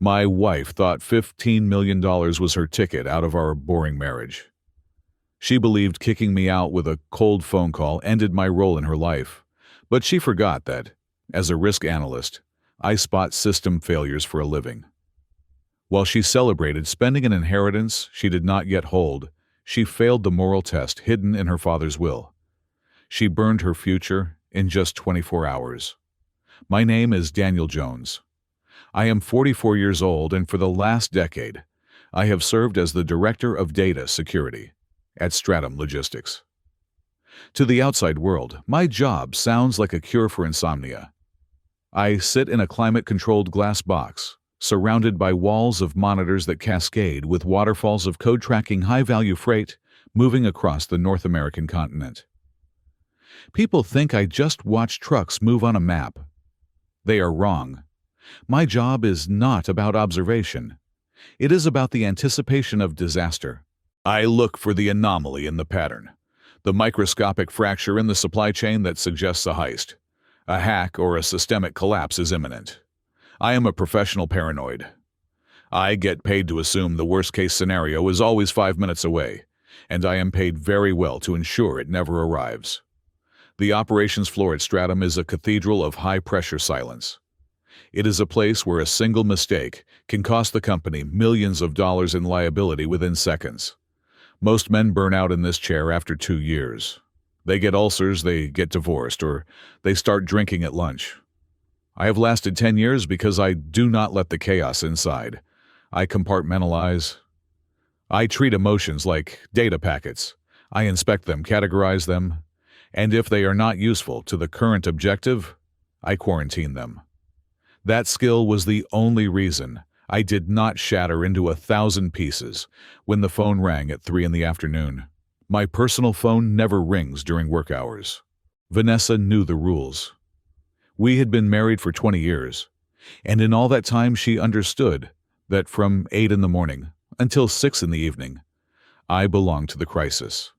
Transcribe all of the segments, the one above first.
My wife thought $15 million was her ticket out of our boring marriage. She believed kicking me out with a cold phone call ended my role in her life, but she forgot that, as a risk analyst, I spot system failures for a living. While she celebrated spending an inheritance she did not yet hold, she failed the moral test hidden in her father's will. She burned her future in just 24 hours. My name is Daniel Jones. I am 44 years old, and for the last decade, I have served as the Director of Data Security at Stratum Logistics. To the outside world, my job sounds like a cure for insomnia. I sit in a climate-controlled glass box, surrounded by walls of monitors that cascade with waterfalls of code tracking high-value freight moving across the North American continent. People think I just watch trucks move on a map. They are wrong. My job is not about observation. It is about the anticipation of disaster. I look for the anomaly in the pattern, the microscopic fracture in the supply chain that suggests a heist. A hack or a systemic collapse is imminent. I am a professional paranoid. I get paid to assume the worst-case scenario is always 5 minutes away, and I am paid very well to ensure it never arrives. The operations floor at Stratum is a cathedral of high-pressure silence. It is a place where a single mistake can cost the company millions of dollars in liability within seconds. Most men burn out in this chair after 2 years. They get ulcers, they get divorced, or they start drinking at lunch. I have lasted 10 years because I do not let the chaos inside. I compartmentalize. I treat emotions like data packets. I inspect them, categorize them, and if they are not useful to the current objective, I quarantine them. That skill was the only reason I did not shatter into 1,000 pieces when the phone rang at 3 in the afternoon. My personal phone never rings during work hours. Vanessa knew the rules. We had been married for 20 years, and in all that time she understood that from 8 in the morning until 6 in the evening, I belonged to the crisis.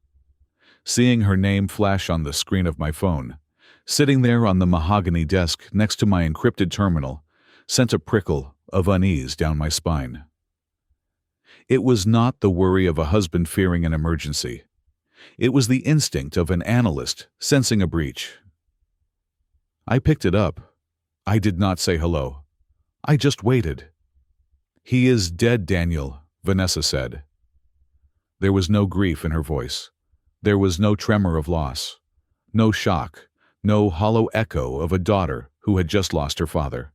Seeing her name flash on the screen of my phone, sitting there on the mahogany desk next to my encrypted terminal, sent a prickle of unease down my spine. It was not the worry of a husband fearing an emergency. It was the instinct of an analyst sensing a breach. I picked it up. I did not say hello. I just waited. "He is dead, Daniel," Vanessa said. There was no grief in her voice. There was no tremor of loss, no shock, no hollow echo of a daughter who had just lost her father.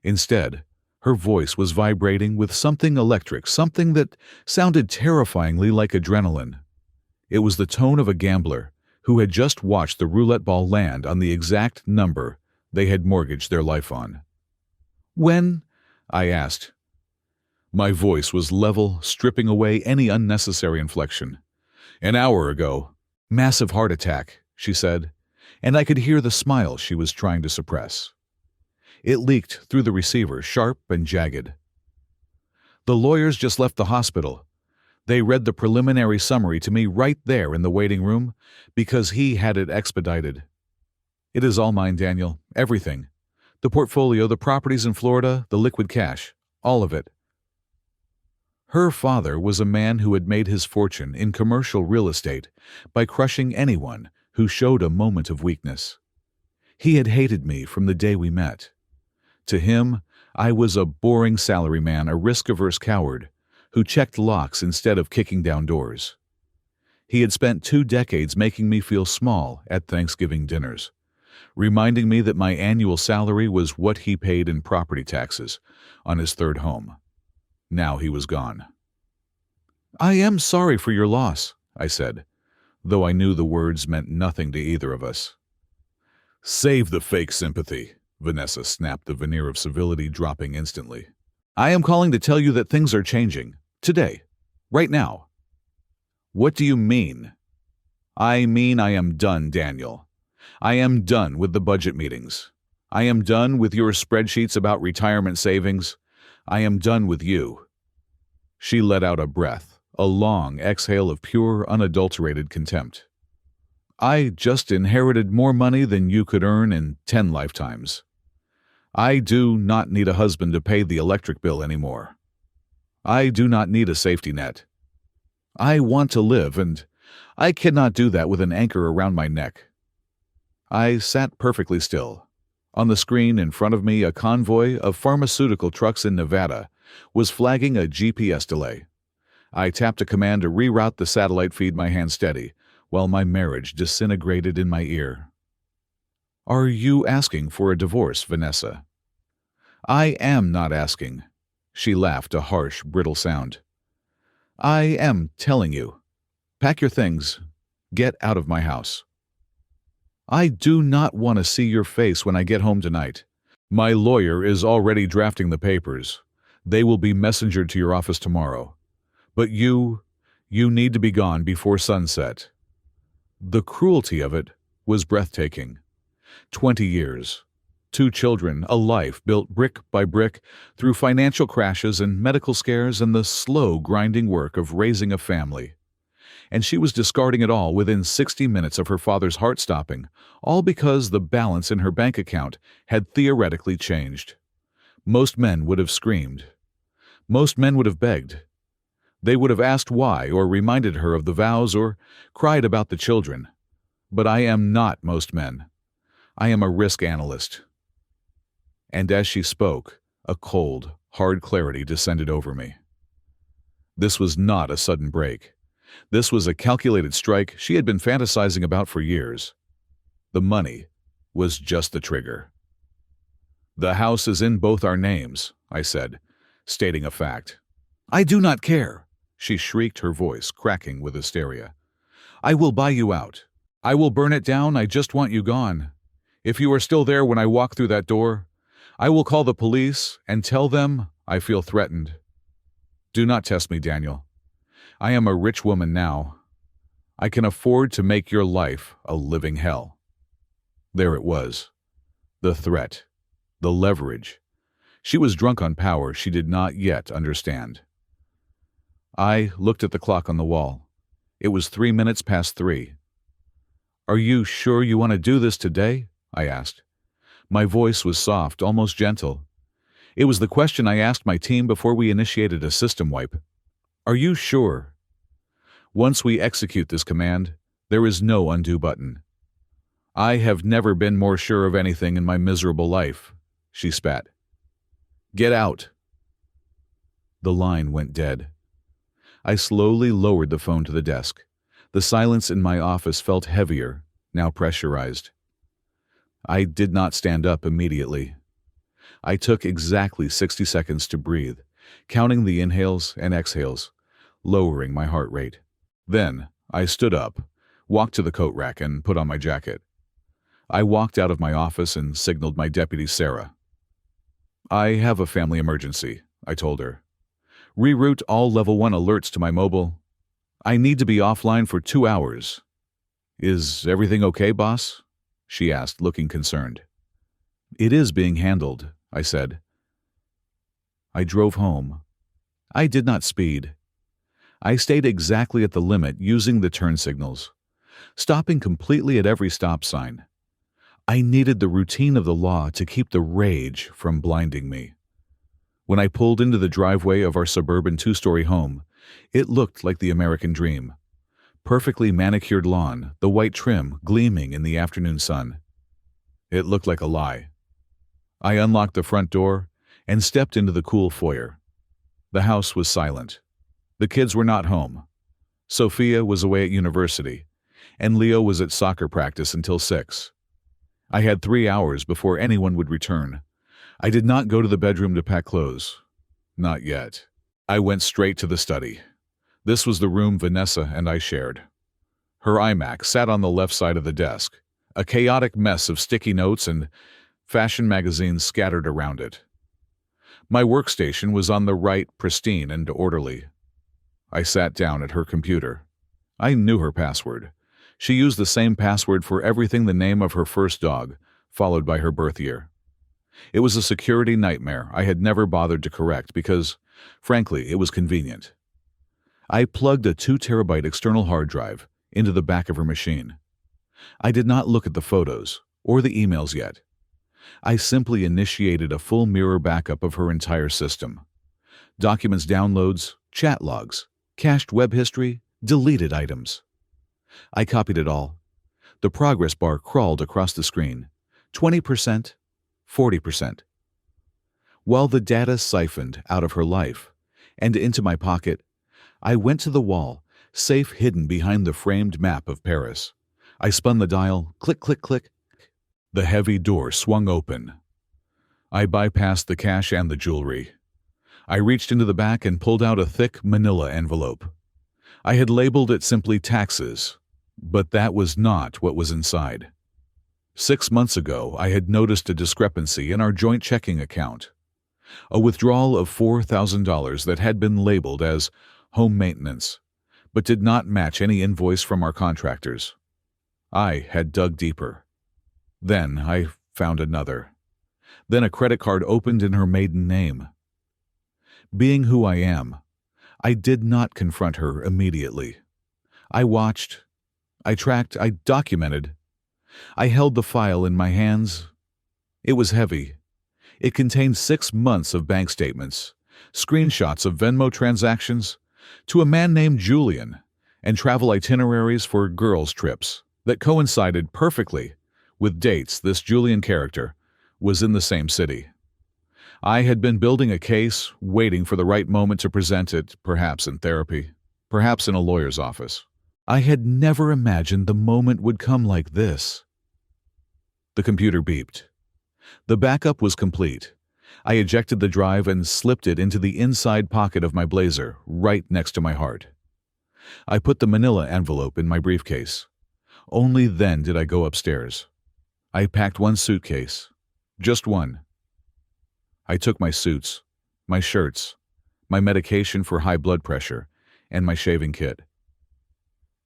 Instead, her voice was vibrating with something electric, something that sounded terrifyingly like adrenaline. It was the tone of a gambler who had just watched the roulette ball land on the exact number they had mortgaged their life on. "When?" I asked. My voice was level, stripping away any unnecessary inflection. "An hour ago. Massive heart attack," she said, and I could hear the smile she was trying to suppress. It leaked through the receiver, sharp and jagged. "The lawyers just left the hospital. They read the preliminary summary to me right there in the waiting room because he had it expedited. It is all mine, Daniel. Everything. The portfolio, the properties in Florida, the liquid cash. All of it." Her father was a man who had made his fortune in commercial real estate by crushing anyone who showed a moment of weakness. He had hated me from the day we met. To him, I was a boring salaryman, a risk-averse coward who checked locks instead of kicking down doors. He had spent 2 decades making me feel small at Thanksgiving dinners, reminding me that my annual salary was what he paid in property taxes on his 3rd home. Now he was gone. "I am sorry for your loss," I said, though I knew the words meant nothing to either of us. "Save the fake sympathy," Vanessa snapped, the veneer of civility dropping instantly. "I am calling to tell you that things are changing. Today. Right now." "What do you mean?" "I mean I am done, Daniel. I am done with the budget meetings. I am done with your spreadsheets about retirement savings. I am done with you." She let out a breath, a long exhale of pure, unadulterated contempt. "I just inherited more money than you could earn in 10 lifetimes. I do not need a husband to pay the electric bill anymore. I do not need a safety net. I want to live, and I cannot do that with an anchor around my neck. I sat perfectly still. On the screen in front of me, a convoy of pharmaceutical trucks in Nevada was flagging a GPS delay. I tapped a command to reroute the satellite feed, my hand steady, while my marriage disintegrated in my ear. Are you asking for a divorce, Vanessa? I am not asking. She laughed, a harsh, brittle sound. I am telling you. Pack your things. Get out of my house. I do not want to see your face when I get home tonight. My lawyer is already drafting the papers. They will be messengered to your office tomorrow. But you need to be gone before sunset. The cruelty of it was breathtaking. 20 years. 2 children, a life built brick by brick through financial crashes and medical scares and the slow, grinding work of raising a family. And she was discarding it all within 60 minutes of her father's heart stopping, all because the balance in her bank account had theoretically changed. Most men would have screamed. Most men would have begged. They would have asked why or reminded her of the vows or cried about the children. But I am not most men. I am a risk analyst. And as she spoke, a cold, hard clarity descended over me. This was not a sudden break. This was a calculated strike she had been fantasizing about for years. The money was just the trigger. The house is in both our names, I said, stating a fact. I do not care, she shrieked, her voice cracking with hysteria. I will buy you out. I will burn it down. I just want you gone. If you are still there when I walk through that door, I will call the police and tell them I feel threatened. Do not test me, Daniel. I am a rich woman now. I can afford to make your life a living hell. There it was. The threat. The leverage. She was drunk on power she did not yet understand. I looked at the clock on the wall. It was 3 minutes past 3. Are you sure you want to do this today? I asked. My voice was soft, almost gentle. It was the question I asked my team before we initiated a system wipe. Are you sure? Once we execute this command, there is no undo button. I have never been more sure of anything in my miserable life, she spat. Get out. The line went dead. I slowly lowered the phone to the desk. The silence in my office felt heavier, now pressurized. I did not stand up immediately. I took exactly 60 seconds to breathe, counting the inhales and exhales, lowering my heart rate. Then I stood up, walked to the coat rack, and put on my jacket. I walked out of my office and signaled my deputy, Sarah. I have a family emergency, I told her. Reroute all level 1 alerts to my mobile. I need to be offline for 2 hours. Is everything okay, boss? She asked, looking concerned. It is being handled, I said. I drove home. I did not speed. I stayed exactly at the limit using the turn signals, stopping completely at every stop sign. I needed the routine of the law to keep the rage from blinding me. When I pulled into the driveway of our suburban 2-story home, it looked like the American dream. Perfectly manicured lawn, the white trim gleaming in the afternoon sun. It looked like a lie. I unlocked the front door and stepped into the cool foyer. The house was silent. The kids were not home. Sophia was away at university, and Leo was at soccer practice until 6. I had 3 hours before anyone would return. I did not go to the bedroom to pack clothes. Not yet. I went straight to the study. This was the room Vanessa and I shared. Her iMac sat on the left side of the desk, a chaotic mess of sticky notes and fashion magazines scattered around it. My workstation was on the right, pristine and orderly. I sat down at her computer. I knew her password. She used the same password for everything, the name of her first dog, followed by her birth year. It was a security nightmare I had never bothered to correct because, frankly, it was convenient. I plugged a 2 terabyte external hard drive into the back of her machine. I did not look at the photos or the emails yet. I simply initiated a full mirror backup of her entire system. Documents downloads, chat logs, cached web history, deleted items. I copied it all. The progress bar crawled across the screen. 20%, 40%. While the data siphoned out of her life and into my pocket, I went to the wall, safe hidden behind the framed map of Paris. I spun the dial, click, click, click. The heavy door swung open. I bypassed the cash and the jewelry. I reached into the back and pulled out a thick manila envelope. I had labeled it simply taxes, but that was not what was inside. 6 months ago, I had noticed a discrepancy in our joint checking account. A withdrawal of $4,000 that had been labeled as home maintenance, but did not match any invoice from our contractors. I had dug deeper. Then I found another. Then a credit card opened in her maiden name. Being who I am, I did not confront her immediately. I watched, I tracked, I documented. I held the file in my hands. It was heavy. It contained 6 months of bank statements, screenshots of Venmo transactions to a man named Julian, and travel itineraries for girls' trips that coincided perfectly with dates this Julian character was in the same city. I had been building a case, waiting for the right moment to present it, perhaps in therapy, perhaps in a lawyer's office. I had never imagined the moment would come like this. The computer beeped. The backup was complete. I ejected the drive and slipped it into the inside pocket of my blazer, right next to my heart. I put the manila envelope in my briefcase. Only then did I go upstairs. I packed one suitcase. Just one. I took my suits, my shirts, my medication for high blood pressure, and my shaving kit.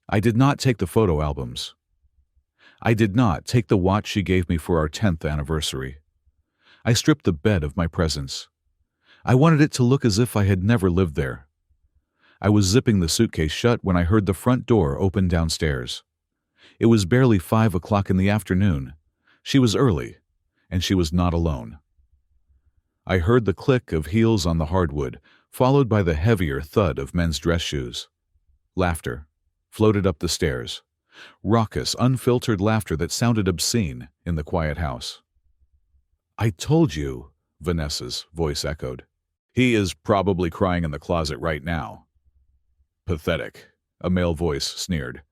I did not take the photo albums. I did not take the watch she gave me for our 10th anniversary. I stripped the bed of my presents. I wanted it to look as if I had never lived there. I was zipping the suitcase shut when I heard the front door open downstairs. It was barely 5 o'clock in the afternoon. She was early, and she was not alone. I heard the click of heels on the hardwood, followed by the heavier thud of men's dress shoes. Laughter floated up the stairs. Raucous, unfiltered laughter that sounded obscene in the quiet house. "I told you," Vanessa's voice echoed. "He is probably crying in the closet right now." "Pathetic," a male voice sneered.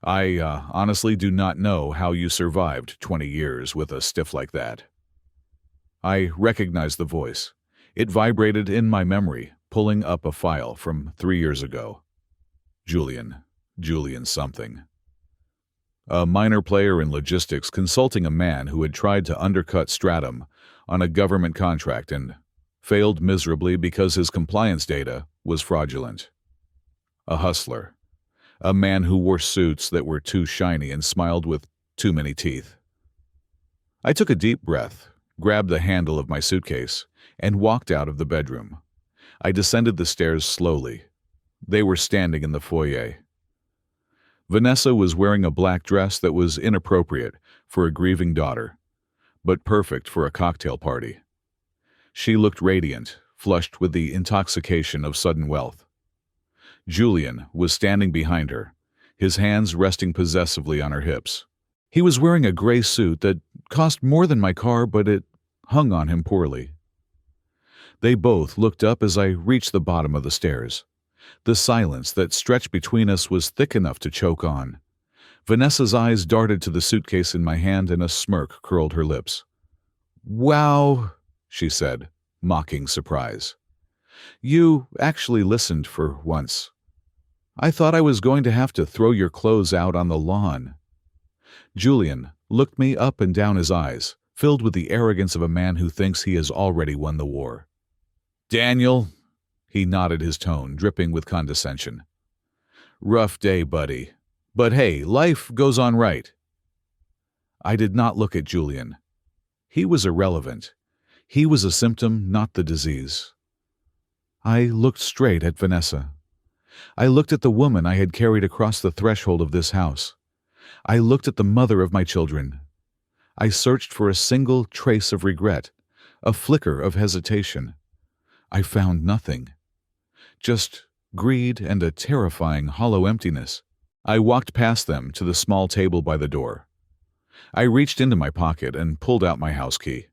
I honestly do not know how you survived 20 years with a stiff like that." I recognized the voice. It vibrated in my memory, pulling up a file from 3 years ago. Julian something. A minor player in logistics consulting a man who had tried to undercut Stratum on a government contract and failed miserably because his compliance data was fraudulent. A hustler. A man who wore suits that were too shiny and smiled with too many teeth. I took a deep breath, grabbed the handle of my suitcase, and walked out of the bedroom. I descended the stairs slowly. They were standing in the foyer. Vanessa was wearing a black dress that was inappropriate for a grieving daughter, but perfect for a cocktail party. She looked radiant, flushed with the intoxication of sudden wealth. Julian was standing behind her, his hands resting possessively on her hips. He was wearing a gray suit that cost more than my car, but it hung on him poorly. They both looked up as I reached the bottom of the stairs. The silence that stretched between us was thick enough to choke on. Vanessa's eyes darted to the suitcase in my hand and a smirk curled her lips. "Wow," she said, mocking surprise. "You actually listened for once. I thought I was going to have to throw your clothes out on the lawn." Julian looked me up and down, his eyes filled with the arrogance of a man who thinks he has already won the war. "Daniel," he nodded, his tone dripping with condescension. "Rough day, buddy. But hey, life goes on, right?" I did not look at Julian. He was irrelevant. He was a symptom, not the disease. I looked straight at Vanessa. I looked at the woman I had carried across the threshold of this house. I looked at the mother of my children. I searched for a single trace of regret, a flicker of hesitation. I found nothing. Just greed and a terrifying hollow emptiness. I walked past them to the small table by the door. I reached into my pocket and pulled out my house key.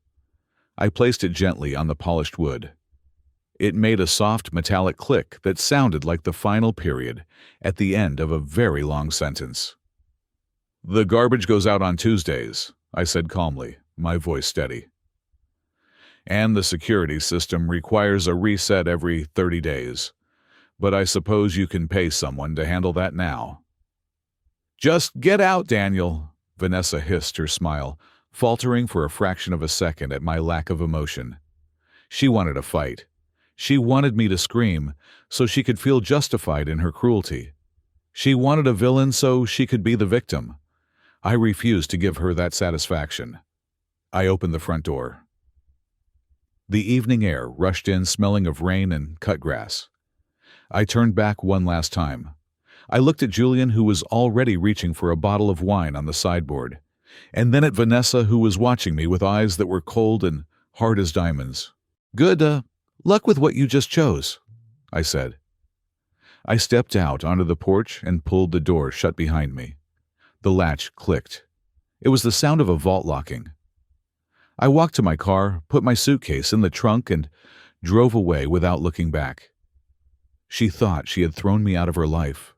I placed it gently on the polished wood. It made a soft metallic click that sounded like the final period at the end of a very long sentence. "The garbage goes out on Tuesdays," I said calmly, my voice steady. "And the security system requires a reset every 30 days. But I suppose you can pay someone to handle that now." "Just get out, Daniel," Vanessa hissed, her smile faltering for a fraction of a second at my lack of emotion. She wanted a fight. She wanted me to scream so she could feel justified in her cruelty. She wanted a villain so she could be the victim. I refused to give her that satisfaction. I opened the front door. The evening air rushed in, smelling of rain and cut grass. I turned back one last time. I looked at Julian, who was already reaching for a bottle of wine on the sideboard, and then at Vanessa, who was watching me with eyes that were cold and hard as diamonds. "Good luck with what you just chose," I said. I stepped out onto the porch and pulled the door shut behind me. The latch clicked. It was the sound of a vault locking. I walked to my car, put my suitcase in the trunk, and drove away without looking back. She thought she had thrown me out of her life.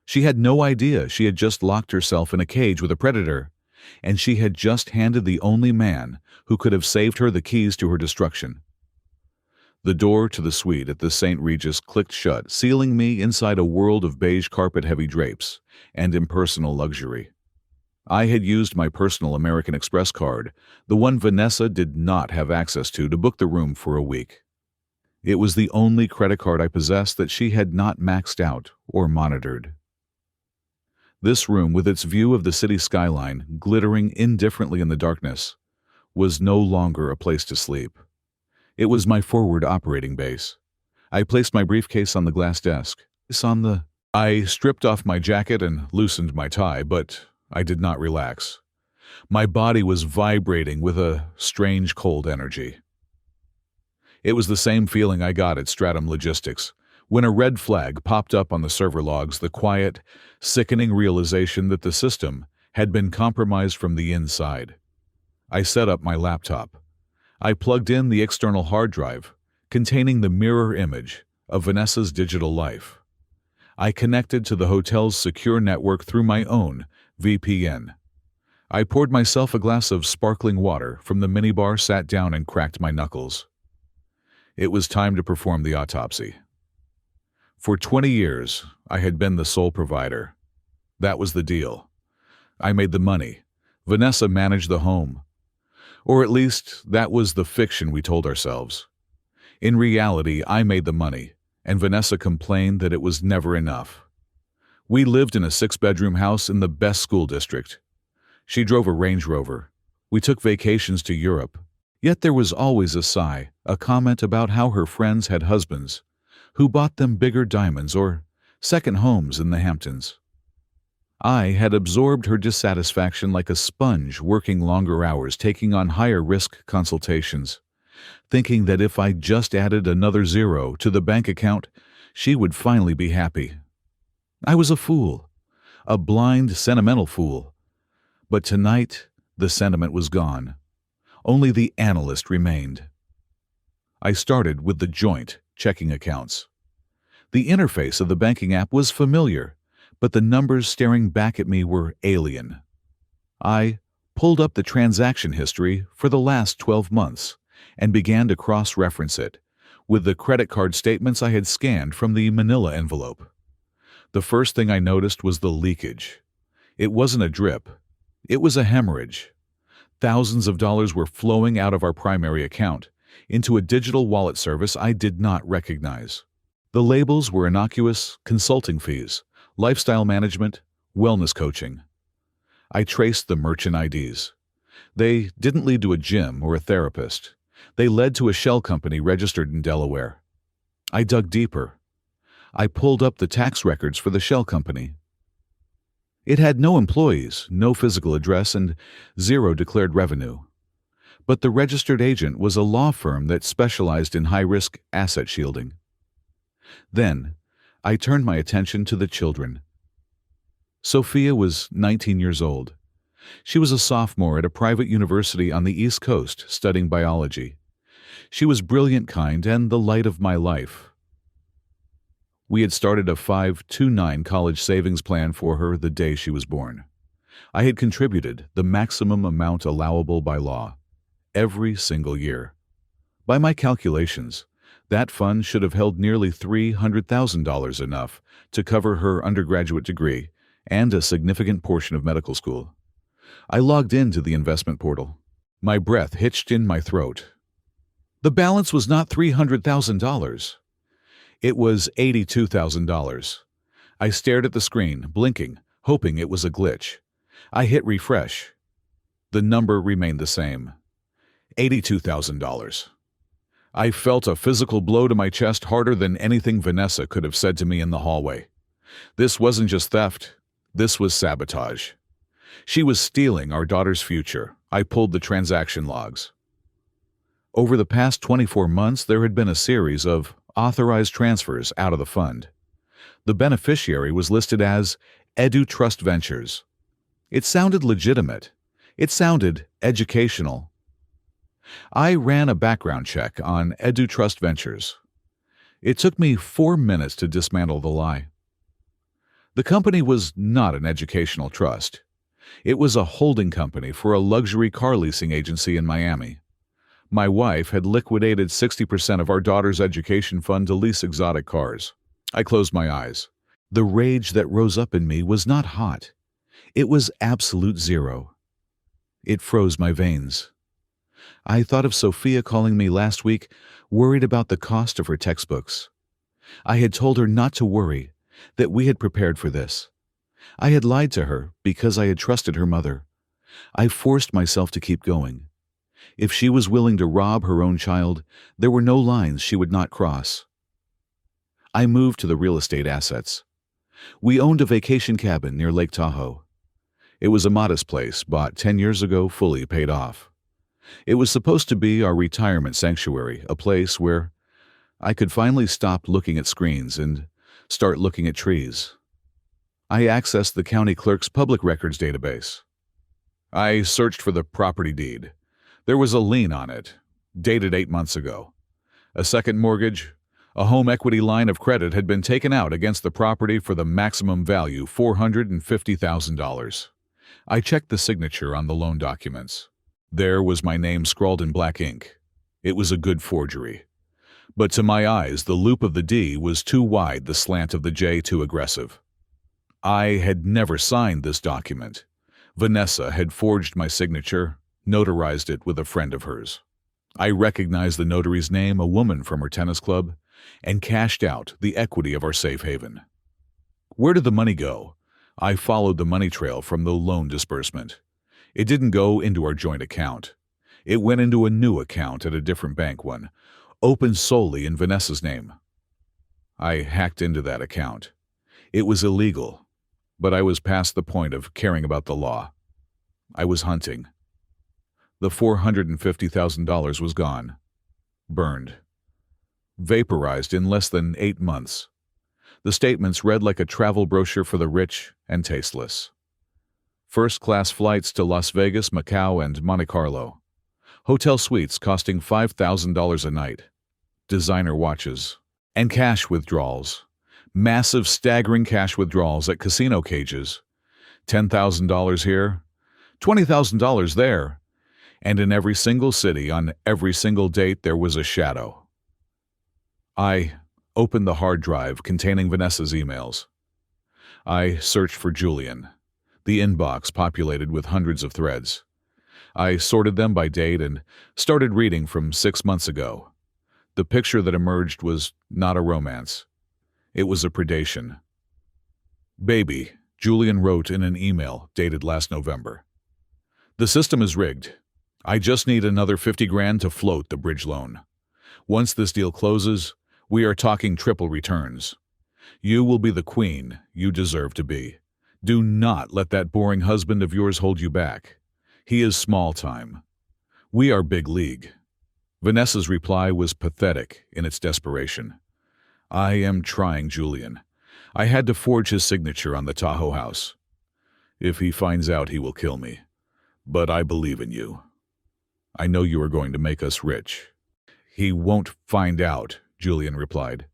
She had no idea she had just locked herself in a cage with a predator, and she had just handed the only man who could have saved her the keys to her destruction. The door to the suite at the St. Regis clicked shut, sealing me inside a world of beige carpet-heavy drapes and impersonal luxury. I had used my personal American Express card, the one Vanessa did not have access to book the room for a week. It was the only credit card I possessed that she had not maxed out or monitored. This room, with its view of the city skyline glittering indifferently in the darkness, was no longer a place to sleep. It was my forward operating base. I placed my briefcase on the glass desk. I stripped off my jacket and loosened my tie, but I did not relax. My body was vibrating with a strange cold energy. It was the same feeling I got at Stratum Logistics, when a red flag popped up on the server logs, the quiet, sickening realization that the system had been compromised from the inside. I set up my laptop. I plugged in the external hard drive, containing the mirror image of Vanessa's digital life. I connected to the hotel's secure network through my own VPN. I poured myself a glass of sparkling water from the minibar, sat down, and cracked my knuckles. It was time to perform the autopsy. For 20 years, I had been the sole provider. That was the deal. I made the money. Vanessa managed the home. Or at least, that was the fiction we told ourselves. In reality, I made the money, and Vanessa complained that it was never enough. We lived in a 6-bedroom house in the best school district. She drove a Range Rover. We took vacations to Europe. Yet there was always a sigh, a comment about how her friends had husbands who bought them bigger diamonds or second homes in the Hamptons. I had absorbed her dissatisfaction like a sponge, working longer hours, taking on higher-risk consultations, thinking that if I just added another zero to the bank account, she would finally be happy. I was a fool, a blind, sentimental fool. But tonight, the sentiment was gone. Only the analyst remained. I started with the joint checking accounts. The interface of the banking app was familiar, but the numbers staring back at me were alien. I pulled up the transaction history for the last 12 months and began to cross-reference it with the credit card statements I had scanned from the manila envelope. The first thing I noticed was the leakage. It wasn't a drip. It was a hemorrhage. Thousands of dollars were flowing out of our primary account into a digital wallet service I did not recognize. The labels were innocuous: consulting fees, lifestyle management, wellness coaching. I traced the merchant IDs. They didn't lead to a gym or a therapist. They led to a shell company registered in Delaware. I dug deeper. I pulled up the tax records for the shell company. It had no employees, no physical address, and zero declared revenue. But the registered agent was a law firm that specialized in high-risk asset shielding. Then, I turned my attention to the children. Sophia was 19 years old. She was a sophomore at a private university on the East Coast studying biology. She was brilliant, kind, and the light of my life. We had started a 529 college savings plan for her the day she was born. I had contributed the maximum amount allowable by law, every single year. By my calculations, that fund should have held nearly $300,000, enough to cover her undergraduate degree and a significant portion of medical school. I logged into the investment portal. My breath hitched in my throat. The balance was not $300,000. It was $82,000. I stared at the screen, blinking, hoping it was a glitch. I hit refresh. The number remained the same. $82,000. I felt a physical blow to my chest, harder than anything Vanessa could have said to me in the hallway. This wasn't just theft. This was sabotage. She was stealing our daughter's future. I pulled the transaction logs. Over the past 24 months, there had been a series of authorized transfers out of the fund. The beneficiary was listed as Edu Trust Ventures. It sounded legitimate. It sounded educational. I ran a background check on Edu Trust Ventures. It took me 4 minutes to dismantle the lie. The company was not an educational trust. It was a holding company for a luxury car leasing agency in Miami. My wife had liquidated 60% of our daughter's education fund to lease exotic cars. I closed my eyes. The rage that rose up in me was not hot. It was absolute zero. It froze my veins. I thought of Sophia calling me last week, worried about the cost of her textbooks. I had told her not to worry, that we had prepared for this. I had lied to her because I had trusted her mother. I forced myself to keep going. If she was willing to rob her own child, there were no lines she would not cross. I moved to the real estate assets. We owned a vacation cabin near Lake Tahoe. It was a modest place, bought 10 years ago, fully paid off. It was supposed to be our retirement sanctuary, a place where I could finally stop looking at screens and start looking at trees. I accessed the county clerk's public records database. I searched for the property deed. There was a lien on it, dated 8 months ago. A second mortgage, a home equity line of credit had been taken out against the property for the maximum value, $450,000. I checked the signature on the loan documents. There was my name scrawled in black ink. It was a good forgery. But to my eyes, the loop of the D was too wide, the slant of the J too aggressive. I had never signed this document. Vanessa had forged my signature, notarized it with a friend of hers. I recognized the notary's name, a woman from her tennis club, and cashed out the equity of our safe haven. Where did the money go? I followed the money trail from the loan disbursement. It didn't go into our joint account. It went into a new account at a different bank, one opened solely in Vanessa's name. I hacked into that account. It was illegal, but I was past the point of caring about the law. I was hunting. The $450,000 was gone. Burned. Vaporized in less than 8 months. The statements read like a travel brochure for the rich and tasteless. First-class flights to Las Vegas, Macau, and Monte Carlo. Hotel suites costing $5,000 a night. Designer watches. And cash withdrawals. Massive, staggering cash withdrawals at casino cages. $10,000 here, $20,000 there. And in every single city, on every single date, there was a shadow. I opened the hard drive containing Vanessa's emails. I searched for Julian, the inbox populated with hundreds of threads. I sorted them by date and started reading from 6 months ago. The picture that emerged was not a romance. It was a predation. Baby, Julian wrote in an email dated last November. The system is rigged. I just need another 50 grand to float the bridge loan. Once this deal closes, we are talking triple returns. You will be the queen you deserve to be. Do not let that boring husband of yours hold you back. He is small time. We are big league." Vanessa's reply was pathetic in its desperation. "I am trying, Julian. I had to forge his signature on the Tahoe house. If he finds out, he will kill me. But I believe in you. I know you are going to make us rich." "He won't find out," Julian replied.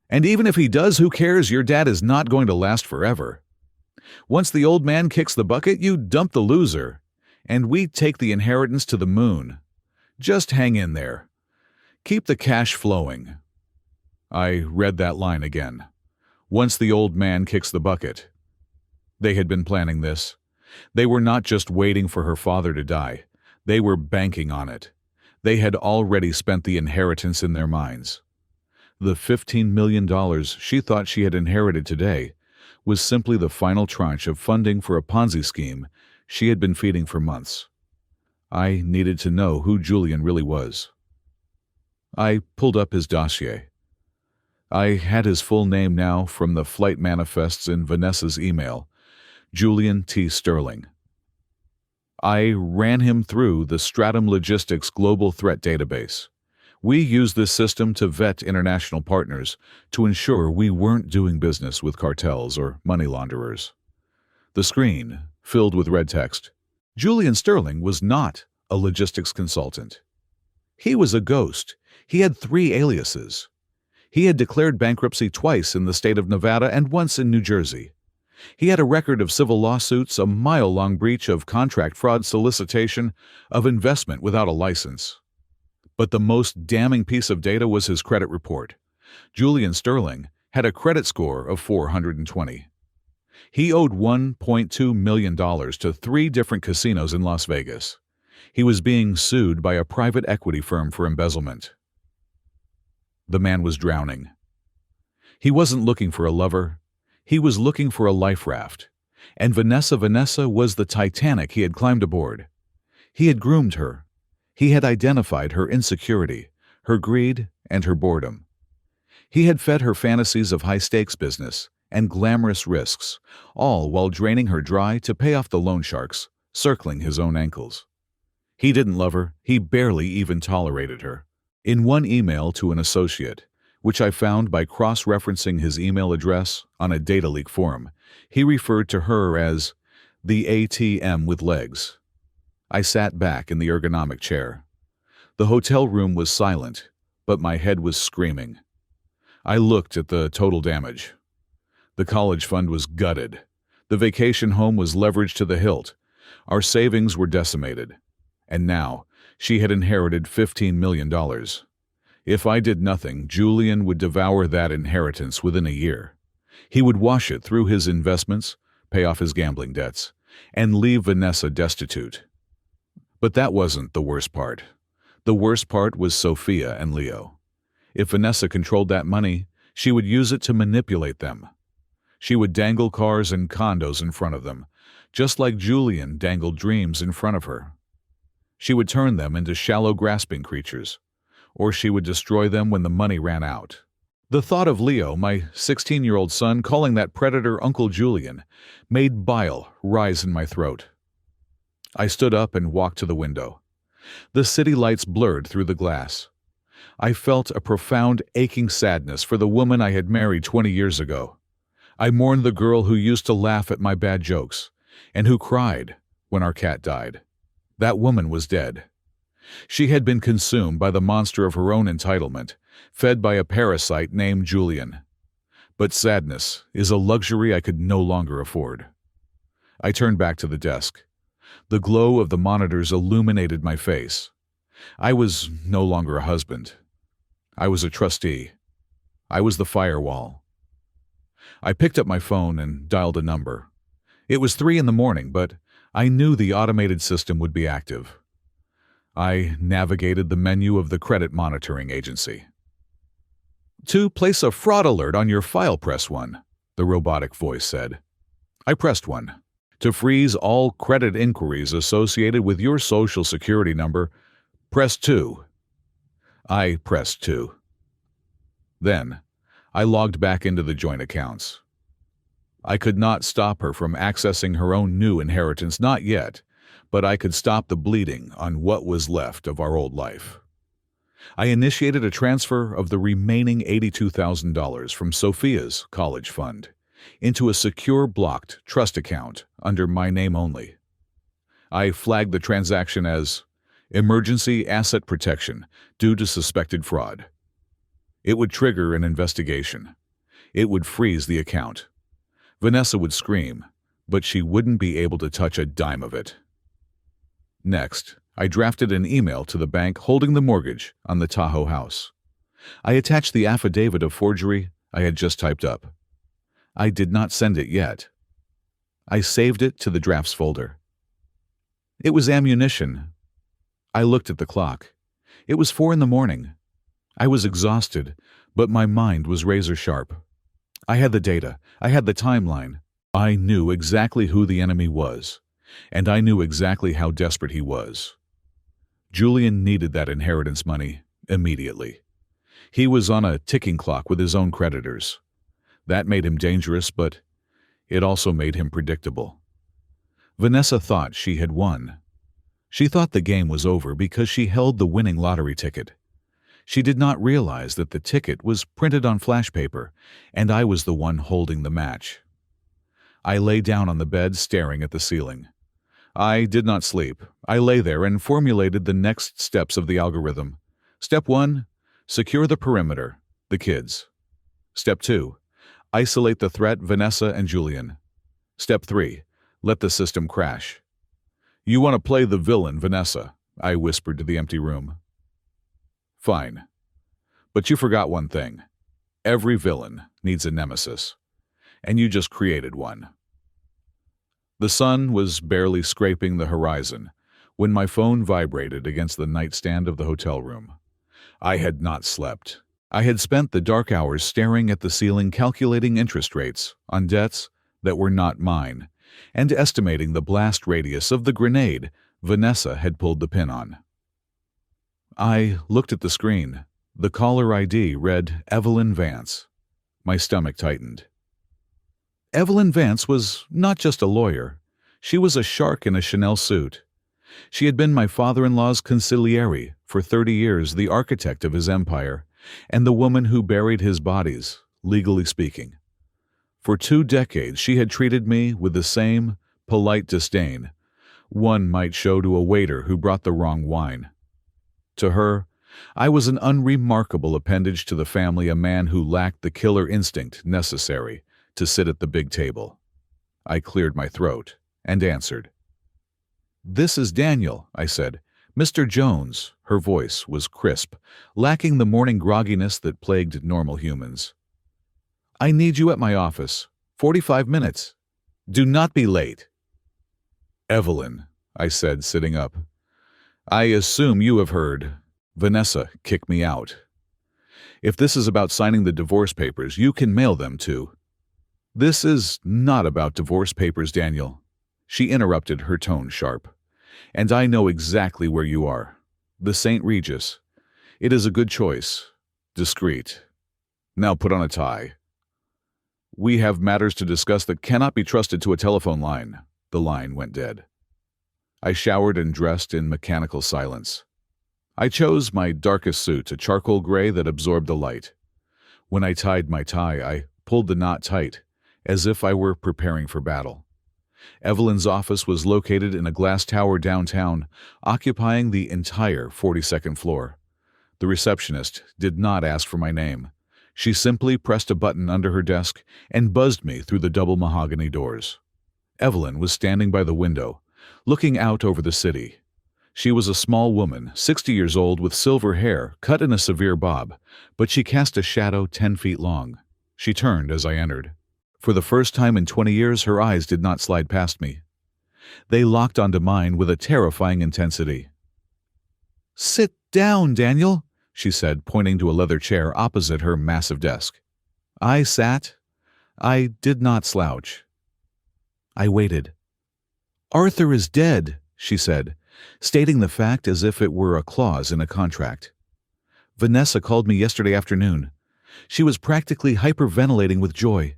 "And even if he does, who cares? Your dad is not going to last forever. Once the old man kicks the bucket, you dump the loser, and we take the inheritance to the moon. Just hang in there. Keep the cash flowing." I read that line again. Once the old man kicks the bucket. They had been planning this. They were not just waiting for her father to die. They were banking on it. They had already spent the inheritance in their minds. The $15 million she thought she had inherited today was simply the final tranche of funding for a Ponzi scheme she had been feeding for months. I needed to know who Julian really was. I pulled up his dossier. I had his full name now from the flight manifests in Vanessa's email, Julian T. Sterling. I ran him through the Stratum Logistics Global Threat Database. We used this system to vet international partners to ensure we weren't doing business with cartels or money launderers. The screen filled with red text. Julian Sterling was not a logistics consultant. He was a ghost. He had 3 aliases. He had declared bankruptcy twice in the state of Nevada and once in New Jersey. He had a record of civil lawsuits, a mile-long breach of contract fraud, solicitation of investment without a license. But the most damning piece of data was his credit report. Julian Sterling had a credit score of 420. He owed $1.2 million to 3 different casinos in Las Vegas. He was being sued by a private equity firm for embezzlement. The man was drowning. He wasn't looking for a lover. He was looking for a life raft. And Vanessa was the Titanic he had climbed aboard. He had groomed her. He had identified her insecurity, her greed, and her boredom. He had fed her fantasies of high-stakes business and glamorous risks, all while draining her dry to pay off the loan sharks, circling his own ankles. He didn't love her. He barely even tolerated her. In one email to an associate, which I found by cross-referencing his email address on a data leak forum, he referred to her as the ATM with legs. I sat back in the ergonomic chair. The hotel room was silent, but my head was screaming. I looked at the total damage. The college fund was gutted. The vacation home was leveraged to the hilt. Our savings were decimated. And now, she had inherited $15 million. If I did nothing, Julian would devour that inheritance within a year. He would wash it through his investments, pay off his gambling debts, and leave Vanessa destitute. But that wasn't the worst part. The worst part was Sophia and Leo. If Vanessa controlled that money, she would use it to manipulate them. She would dangle cars and condos in front of them, just like Julian dangled dreams in front of her. She would turn them into shallow grasping creatures, or she would destroy them when the money ran out. The thought of Leo, my 16-year-old son, calling that predator Uncle Julian, made bile rise in my throat. I stood up and walked to the window. The city lights blurred through the glass. I felt a profound, aching sadness for the woman I had married 20 years ago. I mourned the girl who used to laugh at my bad jokes, and who cried when our cat died. That woman was dead. She had been consumed by the monster of her own entitlement, fed by a parasite named Julian. But sadness is a luxury I could no longer afford. I turned back to the desk. The glow of the monitors illuminated my face. I was no longer a husband. I was a trustee. I was the firewall. I picked up my phone and dialed a number. It was 3 a.m, but I knew the automated system would be active. I navigated the menu of the credit monitoring agency. "To place a fraud alert on your file, press 1, the robotic voice said. I pressed 1. "To freeze all credit inquiries associated with your social security number, press 2. I pressed 2. Then, I logged back into the joint accounts. I could not stop her from accessing her own new inheritance, not yet, but I could stop the bleeding on what was left of our old life. I initiated a transfer of the remaining $82,000 from Sophia's college fund into a secure blocked trust account under my name only. I flagged the transaction as emergency asset protection due to suspected fraud. It would trigger an investigation. It would freeze the account. Vanessa would scream, but she wouldn't be able to touch a dime of it. Next, I drafted an email to the bank holding the mortgage on the Tahoe house. I attached the affidavit of forgery I had just typed up. I did not send it yet. I saved it to the drafts folder. It was ammunition. I looked at the clock. It was 4 a.m. I was exhausted, but my mind was razor sharp. I had the data. I had the timeline. I knew exactly who the enemy was, and I knew exactly how desperate he was. Julian needed that inheritance money immediately. He was on a ticking clock with his own creditors. That made him dangerous, but it also made him predictable. Vanessa thought she had won. She thought the game was over because she held the winning lottery ticket. She did not realize that the ticket was printed on flash paper, and I was the one holding the match. I lay down on the bed, staring at the ceiling. I did not sleep. I lay there and formulated the next steps of the algorithm. Step 1, secure the perimeter, the kids. Step 2, isolate the threat, Vanessa and Julian. Step 3, let the system crash. You want to play the villain, Vanessa, I whispered to the empty room. Fine. But you forgot one thing. Every villain needs a nemesis. And you just created one. The sun was barely scraping the horizon when my phone vibrated against the nightstand of the hotel room. I had not slept. I had spent the dark hours staring at the ceiling, calculating interest rates on debts that were not mine, and estimating the blast radius of the grenade Vanessa had pulled the pin on. I looked at the screen. The caller ID read Evelyn Vance. My stomach tightened. Evelyn Vance was not just a lawyer. She was a shark in a Chanel suit. She had been my father-in-law's consigliere for 30 years, the architect of his empire, and the woman who buried his bodies, legally speaking. For 2 decades she had treated me with the same polite disdain one might show to a waiter who brought the wrong wine. To her, I was an unremarkable appendage to the family, a man who lacked the killer instinct necessary to sit at the big table. I cleared my throat and answered. "This is Daniel," I said. "Mr. Jones." Her voice was crisp, lacking the morning grogginess that plagued normal humans. "I need you at my office. 45 minutes. Do not be late." "Evelyn," I said, sitting up. "I assume you have heard. Vanessa kicked me out. If this is about signing the divorce papers, you can mail them to—" "This is not about divorce papers, Daniel." She interrupted, her tone sharp. "And I know exactly where you are. The St. Regis. It is a good choice. Discreet. Now put on a tie. We have matters to discuss that cannot be trusted to a telephone line." The line went dead. I showered and dressed in mechanical silence. I chose my darkest suit, a charcoal gray that absorbed the light. When I tied my tie, I pulled the knot tight, as if I were preparing for battle. Evelyn's office was located in a glass tower downtown, occupying the entire 42nd floor. The receptionist did not ask for my name. She simply pressed a button under her desk and buzzed me through the double mahogany doors. Evelyn was standing by the window, looking out over the city. She was a small woman, 60 years old, with silver hair cut in a severe bob, but she cast a shadow 10 feet long. She turned as I entered. For the first time in 20 years, her eyes did not slide past me. They locked onto mine with a terrifying intensity. "Sit down, Daniel," she said, pointing to a leather chair opposite her massive desk. I sat. I did not slouch. I waited. "Arthur is dead," she said, stating the fact as if it were a clause in a contract. "Vanessa called me yesterday afternoon. She was practically hyperventilating with joy.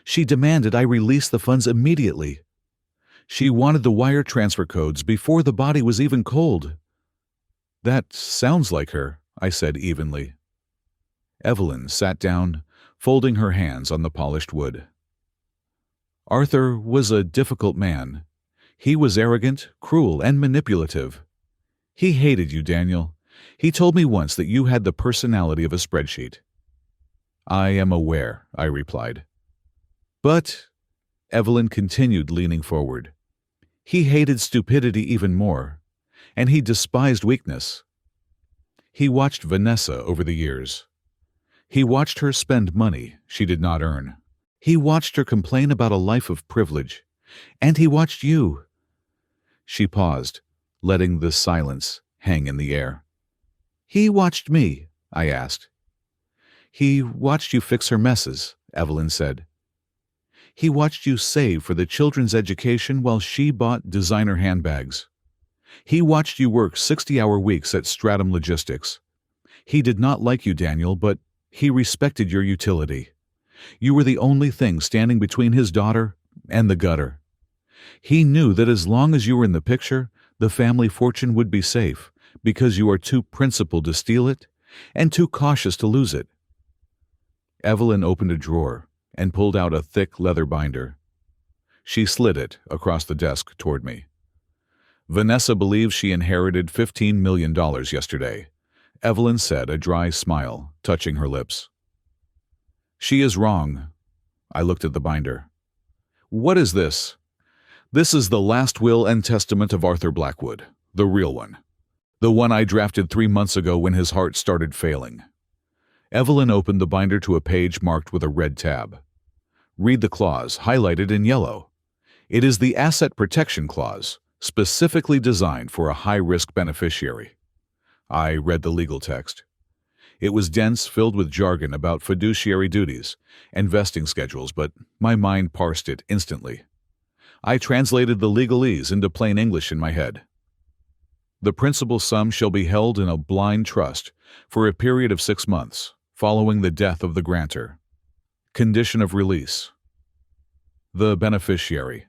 She demanded I release the funds immediately. She wanted the wire transfer codes before the body was even cold. That sounds like her, I said evenly. Evelyn sat down, folding her hands on the polished wood. Arthur was a difficult man. He was arrogant, cruel, and manipulative. He hated you, Daniel. He told me once that you had the personality of a spreadsheet. I am aware, I replied. But, Evelyn continued, leaning forward, he hated stupidity even more, and he despised weakness. He watched Vanessa over the years. He watched her spend money she did not earn. He watched her complain about a life of privilege. And he watched you. She paused, letting the silence hang in the air. He watched me, I asked. He watched you fix her messes, Evelyn said. He watched you save for the children's education while she bought designer handbags. He watched you work 60-hour weeks at Stratum Logistics. He did not like you, Daniel, but he respected your utility. You were the only thing standing between his daughter and the gutter. He knew that as long as you were in the picture, the family fortune would be safe, because you are too principled to steal it and too cautious to lose it. Evelyn opened a drawer and pulled out a thick leather binder. She slid it across the desk toward me. Vanessa believes she inherited $15 million yesterday, Evelyn said, a dry smile touching her lips. She is wrong. I looked at the binder. What is this? This is the last will and testament of Arthur Blackwood, the real one. The one I drafted 3 months ago when his heart started failing. Evelyn opened the binder to a page marked with a red tab. Read the clause, highlighted in yellow. It is the Asset Protection Clause, specifically designed for a high-risk beneficiary. I read the legal text. It was dense, filled with jargon about fiduciary duties and vesting schedules, but my mind parsed it instantly. I translated the legalese into plain English in my head. The principal sum shall be held in a blind trust for a period of 6 months, following the death of the grantor. Condition of release. The beneficiary,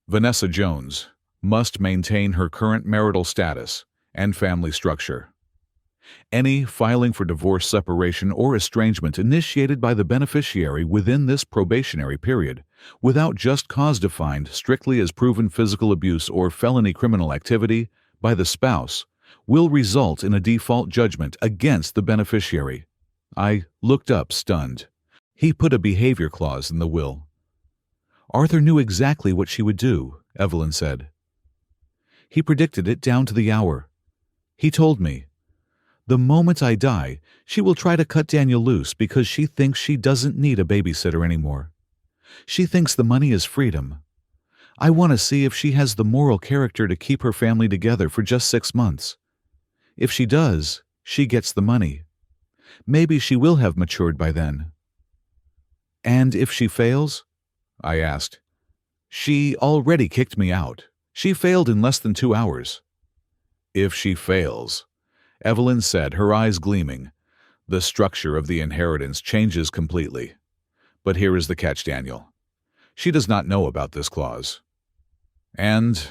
Vanessa Jones, must maintain her current marital status and family structure. Any filing for divorce, separation, or estrangement initiated by the beneficiary within this probationary period, without just cause defined strictly as proven physical abuse or felony criminal activity by the spouse, will result in a default judgment against the beneficiary. I looked up, stunned. He put a behavior clause in the will. Arthur knew exactly what she would do, Evelyn said. He predicted it down to the hour. He told me, the moment I die, she will try to cut Daniel loose because she thinks she doesn't need a babysitter anymore. She thinks the money is freedom. I want to see if she has the moral character to keep her family together for just 6 months. If she does, she gets the money. Maybe she will have matured by then. And if she fails? I asked. She already kicked me out. She failed in less than 2 hours. If she fails, Evelyn said, her eyes gleaming, the structure of the inheritance changes completely. But here is the catch, Daniel. She does not know about this clause. And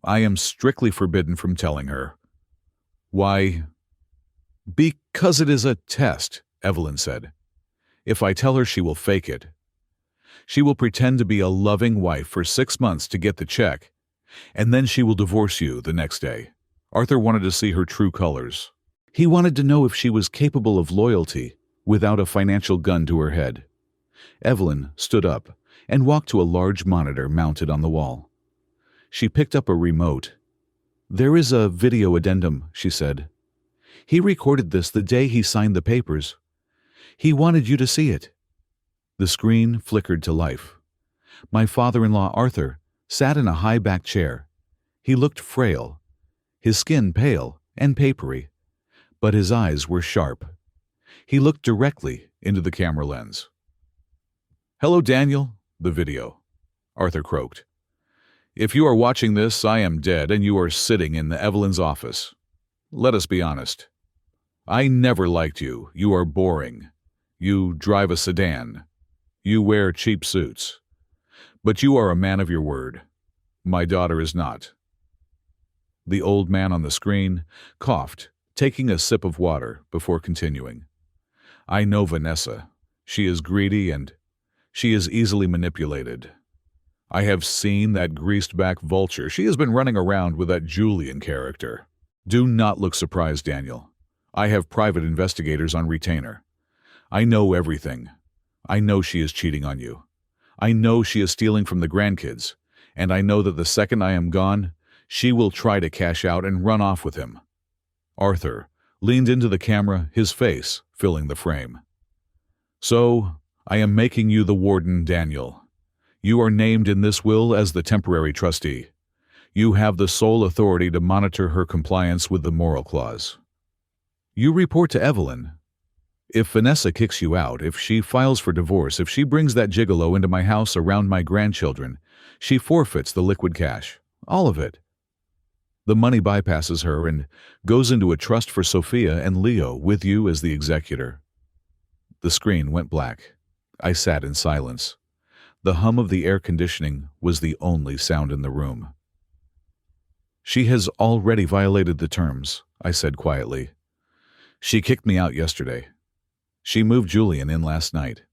I am strictly forbidden from telling her. Why? Because it is a test, Evelyn said. If I tell her, she will fake it. She will pretend to be a loving wife for 6 months to get the check, and then she will divorce you the next day. Arthur wanted to see her true colors. He wanted to know if she was capable of loyalty without a financial gun to her head. Evelyn stood up and walked to a large monitor mounted on the wall. She picked up a remote. There is a video addendum, she said. He recorded this the day he signed the papers. He wanted you to see it. The screen flickered to life. My father-in-law, Arthur, sat in a high-backed chair. He looked frail, his skin pale and papery, but his eyes were sharp. He looked directly into the camera lens. Hello, Daniel, the video, Arthur croaked. If you are watching this, I am dead and you are sitting in Evelyn's office. Let us be honest. I never liked you. You are boring. You drive a sedan. You wear cheap suits. But you are a man of your word. My daughter is not." The old man on the screen coughed, taking a sip of water before continuing. "I know Vanessa. She is greedy and she is easily manipulated. I have seen that greased-back vulture. She has been running around with that Julian character. Do not look surprised, Daniel. I have private investigators on retainer. I know everything. I know she is cheating on you. I know she is stealing from the grandkids, and I know that the second I am gone, she will try to cash out and run off with him." Arthur leaned into the camera, his face filling the frame. "So, I am making you the warden, Daniel. You are named in this will as the temporary trustee. You have the sole authority to monitor her compliance with the moral clause. You report to Evelyn. If Vanessa kicks you out, if she files for divorce, if she brings that gigolo into my house around my grandchildren, she forfeits the liquid cash. All of it. The money bypasses her and goes into a trust for Sophia and Leo with you as the executor." The screen went black. I sat in silence. The hum of the air conditioning was the only sound in the room. "She has already violated the terms," I said quietly. "She kicked me out yesterday. She moved Julian in last night."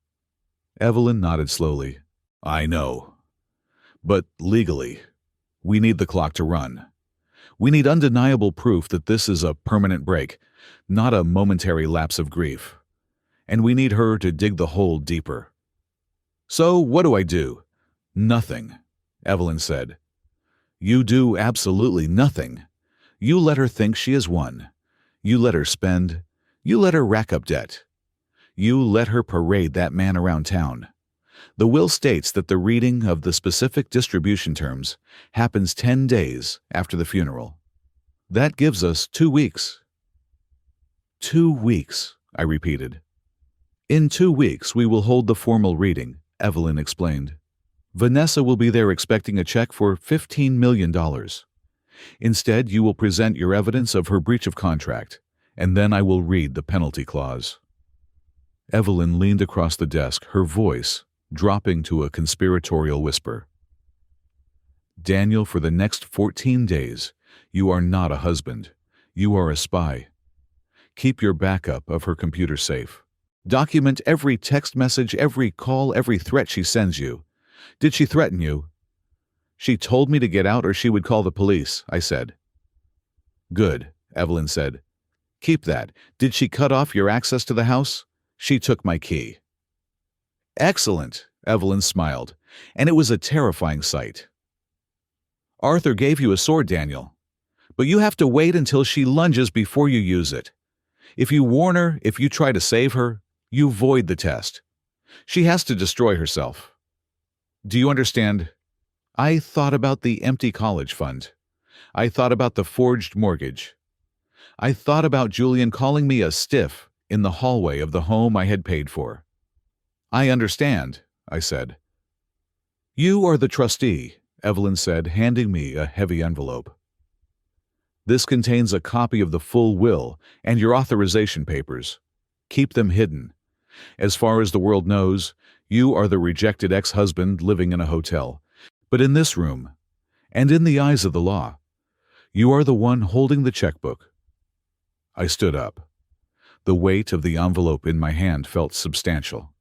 Evelyn nodded slowly. "I know. But legally, we need the clock to run. We need undeniable proof that this is a permanent break, not a momentary lapse of grief. And we need her to dig the hole deeper." "So what do I do?" "Nothing," Evelyn said. "You do absolutely nothing. You let her think she has won. You let her spend. You let her rack up debt. You let her parade that man around town. The will states that the reading of the specific distribution terms happens 10 days after the funeral. That gives us 2 weeks." "2 weeks," I repeated. "In 2 weeks we will hold the formal reading," Evelyn explained. "Vanessa will be there expecting a check for $15 million. Instead, you will present your evidence of her breach of contract, and then I will read the penalty clause." Evelyn leaned across the desk, her voice dropping to a conspiratorial whisper. "Daniel, for the next 14 days, you are not a husband. You are a spy. Keep your backup of her computer safe. Document every text message, every call, every threat she sends you. Did she threaten you?" "She told me to get out or she would call the police," I said. "Good," Evelyn said. "Keep that. Did she cut off your access to the house?" "She took my key." "Excellent," Evelyn smiled, and it was a terrifying sight. "Arthur gave you a sword, Daniel, but you have to wait until she lunges before you use it. If you warn her, if you try to save her, you void the test. She has to destroy herself. Do you understand? I thought about the empty college fund. I thought about the forged mortgage. I thought about Julian calling me a stiff in the hallway of the home I had paid for." "I understand," I said. "You are the trustee," Evelyn said, handing me a heavy envelope. "This contains a copy of the full will and your authorization papers. Keep them hidden. As far as the world knows, you are the rejected ex-husband living in a hotel. But in this room, and in the eyes of the law, you are the one holding the checkbook." I stood up. The weight of the envelope in my hand felt substantial.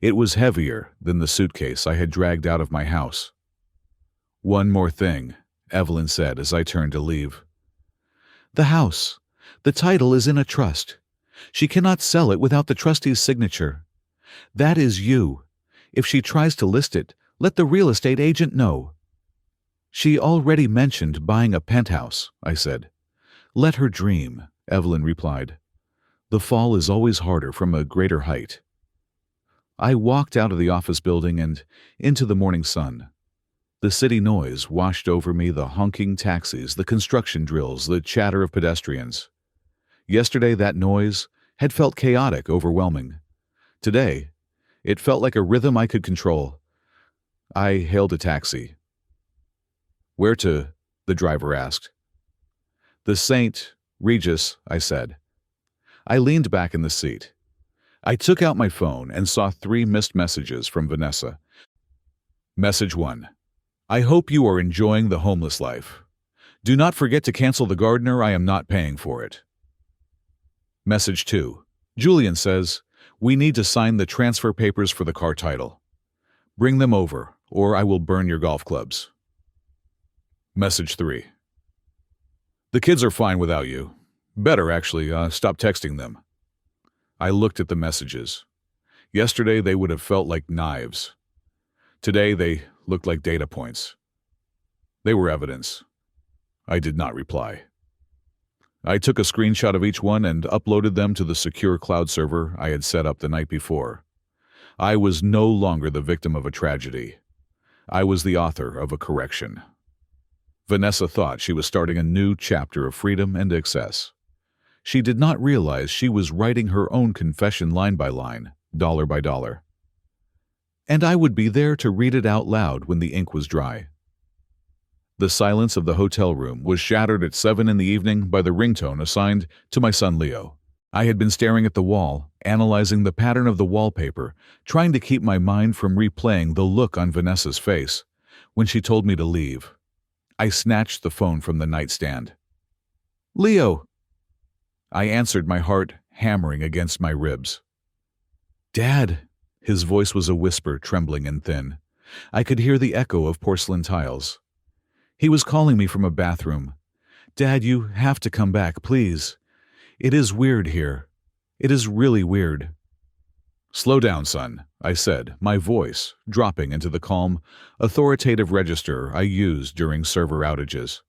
It was heavier than the suitcase I had dragged out of my house. "One more thing," Evelyn said as I turned to leave. "The house. The title is in a trust. She cannot sell it without the trustee's signature. That is you. If she tries to list it, let the real estate agent know." "She already mentioned buying a penthouse," I said. "Let her dream," Evelyn replied. "The fall is always harder from a greater height." I walked out of the office building and into the morning sun. The city noise washed over me, the honking taxis, the construction drills, the chatter of pedestrians. Yesterday that noise had felt chaotic, overwhelming. Today, it felt like a rhythm I could control. I hailed a taxi. "Where to?" the driver asked. "The St. Regis," I said. I leaned back in the seat. I took out my phone and saw 3 missed messages from Vanessa. Message 1. I hope you are enjoying the homeless life. Do not forget to cancel the gardener, I am not paying for it. Message 2. Julian says, we need to sign the transfer papers for the car title. Bring them over, or I will burn your golf clubs. Message 3. The kids are fine without you. Better, actually, stop texting them. I looked at the messages. Yesterday they would have felt like knives. Today they looked like data points. They were evidence. I did not reply. I took a screenshot of each one and uploaded them to the secure cloud server I had set up the night before. I was no longer the victim of a tragedy. I was the author of a correction. Vanessa thought she was starting a new chapter of freedom and excess. She did not realize she was writing her own confession line by line, dollar by dollar. And I would be there to read it out loud when the ink was dry. The silence of the hotel room was shattered at 7 in the evening by the ringtone assigned to my son Leo. I had been staring at the wall, analyzing the pattern of the wallpaper, trying to keep my mind from replaying the look on Vanessa's face when she told me to leave. I snatched the phone from the nightstand. Leo! I answered, my heart hammering against my ribs. Dad! His voice was a whisper, trembling and thin. I could hear the echo of porcelain tiles. He was calling me from a bathroom. Dad, you have to come back, please. It is weird here. It is really weird. Slow down, son, I said, my voice dropping into the calm, authoritative register I used during server outages.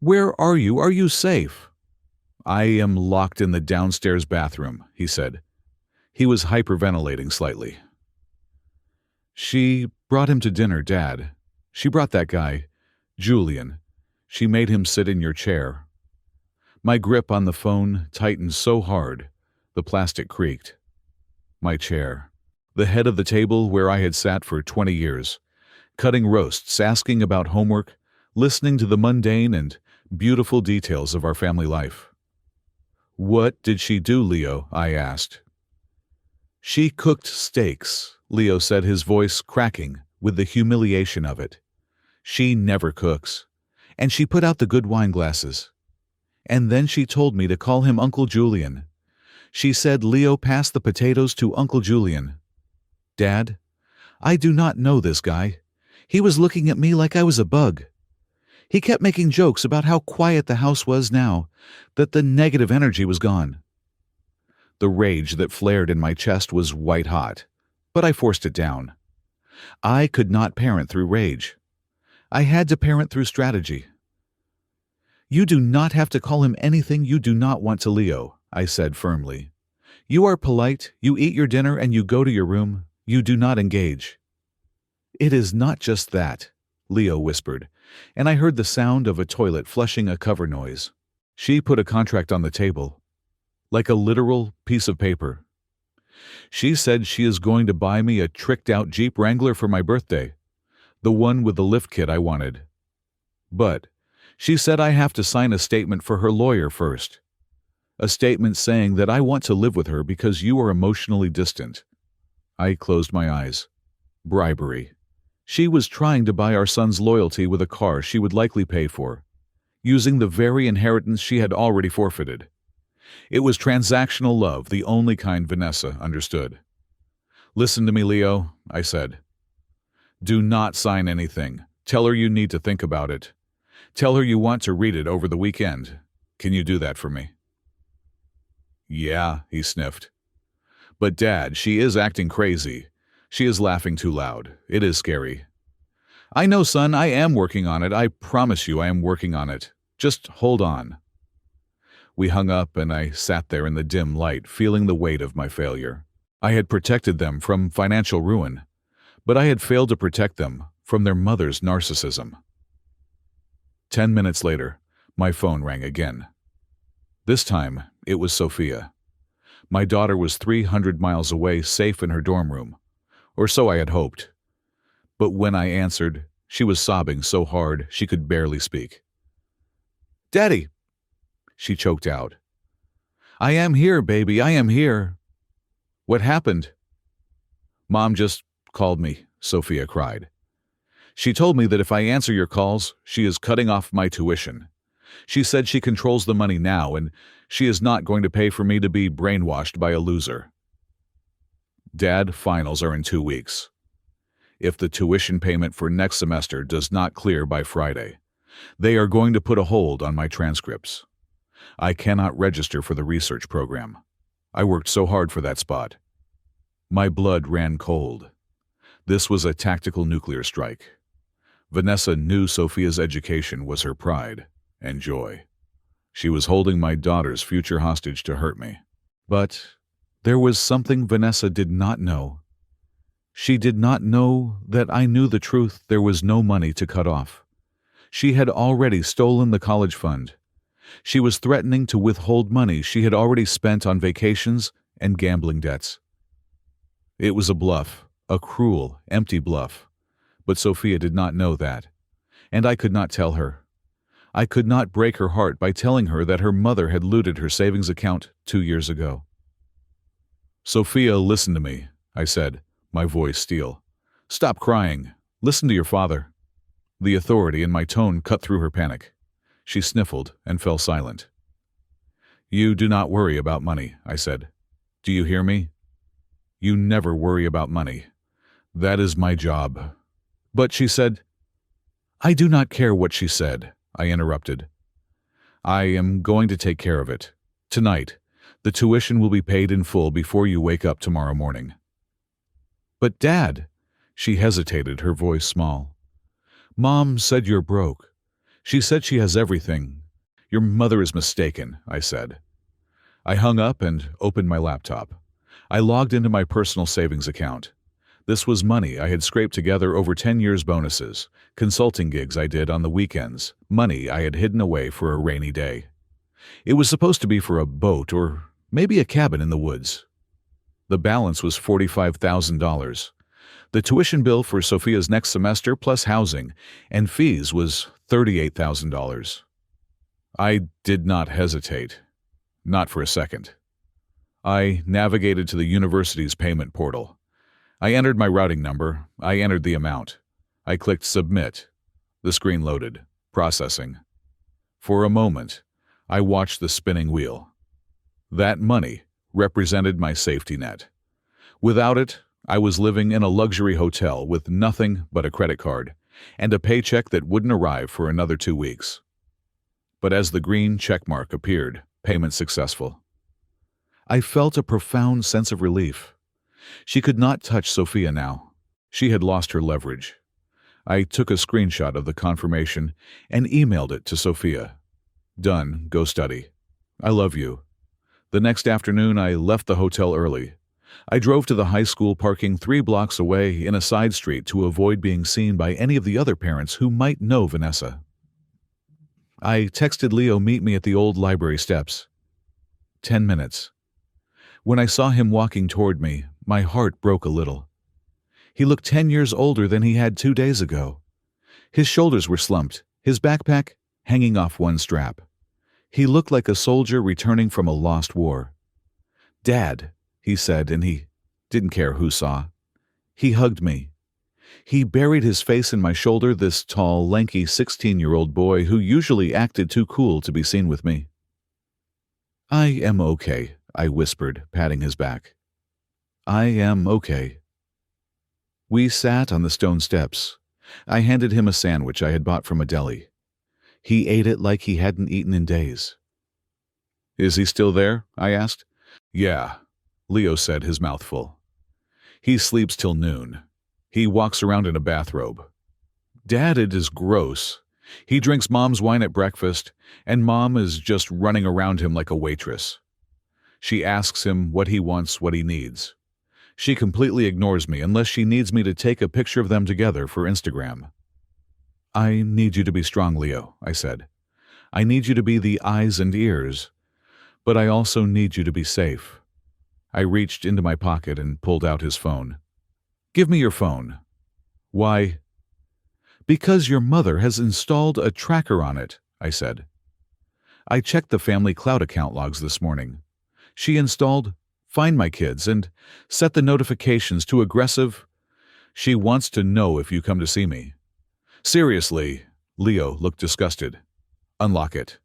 Where are you? Are you safe? I am locked in the downstairs bathroom, he said. He was hyperventilating slightly. She brought him to dinner, Dad. She brought that guy, Julian. She made him sit in your chair. My grip on the phone tightened so hard, the plastic creaked. My chair. The head of the table where I had sat for 20 years, cutting roasts, asking about homework, listening to the mundane and beautiful details of our family life. What did she do, Leo? I asked. She cooked steaks, Leo said, his voice cracking with the humiliation of it. She never cooks. And she put out the good wine glasses. And then she told me to call him Uncle Julian. She said Leo passed the potatoes to Uncle Julian. Dad, I do not know this guy. He was looking at me like I was a bug. He kept making jokes about how quiet the house was now, that the negative energy was gone. The rage that flared in my chest was white hot, but I forced it down. I could not parent through rage. I had to parent through strategy. You do not have to call him anything you do not want to, Leo, I said firmly. You are polite, you eat your dinner, and you go to your room. You do not engage. It is not just that, Leo whispered, and I heard the sound of a toilet flushing a cover noise. She put a contract on the table, like a literal piece of paper. She said she is going to buy me a tricked-out Jeep Wrangler for my birthday, the one with the lift kit I wanted. But she said I have to sign a statement for her lawyer first. A statement saying that I want to live with her because you are emotionally distant. I closed my eyes. Bribery. She was trying to buy our son's loyalty with a car she would likely pay for, using the very inheritance she had already forfeited. It was transactional love, the only kind Vanessa understood. Listen to me, Leo, I said. Do not sign anything. Tell her you need to think about it. Tell her you want to read it over the weekend. Can you do that for me? Yeah, he sniffed. But Dad, she is acting crazy. She is laughing too loud. It is scary. I know, son, I am working on it. I promise you I am working on it. Just hold on. We hung up and I sat there in the dim light, feeling the weight of my failure. I had protected them from financial ruin, but I had failed to protect them from their mother's narcissism. 10 minutes later, my phone rang again. This time, it was Sophia. My daughter was 300 miles away, safe in her dorm room, or so I had hoped. But when I answered, she was sobbing so hard she could barely speak. Daddy! She choked out. I am here, baby, I am here. What happened? Mom just called me, Sophia cried. She told me that if I answer your calls, she is cutting off my tuition. She said she controls the money now and she is not going to pay for me to be brainwashed by a loser. Dad, finals are in 2 weeks. If the tuition payment for next semester does not clear by Friday, they are going to put a hold on my transcripts. I cannot register for the research program. I worked so hard for that spot. My blood ran cold. This was a tactical nuclear strike. Vanessa knew Sophia's education was her pride and joy. She was holding my daughter's future hostage to hurt me. But there was something Vanessa did not know. She did not know that I knew the truth. There was no money to cut off. She had already stolen the college fund. She was threatening to withhold money she had already spent on vacations and gambling debts. It was a bluff, a cruel, empty bluff. But Sophia did not know that, and I could not tell her. I could not break her heart by telling her that her mother had looted her savings account 2 years ago. Sophia, listen to me, I said, my voice steel. Stop crying. Listen to your father. The authority in my tone cut through her panic. She sniffled and fell silent. You do not worry about money, I said. Do you hear me? You never worry about money. That is my job. But she said, I do not care what she said, I interrupted. I am going to take care of it. Tonight, the tuition will be paid in full before you wake up tomorrow morning. But Dad, she hesitated, her voice small. Mom said you're broke. She said she has everything. Your mother is mistaken, I said. I hung up and opened my laptop. I logged into my personal savings account. This was money I had scraped together over 10 years' bonuses, consulting gigs I did on the weekends, money I had hidden away for a rainy day. It was supposed to be for a boat or maybe a cabin in the woods. The balance was $45,000. The tuition bill for Sophia's next semester plus housing and fees was $38,000. I did not hesitate. Not for a second. I navigated to the university's payment portal. I entered my routing number. I entered the amount. I clicked Submit. The screen loaded. Processing. For a moment, I watched the spinning wheel. That money represented my safety net. Without it, I was living in a luxury hotel with nothing but a credit card and a paycheck that wouldn't arrive for another 2 weeks. But as the green check mark appeared, payment successful, I felt a profound sense of relief. She could not touch Sophia now. She had lost her leverage. I took a screenshot of the confirmation and emailed it to Sophia. Done. Go study. I love you. The next afternoon, I left the hotel early. I drove to the high school, parking 3 blocks away in a side street to avoid being seen by any of the other parents who might know Vanessa. I texted Leo meet me at the old library steps. 10 minutes. When I saw him walking toward me, my heart broke a little. He looked 10 years older than he had 2 days ago. His shoulders were slumped, his backpack hanging off one strap. He looked like a soldier returning from a lost war. Dad, he said, and he didn't care who saw. He hugged me. He buried his face in my shoulder, this tall, lanky 16-year-old boy who usually acted too cool to be seen with me. I am okay, I whispered, patting his back. I am okay. We sat on the stone steps. I handed him a sandwich I had bought from a deli. He ate it like he hadn't eaten in days. Is he still there? I asked. Yeah, Leo said, his mouth full. He sleeps till noon. He walks around in a bathrobe. Dad, it is gross. He drinks Mom's wine at breakfast, and Mom is just running around him like a waitress. She asks him what he wants, what he needs. She completely ignores me unless she needs me to take a picture of them together for Instagram. I need you to be strong, Leo, I said. I need you to be the eyes and ears, but I also need you to be safe. I reached into my pocket and pulled out his phone. Give me your phone. Why? Because your mother has installed a tracker on it, I said. I checked the family cloud account logs this morning. She installed find my kids, and set the notifications to aggressive. She wants to know if you come to see me. Seriously, Leo looked disgusted. Unlock it.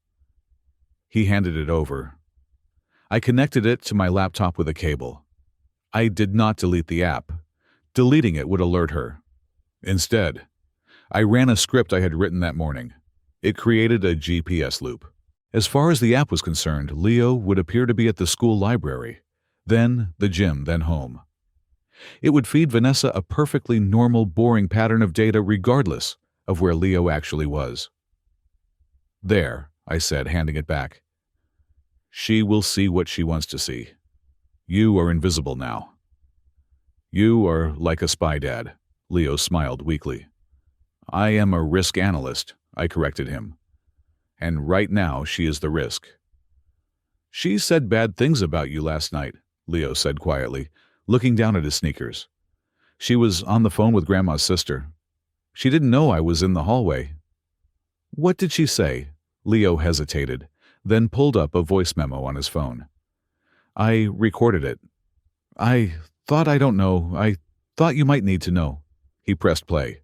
He handed it over. I connected it to my laptop with a cable. I did not delete the app. Deleting it would alert her. Instead, I ran a script I had written that morning. It created a GPS loop. As far as the app was concerned, Leo would appear to be at the school library, then the gym, then home. It would feed Vanessa a perfectly normal, boring pattern of data regardless of where Leo actually was. There, I said, handing it back. She will see what she wants to see. You are invisible now. You are like a spy, Dad. Leo smiled weakly. I am a risk analyst, I corrected him. And right now she is the risk. She said bad things about you last night, Leo said quietly, looking down at his sneakers. She was on the phone with Grandma's sister. She didn't know I was in the hallway. What did she say? Leo hesitated, then pulled up a voice memo on his phone. I recorded it. I don't know. I thought you might need to know. He pressed play.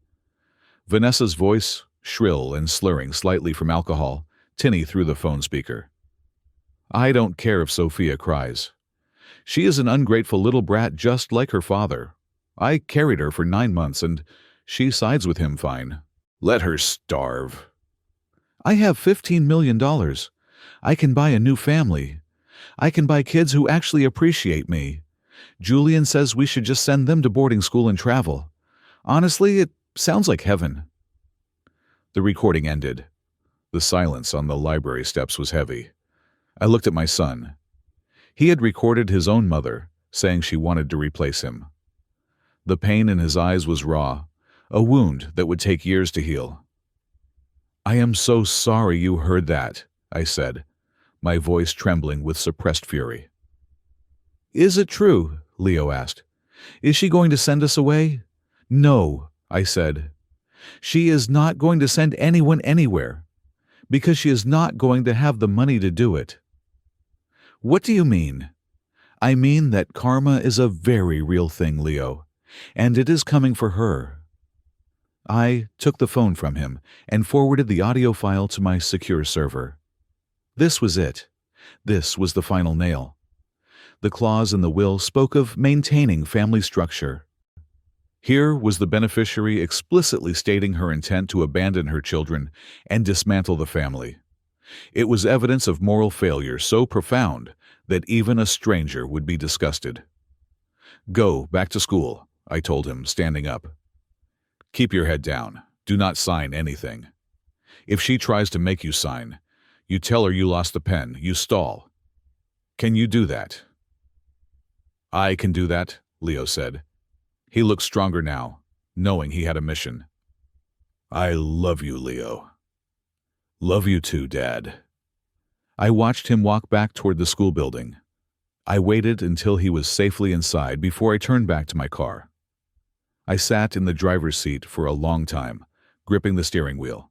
Vanessa's voice, shrill and slurring slightly from alcohol, tinny through the phone speaker. I don't care if Sophia cries. She is an ungrateful little brat just like her father. I carried her for 9 months and she sides with him fine. Let her starve. I have $15 million. I can buy a new family. I can buy kids who actually appreciate me. Julian says we should just send them to boarding school and travel. Honestly, it sounds like heaven. The recording ended. The silence on the library steps was heavy. I looked at my son. He had recorded his own mother, saying she wanted to replace him. The pain in his eyes was raw, a wound that would take years to heal. I am so sorry you heard that, I said, my voice trembling with suppressed fury. Is it true? Leo asked. Is she going to send us away? No, I said. She is not going to send anyone anywhere, because she is not going to have the money to do it. What do you mean? I mean that karma is a very real thing, Leo, and it is coming for her. I took the phone from him and forwarded the audio file to my secure server. This was it. This was the final nail. The clause in the will spoke of maintaining family structure. Here was the beneficiary explicitly stating her intent to abandon her children and dismantle the family. It was evidence of moral failure so profound that even a stranger would be disgusted. Go back to school, I told him, standing up. Keep your head down. Do not sign anything. If she tries to make you sign, you tell her you lost the pen, you stall. Can you do that? I can do that, Leo said. He looked stronger now, knowing he had a mission. I love you, Leo. Love you too, Dad. I watched him walk back toward the school building. I waited until he was safely inside before I turned back to my car. I sat in the driver's seat for a long time, gripping the steering wheel.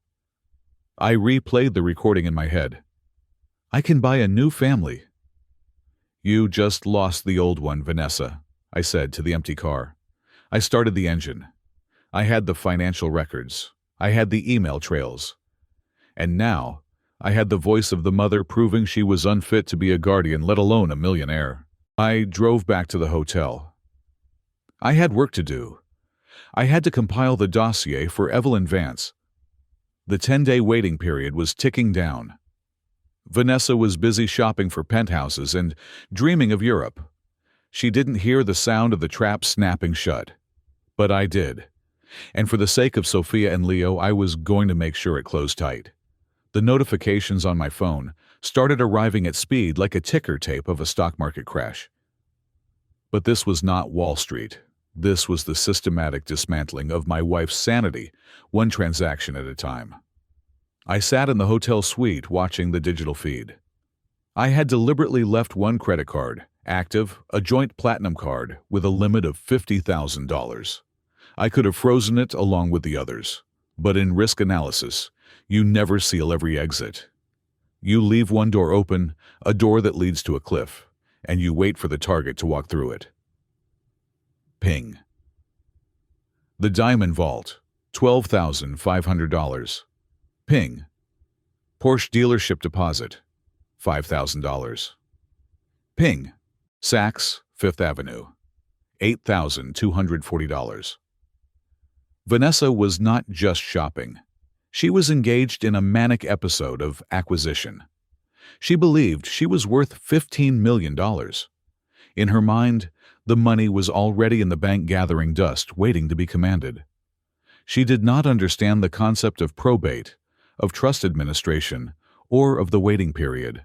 I replayed the recording in my head. I can buy a new family. You just lost the old one, Vanessa, I said to the empty car. I started the engine. I had the financial records. I had the email trails. And now, I had the voice of the mother proving she was unfit to be a guardian, let alone a millionaire. I drove back to the hotel. I had work to do. I had to compile the dossier for Evelyn Vance. The 10-day waiting period was ticking down. Vanessa was busy shopping for penthouses and dreaming of Europe. She didn't hear the sound of the trap snapping shut. But I did. And for the sake of Sophia and Leo, I was going to make sure it closed tight. The notifications on my phone started arriving at speed like a ticker tape of a stock market crash. But this was not Wall Street. This was the systematic dismantling of my wife's sanity, one transaction at a time. I sat in the hotel suite watching the digital feed. I had deliberately left one credit card, active, a joint platinum card with a limit of $50,000. I could have frozen it along with the others. But in risk analysis, you never seal every exit. You leave one door open, a door that leads to a cliff, and you wait for the target to walk through it. Ping. The Diamond Vault, $12,500. Ping. Porsche dealership deposit, $5,000. Ping. Saks, Fifth Avenue, $8,240. Vanessa was not just shopping. She was engaged in a manic episode of acquisition. She believed she was worth $15 million. In her mind, the money was already in the bank gathering dust, waiting to be commanded. She did not understand the concept of probate, of trust administration, or of the waiting period.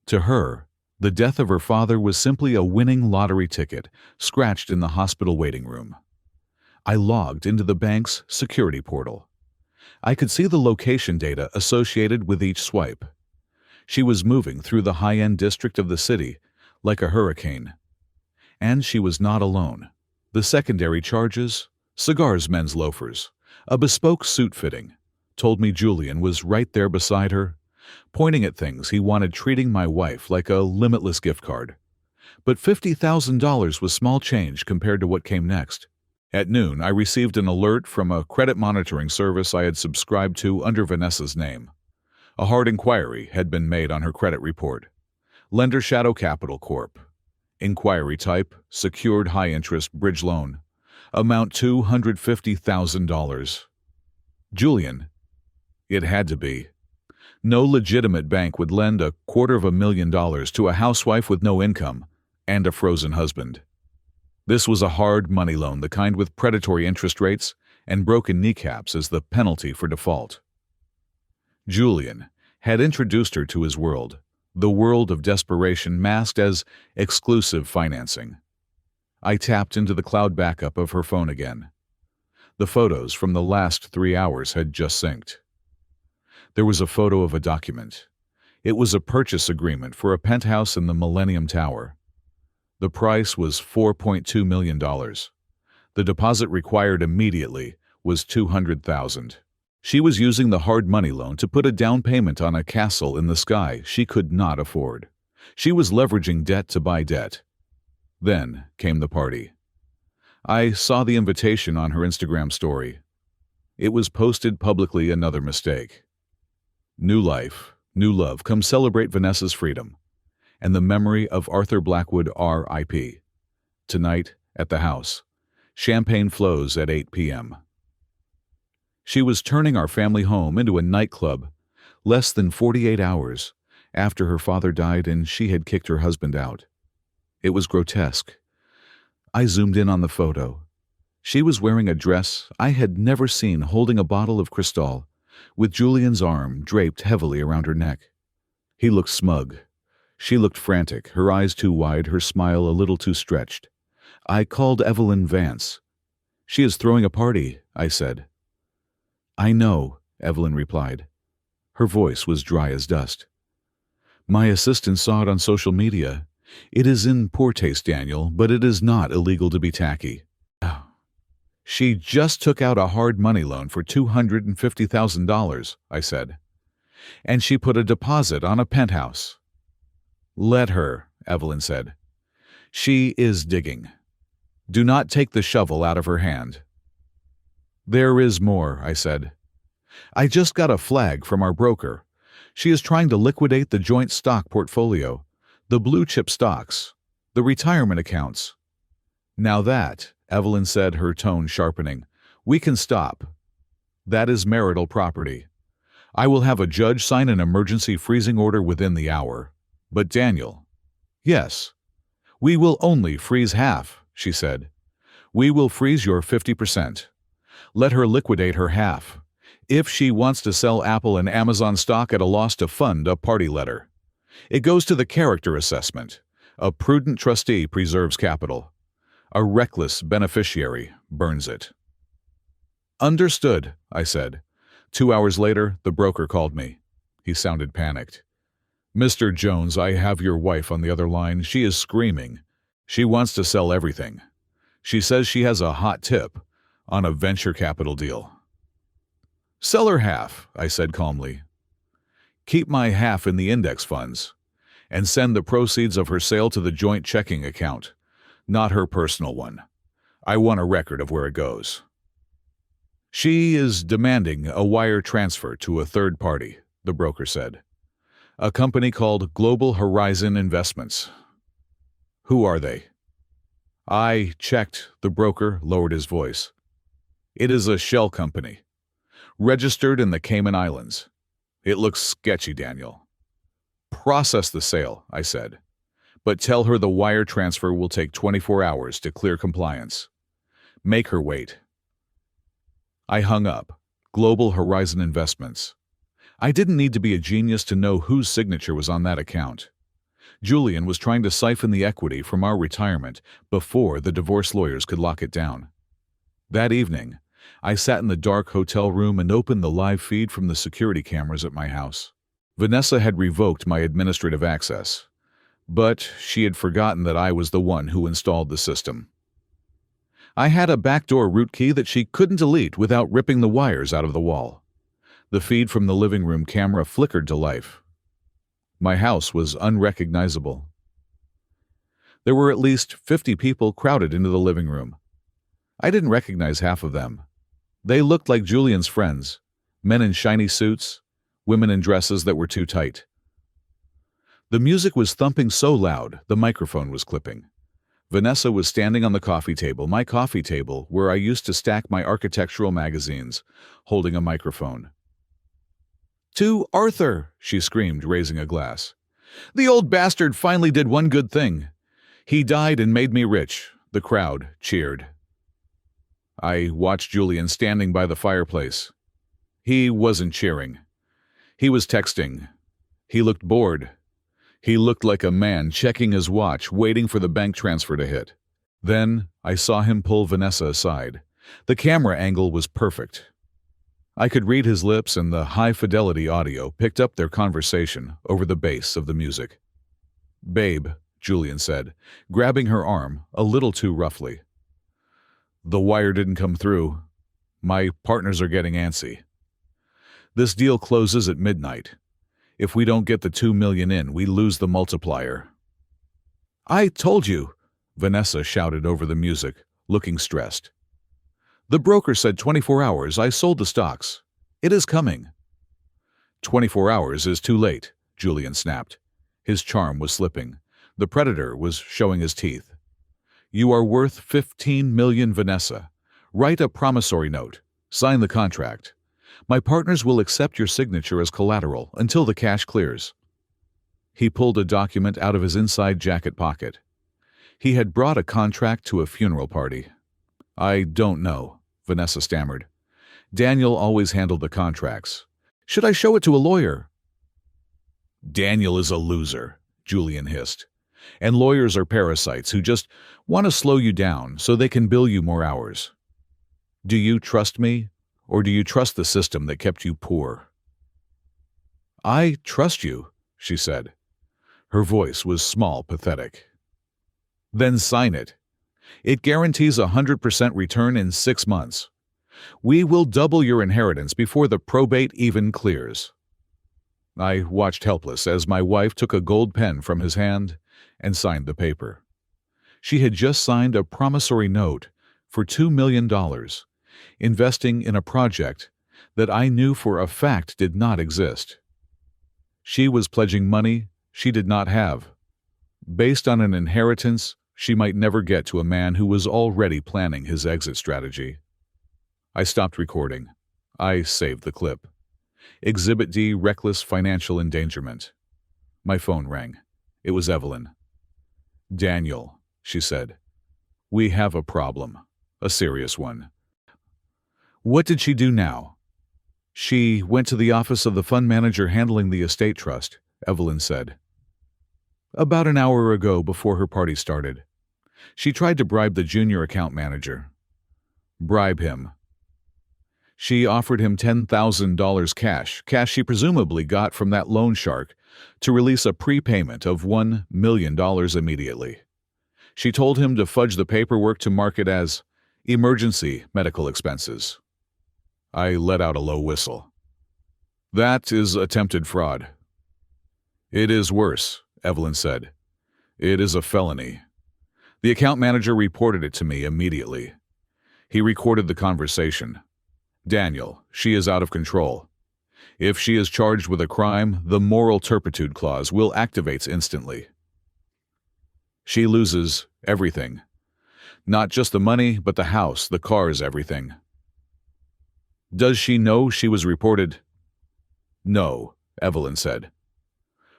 To her, the death of her father was simply a winning lottery ticket scratched in the hospital waiting room. I logged into the bank's security portal. I could see the location data associated with each swipe. She was moving through the high-end district of the city like a hurricane. And she was not alone. The secondary charges, cigars, men's loafers, a bespoke suit fitting, told me Julian was right there beside her, pointing at things he wanted, treating my wife like a limitless gift card. But $50,000 was small change compared to what came next. At noon, I received an alert from a credit monitoring service I had subscribed to under Vanessa's name. A hard inquiry had been made on her credit report. Lender Shadow Capital Corp. Inquiry type, secured high-interest bridge loan. Amount $250,000. Julian. It had to be. No legitimate bank would lend $250,000 to a housewife with no income and a frozen husband. This was a hard money loan, the kind with predatory interest rates and broken kneecaps as the penalty for default. Julian had introduced her to his world, the world of desperation masked as exclusive financing. I tapped into the cloud backup of her phone again. The photos from the last 3 hours had just synced. There was a photo of a document. It was a purchase agreement for a penthouse in the Millennium Tower. The price was $4.2 million. The deposit required immediately was $200,000. She was using the hard money loan to put a down payment on a castle in the sky she could not afford. She was leveraging debt to buy debt. Then came the party. I saw the invitation on her Instagram story. It was posted publicly, another mistake. New life, new love, come celebrate Vanessa's freedom and the memory of Arthur Blackwood R.I.P. Tonight at the house. Champagne flows at 8 p.m. She was turning our family home into a nightclub less than 48 hours after her father died and she had kicked her husband out. It was grotesque. I zoomed in on the photo. She was wearing a dress I had never seen, holding a bottle of Cristal, with Julian's arm draped heavily around her neck. He looked smug. She looked frantic, her eyes too wide, her smile a little too stretched. I called Evelyn Vance. "She is throwing a party," I said. "I know," Evelyn replied. Her voice was dry as dust. "My assistant saw it on social media. It is in poor taste, Daniel, but it is not illegal to be tacky." "She just took out a hard money loan for $250,000, I said. "And she put a deposit on a penthouse." "Let her," Evelyn said. "She is digging. Do not take the shovel out of her hand." "There is more," I said. "I just got a flag from our broker. She is trying to liquidate the joint stock portfolio, the blue-chip stocks, the retirement accounts." "Now that," Evelyn said, her tone sharpening, "we can stop. That is marital property. I will have a judge sign an emergency freezing order within the hour. But Daniel—" "Yes. We will only freeze half," she said. "We will freeze your 50%. Let her liquidate her half. If she wants to sell Apple and Amazon stock at a loss to fund a party letter. It goes to the character assessment. A prudent trustee preserves capital. A reckless beneficiary burns it." "Understood," I said. 2 hours later, the broker called me. He sounded panicked. "Mr. Jones, I have your wife on the other line. She is screaming. She wants to sell everything. She says she has a hot tip on a venture capital deal." "Sell her half," I said calmly. "Keep my half in the index funds. and send the proceeds of her sale to the joint checking account, not her personal one. I want a record of where it goes. She is demanding a wire transfer to a third party, the broker said. A company called Global Horizon Investments. Who are they? I checked, the broker lowered his voice. It is a shell company, registered in the Cayman Islands. It looks sketchy, Daniel. Process the sale, I said, but tell her the wire transfer will take 24 hours to clear compliance. Make her wait. I hung up. Global Horizon Investments. I didn't need to be a genius to know whose signature was on that account. Julian was trying to siphon the equity from our retirement before the divorce lawyers could lock it down. That evening, I sat in the dark hotel room and opened the live feed from the security cameras at my house. Vanessa had revoked my administrative access, but she had forgotten that I was the one who installed the system. I had a backdoor root key that she couldn't delete without ripping the wires out of the wall. The feed from the living room camera flickered to life. My house was unrecognizable. There were at least 50 people crowded into the living room. I didn't recognize half of them. They looked like Julian's friends, men in shiny suits, women in dresses that were too tight. The music was thumping so loud, the microphone was clipping. Vanessa was standing on the coffee table, my coffee table, where I used to stack my architectural magazines, holding a microphone. "To Arthur," she screamed, raising a glass. "The old bastard finally did one good thing. He died and made me rich." The crowd cheered. I watched Julian standing by the fireplace. He wasn't cheering. He was texting. He looked bored. He looked like a man checking his watch, waiting for the bank transfer to hit. Then I saw him pull Vanessa aside. The camera angle was perfect. I could read his lips, and the high-fidelity audio picked up their conversation over the bass of the music. "Babe," Julian said, grabbing her arm a little too roughly. "The wire didn't come through. My partners are getting antsy. This deal closes at midnight. If we don't get the $2 million in, we lose the multiplier." "I told you," Vanessa shouted over the music, looking stressed. "The broker said 24 hours. I sold the stocks. It is coming." 24 hours is too late, Julian snapped. His charm was slipping. The predator was showing his teeth. "You are worth 15 million, Vanessa. Write a promissory note. Sign the contract. My partners will accept your signature as collateral until the cash clears." He pulled a document out of his inside jacket pocket. He had brought a contract to a funeral party. "I don't know," Vanessa stammered. "Daniel always handled the contracts. Should I show it to a lawyer?" "Daniel is a loser," Julian hissed. "And lawyers are parasites who just want to slow you down so they can bill you more hours. Do you trust me, or do you trust the system that kept you poor?" "I trust you," she said. Her voice was small, pathetic. "Then sign it. It guarantees a 100% return in 6 months. We will double your inheritance before the probate even clears." I watched helpless as my wife took a gold pen from his hand and signed the paper. She had just signed a promissory note for $2 million, investing in a project that I knew for a fact did not exist. She was pledging money she did not have, based on an inheritance she might never get to a man who was already planning his exit strategy. I stopped recording. I saved the clip. Exhibit D, reckless financial endangerment. My phone rang. It was Evelyn. "Daniel," she said, "we have a problem. A serious one." "What did she do now?" "She went to the office of the fund manager handling the estate trust," Evelyn said. "About an hour ago, before her party started. She tried to bribe the junior account manager." "Bribe him?" "She offered him $10,000 cash she presumably got from that loan shark, to release a prepayment of $1 million immediately. She told him to fudge the paperwork to mark it as emergency medical expenses." I let out a low whistle. "That is attempted fraud." "It is worse," Evelyn said. It is a felony. The account manager reported it to me immediately. He recorded the conversation. Daniel, she is out of control. If she is charged with a crime, the moral turpitude clause will activate instantly. She loses everything. Not just the money, but the house, the cars, everything. Does she know she was reported? No, Evelyn said.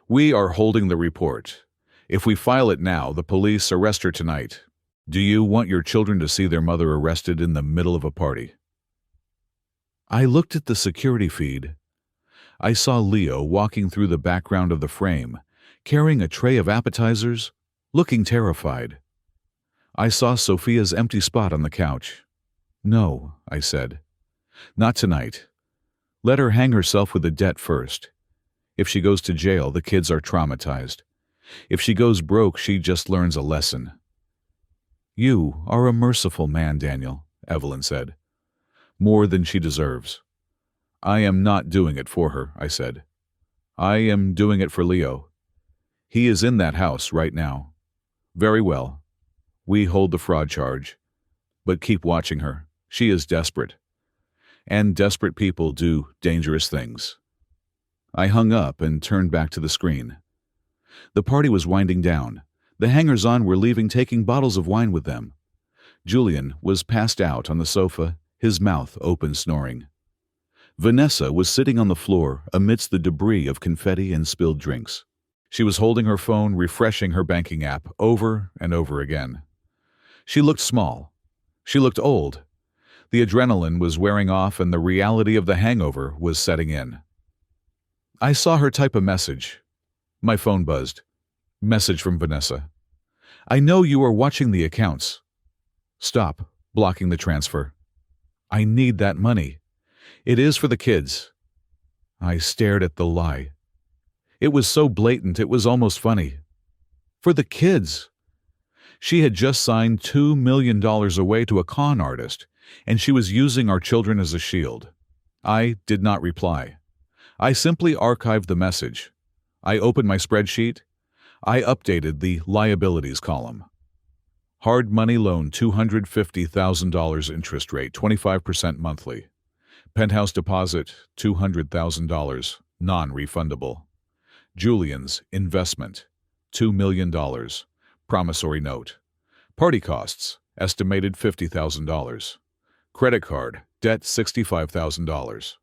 We are holding the report. If we file it now, the police arrest her tonight. Do you want your children to see their mother arrested in the middle of a party? I looked at the security feed. I saw Leo walking through the background of the frame, carrying a tray of appetizers, looking terrified. I saw Sophia's empty spot on the couch. No, I said. Not tonight. Let her hang herself with the debt first. If she goes to jail, the kids are traumatized. If she goes broke, she just learns a lesson. You are a merciful man, Daniel, Evelyn said. More than she deserves. I am not doing it for her, I said. I am doing it for Leo. He is in that house right now. Very well. We hold the fraud charge. But keep watching her. She is desperate. And desperate people do dangerous things. I hung up and turned back to the screen. The party was winding down. The hangers-on were leaving, taking bottles of wine with them. Julian was passed out on the sofa, his mouth open, snoring. Vanessa was sitting on the floor amidst the debris of confetti and spilled drinks. She was holding her phone, refreshing her banking app over and over again. She looked small. She looked old. The adrenaline was wearing off and the reality of the hangover was setting in. I saw her type a message. My phone buzzed. Message from Vanessa. I know you are watching the accounts. Stop blocking the transfer. I need that money. It is for the kids. I stared at the lie. It was so blatant it was almost funny. For the kids. She had just signed $2 million away to a con artist, and she was using our children as a shield. I did not reply. I simply archived the message. I opened my spreadsheet. I updated the liabilities column. Hard money loan, $250,000 interest rate, 25% monthly. Penthouse deposit, $200,000, non-refundable. Julian's investment, $2 million. Promissory note. Party costs, estimated $50,000. Credit card, debt $65,000.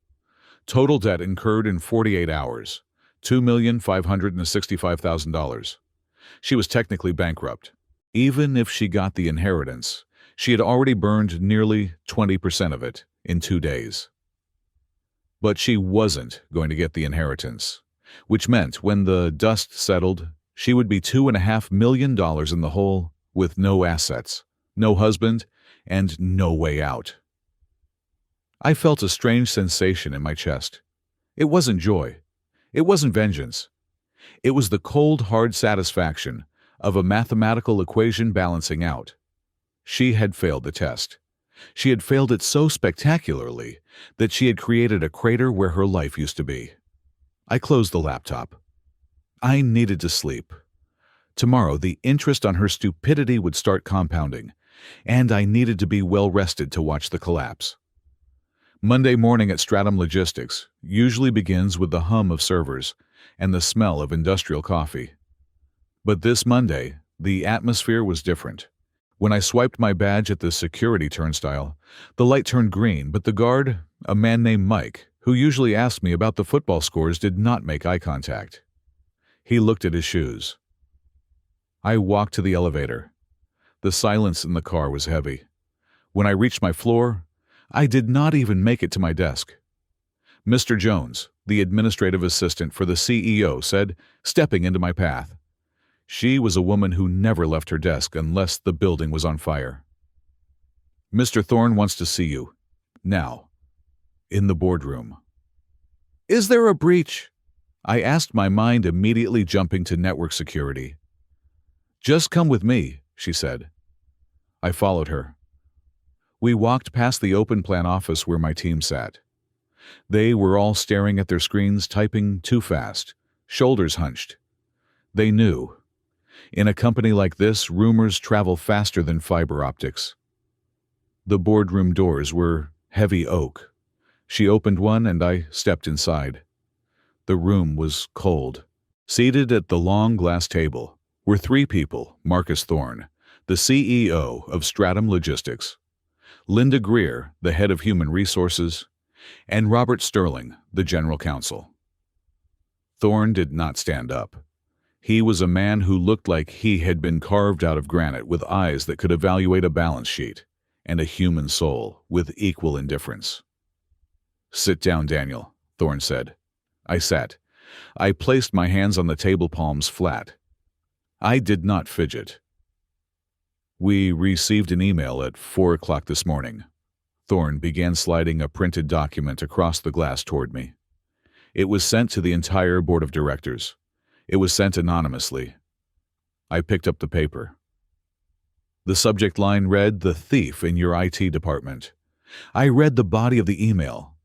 Total debt incurred in 48 hours, $2,565,000. She was technically bankrupt. Even if she got the inheritance, she had already burned nearly 20% of it in 2 days. But she wasn't going to get the inheritance, which meant when the dust settled, she would be $2.5 million in the hole with no assets, no husband, and no way out. I felt a strange sensation in my chest. It wasn't joy. It wasn't vengeance. It was the cold, hard satisfaction of a mathematical equation balancing out. She had failed the test. She had failed it so spectacularly that she had created a crater where her life used to be. I closed the laptop. I needed to sleep. Tomorrow, the interest on her stupidity would start compounding, and I needed to be well rested to watch the collapse. Monday morning at Stratum Logistics usually begins with the hum of servers and the smell of industrial coffee. But this Monday, the atmosphere was different. When I swiped my badge at the security turnstile, the light turned green, but the guard, a man named Mike, who usually asked me about the football scores, did not make eye contact. He looked at his shoes. I walked to the elevator. The silence in the car was heavy. When I reached my floor, I did not even make it to my desk. Mr. Jones, the administrative assistant for the CEO, said, stepping into my path. She was a woman who never left her desk unless the building was on fire. Mr. Thorne wants to see you. Now. In the boardroom. Is there a breach? I asked, my mind immediately jumping to network security. Just come with me, she said. I followed her. We walked past the open plan office where my team sat. They were all staring at their screens, typing too fast, shoulders hunched. They knew. In a company like this, rumors travel faster than fiber optics. The boardroom doors were heavy oak. She opened one and I stepped inside. The room was cold. Seated at the long glass table were three people: Marcus Thorne, the CEO of Stratum Logistics; Linda Greer, the head of human resources; and Robert Sterling, the general counsel. Thorne did not stand up. He was a man who looked like he had been carved out of granite, with eyes that could evaluate a balance sheet, and a human soul with equal indifference. "Sit down, Daniel," Thorne said. I sat. I placed my hands on the table, palms flat. I did not fidget. "We received an email at 4 o'clock this morning." Thorne began sliding a printed document across the glass toward me. It was sent to the entire board of directors. It was sent anonymously. I picked up the paper. The subject line read, "The thief in your IT department." I read the body of the email.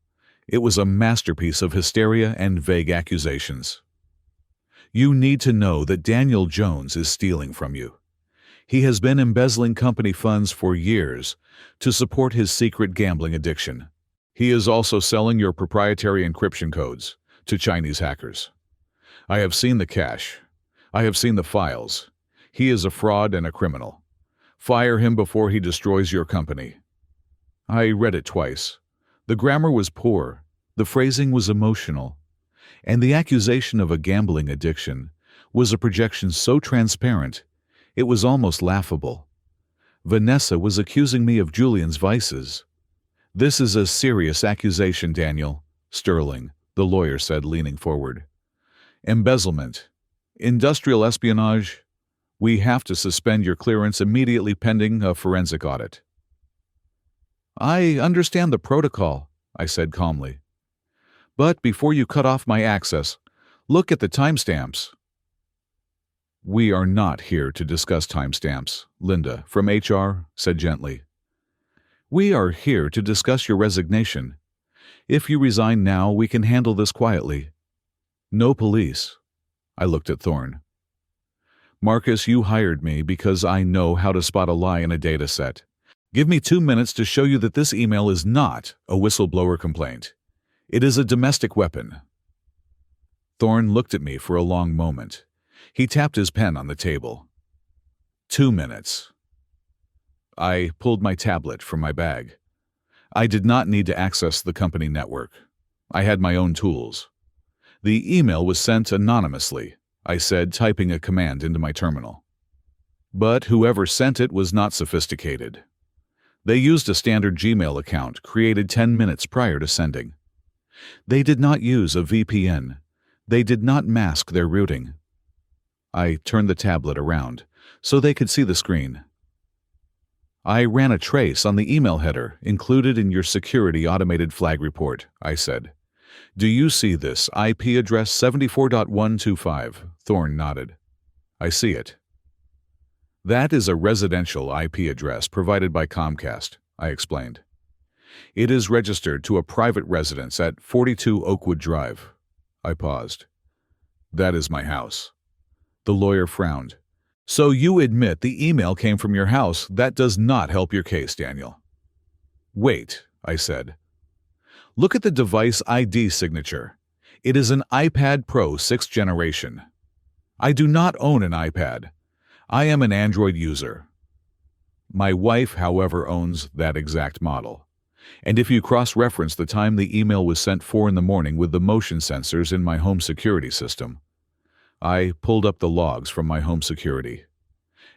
It was a masterpiece of hysteria and vague accusations. "You need to know that Daniel Jones is stealing from you. He has been embezzling company funds for years to support his secret gambling addiction. He is also selling your proprietary encryption codes to Chinese hackers. I have seen the cash. I have seen the files. He is a fraud and a criminal. Fire him before he destroys your company." I read it twice. The grammar was poor, the phrasing was emotional, and the accusation of a gambling addiction was a projection so transparent it was almost laughable. Vanessa was accusing me of Julian's vices. "This is a serious accusation, Daniel," Sterling, the lawyer, said, leaning forward. "Embezzlement, industrial espionage. We have to suspend your clearance immediately pending a forensic audit." "I understand the protocol," I said calmly. "But before you cut off my access, look at the timestamps." "We are not here to discuss timestamps," Linda, from HR, said gently. "We are here to discuss your resignation. If you resign now, we can handle this quietly. No police." I looked at Thorne. "Marcus, you hired me because I know how to spot a lie in a data set. Give me 2 minutes to show you that this email is not a whistleblower complaint. It is a domestic weapon." Thorne looked at me for a long moment. He tapped his pen on the table. 2 minutes. I pulled my tablet from my bag. I did not need to access the company network. I had my own tools. "The email was sent anonymously," I said, typing a command into my terminal. But whoever sent it was not sophisticated. They used a standard Gmail account created 10 minutes prior to sending. They did not use a VPN. They did not mask their routing. I turned the tablet around so they could see the screen. "I ran a trace on the email header included in your security automated flag report," I said. "Do you see this IP address 74.125? Thorne nodded. "I see it." "That is a residential IP address provided by Comcast," I explained. "It is registered to a private residence at 42 Oakwood Drive." I paused. "That is my house." The lawyer frowned. "So you admit the email came from your house. That does not help your case, Daniel." "Wait," I said. "Look at the device ID signature. It is an iPad Pro 6th generation. I do not own an iPad. I am an Android user. My wife, however, owns that exact model. And if you cross-reference the time the email was sent 4 in the morning with the motion sensors in my home security system," I pulled up the logs from my home security.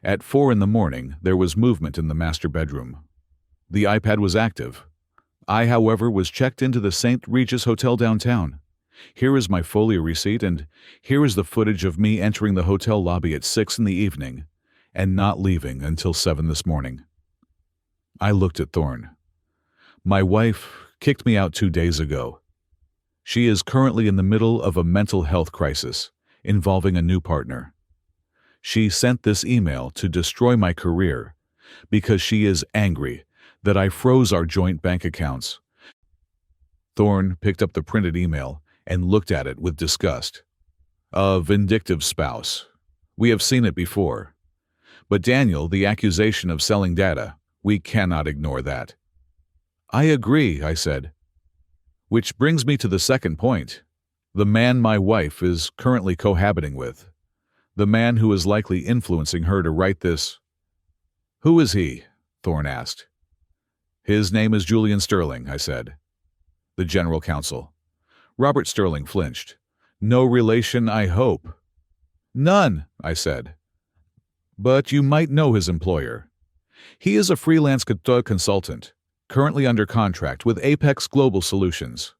"At 4 in the morning, there was movement in the master bedroom. The iPad was active. I, however, was checked into the St. Regis Hotel downtown. Here is my folio receipt, and here is the footage of me entering the hotel lobby at 6 in the evening and not leaving until 7 this morning." I looked at Thorne. "My wife kicked me out 2 days ago. She is currently in the middle of a mental health crisis involving a new partner. She sent this email to destroy my career because she is angry that I froze our joint bank accounts." Thorne picked up the printed email and looked at it with disgust. "A vindictive spouse. We have seen it before. But Daniel, the accusation of selling data, we cannot ignore that. I agree, I said. Which brings me to the second point. The man my wife is currently cohabiting with. The man who is likely influencing her to write this. Who is he? Thorne asked. His name is Julian Sterling, I said. The general counsel. Robert Sterling flinched. No relation, I hope. None, I said. But you might know his employer. He is a freelance consultant, currently under contract with Apex Global Solutions.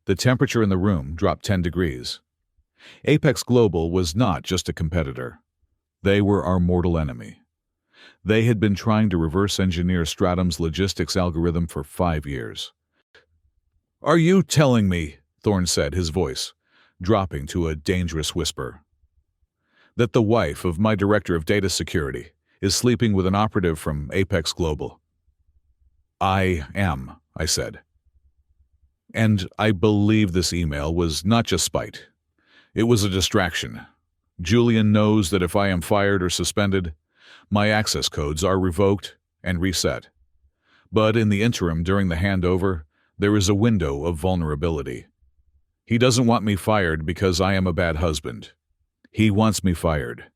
The temperature in the room dropped 10 degrees. Apex Global was not just a competitor. They were our mortal enemy. They had been trying to reverse engineer Stratum's logistics algorithm for 5 years. Are you telling me, Thorne said, his voice dropping to a dangerous whisper, that the wife of my director of data security is sleeping with an operative from Apex Global? I am, I said. And I believe this email was not just spite. It was a distraction. Julian knows that if I am fired or suspended, my access codes are revoked and reset. But in the interim, during the handover, there is a window of vulnerability. He doesn't want me fired because I am a bad husband. He wants me fired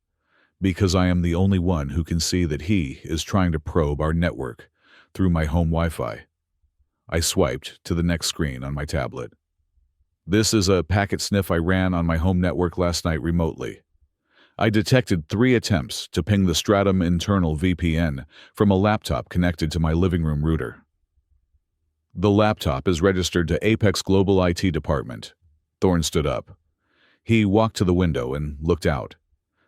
because I am the only one who can see that he is trying to probe our network through my home Wi-Fi. I swiped to the next screen on my tablet. This is a packet sniff I ran on my home network last night remotely. I detected 3 attempts to ping the Stratum internal VPN from a laptop connected to my living room router. The laptop is registered to Apex Global IT Department. Thorne stood up. He walked to the window and looked out.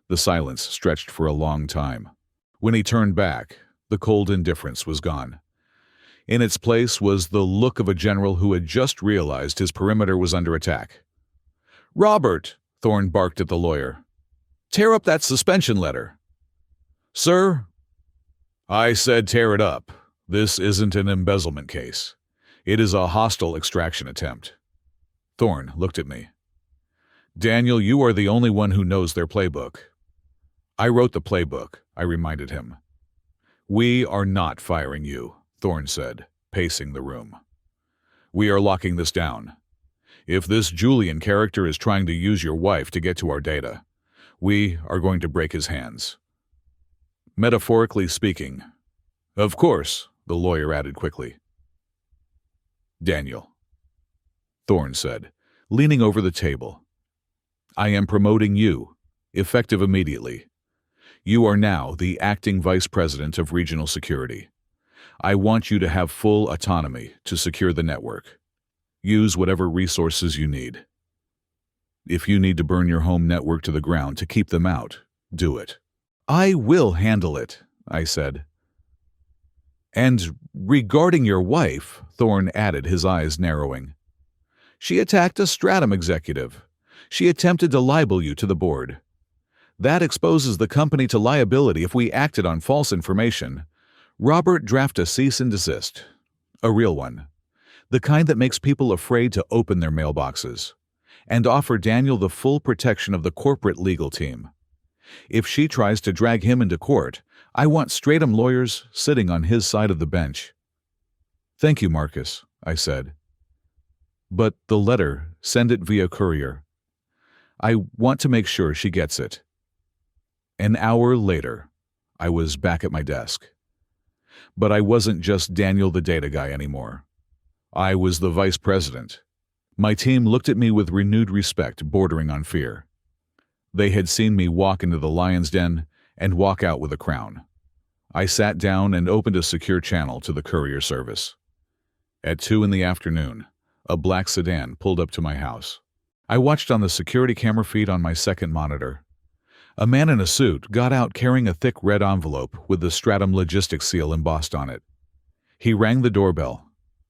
The silence stretched for a long time. When he turned back, the cold indifference was gone. In its place was the look of a general who had just realized his perimeter was under attack. Robert, Thorne barked at the lawyer. Tear up that suspension letter. Sir? I said tear it up. This isn't an embezzlement case. It is a hostile extraction attempt. Thorne looked at me. Daniel, you are the only one who knows their playbook. I wrote the playbook, I reminded him. We are not firing you, Thorne said, pacing the room. We are locking this down. If this Julian character is trying to use your wife to get to our data, we are going to break his hands. Metaphorically speaking. Of course, the lawyer added quickly. Daniel, Thorne said, leaning over the table. I am promoting you, effective immediately. You are now the acting vice president of regional security. I want you to have full autonomy to secure the network. Use whatever resources you need. If you need to burn your home network to the ground to keep them out, do it. I will handle it, I said. And regarding your wife, Thorne added, his eyes narrowing. She attacked a Stratum executive. She attempted to libel you to the board. That exposes the company to liability if we acted on false information. Robert, draft a cease and desist. A real one. The kind that makes people afraid to open their mailboxes. And offer Daniel the full protection of the corporate legal team. If she tries to drag him into court, I want Stratum lawyers sitting on his side of the bench. Thank you, Marcus, I said. But the letter, send it via courier. I want to make sure she gets it. An hour later, I was back at my desk. But I wasn't just Daniel the data guy anymore. I was the vice president. My team looked at me with renewed respect, bordering on fear. They had seen me walk into the lion's den and walk out with a crown. I sat down and opened a secure channel to the courier service. At 2 p.m, a black sedan pulled up to my house. I watched on the security camera feed on my second monitor. A man in a suit got out carrying a thick red envelope with the Stratum Logistics seal embossed on it. He rang the doorbell.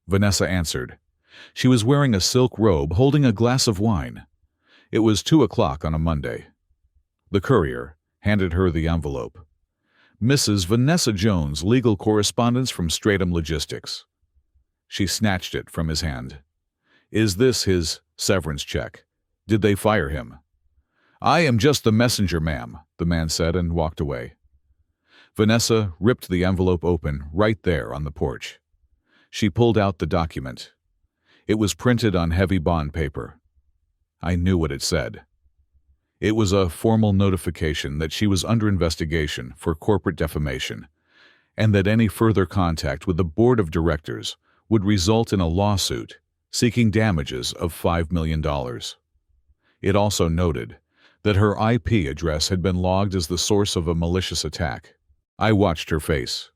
Vanessa answered. She was wearing a silk robe holding a glass of wine. It was 2:00 on a Monday. The courier handed her the envelope. Mrs. Vanessa Jones, legal correspondence from Stratum Logistics. She snatched it from his hand. Is this his severance check? Did they fire him? "I am just the messenger, ma'am," the man said and walked away. Vanessa ripped the envelope open right there on the porch. She pulled out the document. It was printed on heavy bond paper. I knew what it said. It was a formal notification that she was under investigation for corporate defamation, and that any further contact with the board of directors would result in a lawsuit seeking damages of $5 million. It also noted that her IP address had been logged as the source of a malicious attack. I watched her face.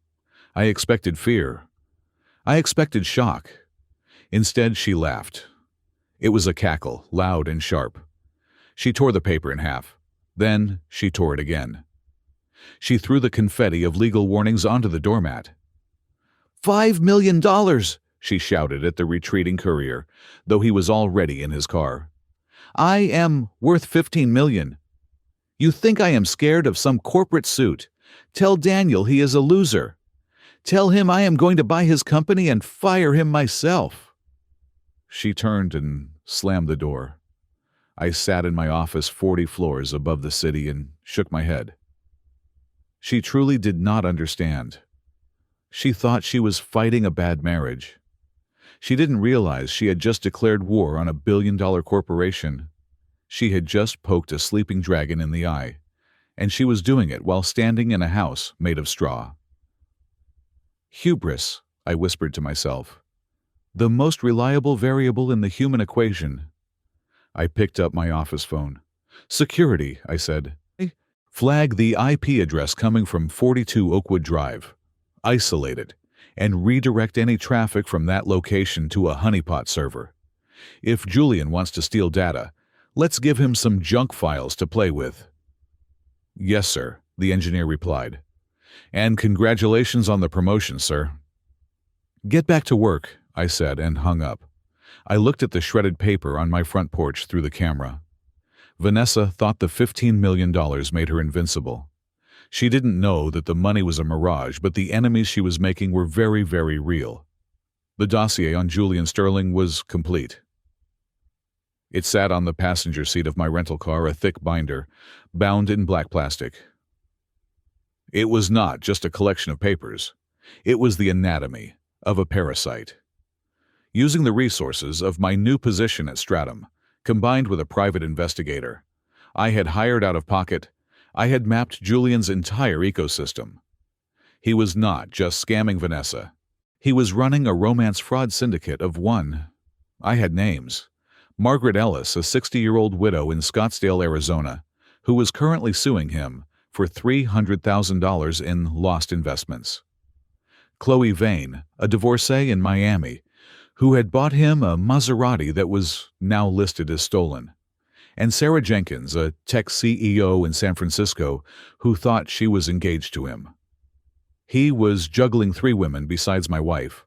I expected fear. I expected shock. Instead, she laughed. It was a cackle, loud and sharp. She tore the paper in half. Then she tore it again. She threw the confetti of legal warnings onto the doormat. $5 million, she shouted at the retreating courier, though he was already in his car. I am worth $15 million. You think I am scared of some corporate suit? Tell Daniel he is a loser. Tell him I am going to buy his company and fire him myself. She turned and slammed the door. I sat in my office 40 floors above the city and shook my head. She truly did not understand. She thought she was fighting a bad marriage. She didn't realize she had just declared war on a billion-dollar corporation. She had just poked a sleeping dragon in the eye, and she was doing it while standing in a house made of straw. Hubris, I whispered to myself. The most reliable variable in the human equation. I picked up my office phone. Security, I said. Flag the IP address coming from 42 Oakwood Drive. Isolate it, and redirect any traffic from that location to a honeypot server. If Julian wants to steal data, let's give him some junk files to play with. Yes, sir, the engineer replied. And congratulations on the promotion, sir. Get back to work, I said and hung up. I looked at the shredded paper on my front porch through the camera. Vanessa thought the $15 million made her invincible. She didn't know that the money was a mirage, but the enemies she was making were very, very real. The dossier on Julian Sterling was complete. It sat on the passenger seat of my rental car, a thick binder, bound in black plastic. It was not just a collection of papers. It was the anatomy of a parasite. Using the resources of my new position at Stratum, combined with a private investigator, I had hired out of pocket. I had mapped Julian's entire ecosystem. He was not just scamming Vanessa. He was running a romance fraud syndicate of one. I had names. Margaret Ellis, a 60-year-old widow in Scottsdale, Arizona, who was currently suing him for $300,000 in lost investments. Chloe Vane, a divorcee in Miami, who had bought him a Maserati that was now listed as stolen. And Sarah Jenkins, a tech CEO in San Francisco, who thought she was engaged to him. He was juggling 3 women besides my wife,